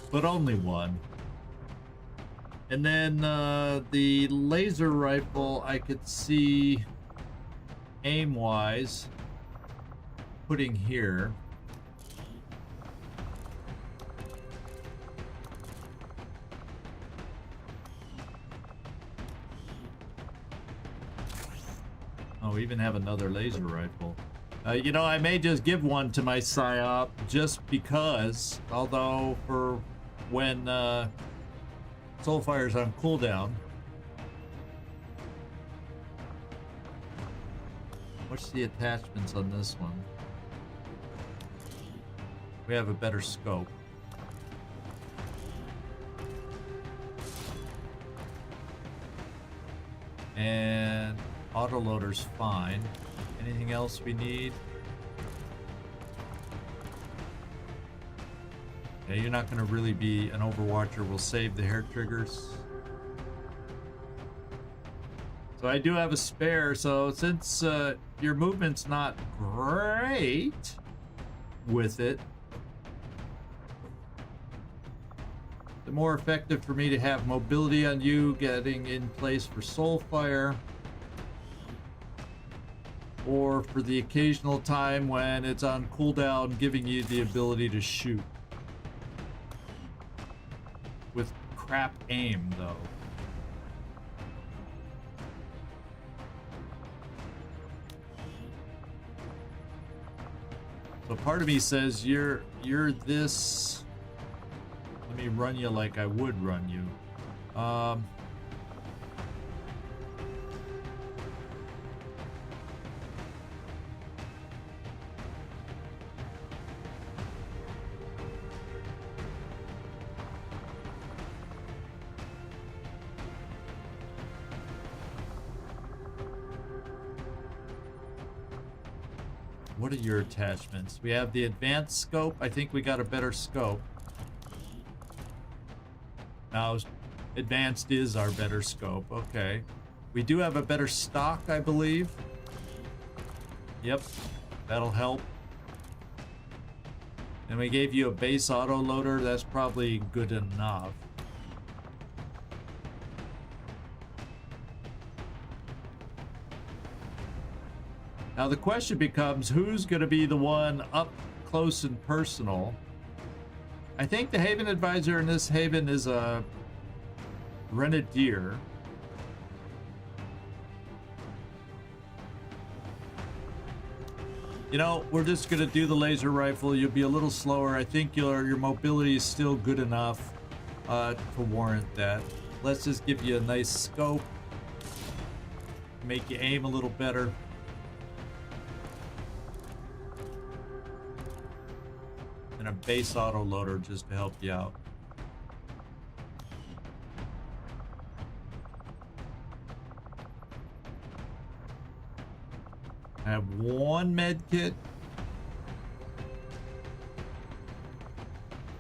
But only one. And then the laser rifle, I could see aim-wise putting here. Oh, we even have another laser rifle. You know, I may just give one to my PSYOP just because, although for when Soulfire's on cooldown. What's the attachments on this one? We have a better scope. And autoloader's fine. Anything else we need? Yeah, you're not going to really be an Overwatcher. We'll save the hair triggers. So I do have a spare. So since your movement's not great with it, the more effective for me to have mobility on you, getting in place for Soulfire, or for the occasional time when it's on cooldown, giving you the ability to shoot. With crap aim, though. So part of me says you're this. Let me run you like I would run you. What are your attachments? We have the advanced scope. I think we got a better scope. Now, advanced is our better scope. Okay. We do have a better stock, I believe. Yep. That'll help. And we gave you a base autoloader. That's probably good enough. Now the question becomes, who's going to be the one up close and personal? I think the Haven Advisor in this Haven is a Grenadier. You know, we're just going to do the laser rifle. You'll be a little slower. I think your mobility is still good enough to warrant that. Let's just give you a nice scope. Make you aim a little better. A base autoloader just to help you out. I have one med kit.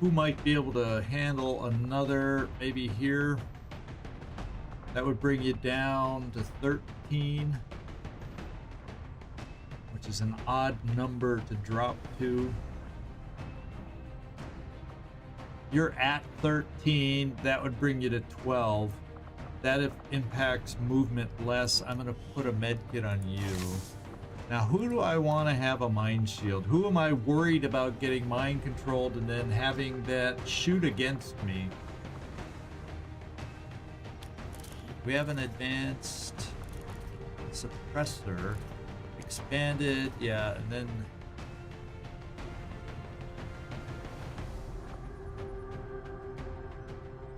Who might be able to handle another? Maybe here. That would bring you down to 13, which is an odd number to drop to. You're at 13. That would bring you to 12. that impacts movement less. I'm gonna put a med kit on you. Now, who do I want to have a mind shield? Who am I worried about getting mind controlled and then having that shoot against me? We have an advanced suppressor, expanded, yeah, and then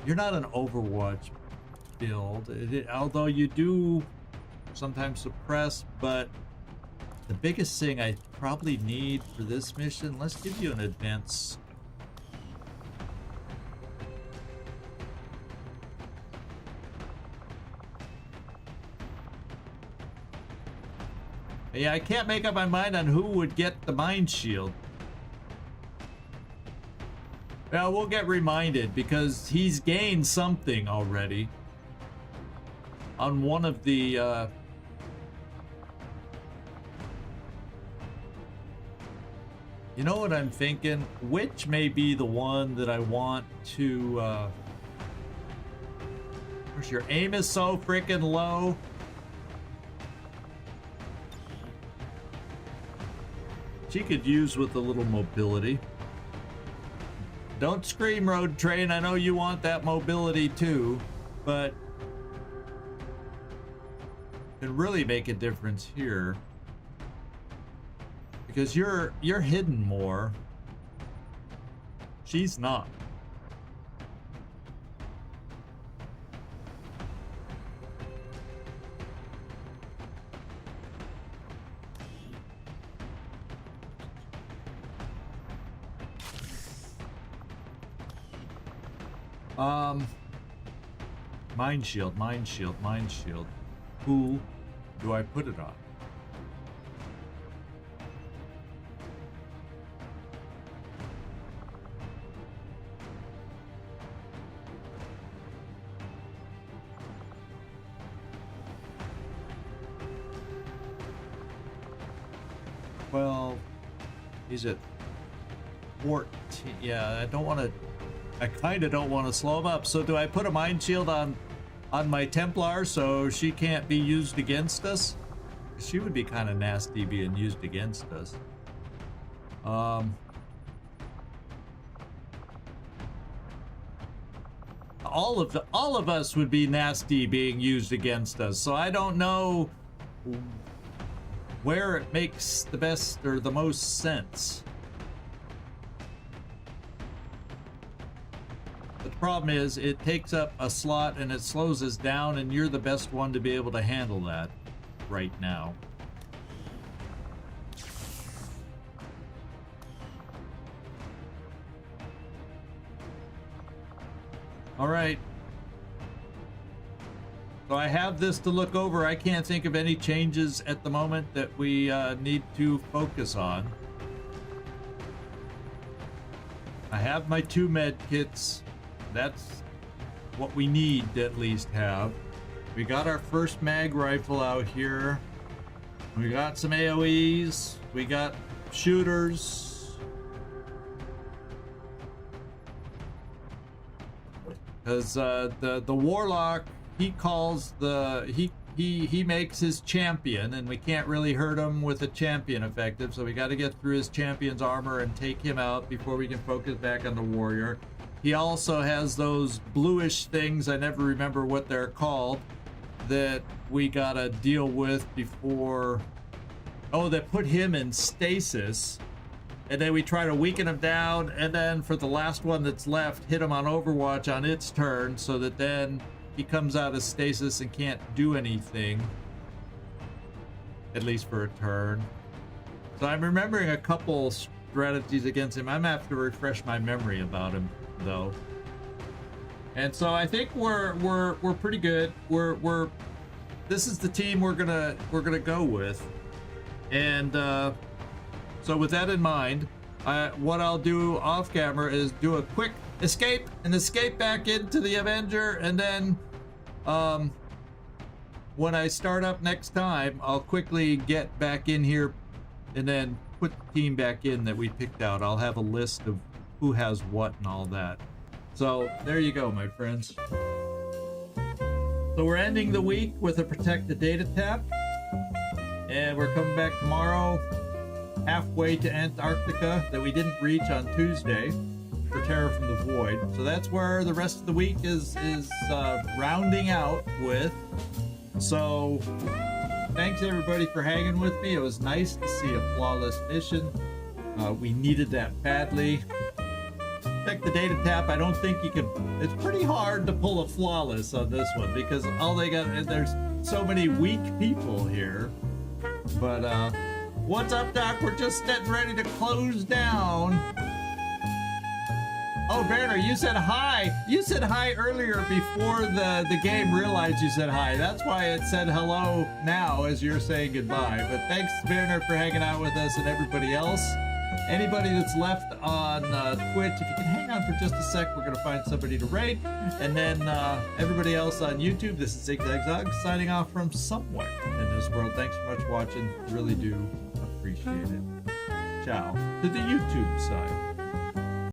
you're not an Overwatch build, although you do sometimes suppress, but the biggest thing I probably need for this mission, let's give you an advance. Yeah, I can't make up my mind on who would get the mind shield. Well, we'll get reminded because he's gained something already on one of the you know what I'm thinking? Which may be the one that I want to of course, your aim is so freaking low. She could use with a little mobility. Don't scream, Road Train. I know you want that mobility too, but it can really make a difference here because you're hidden more. She's not. Mind shield, mind shield, mind shield. Who do I put it on? Well, he's at 14. Yeah, I don't want to. I kind of don't want to slow him up. So do I put a mind shield on my Templar so she can't be used against us? She would be kind of nasty being used against us. All of us would be nasty being used against us. So I don't know where it makes the best or the most sense. The problem is it takes up a slot and it slows us down, and you're the best one to be able to handle that right now. All right. So I have this to look over. I can't think of any changes at the moment that we need to focus on. I have my 2 med kits. That's what we need to at least have. We got our first mag rifle out here. We got some AoEs. We got shooters. Because the Warlock, he calls he makes his champion, and we can't really hurt him with a champion effective, so we got to get through his champion's armor and take him out before we can focus back on the warrior. He also has those bluish things, I never remember what they're called, that we gotta deal with before. Oh, that put him in stasis, and then we try to weaken him down, and then for the last one that's left, hit him on Overwatch on its turn, so that then he comes out of stasis and can't do anything, at least for a turn. So I'm remembering a couple strategies against him. I'm gonna have to refresh my memory about him though. And so I think we're pretty good. This is the team we're gonna go with. And so with that in mind, what I'll do off camera is do a quick escape back into the Avenger, and then when I start up next time, I'll quickly get back in here and then put the team back in that we picked out. I'll have a list of who has what and all that. So there you go, my friends. So So we're ending the week with a Protect the Datatap. And we're coming back tomorrow, halfway to Antarctica that we didn't reach on Tuesday for Terror from the Void. So that's where the rest of the week is rounding out with. So thanks everybody for hanging with me. It was nice to see a flawless mission. We needed that badly. Check the Datatap. I don't think you could. It's pretty hard to pull a flawless on this one because all they got, and there's so many weak people here. But what's up, Doc? We're just getting ready to close down. Oh, Werner, you said hi. You said hi earlier before the game realized you said hi. That's why it said hello now as you're saying goodbye. But thanks, Werner, for hanging out with us and everybody else. Anybody that's left on Twitch, if you can hang on for just a sec, we're going to find somebody to raid. And then everybody else on YouTube, this is ZigZagZog signing off from somewhere in this world. Thanks so much for watching. Really do appreciate it. Ciao to the YouTube side.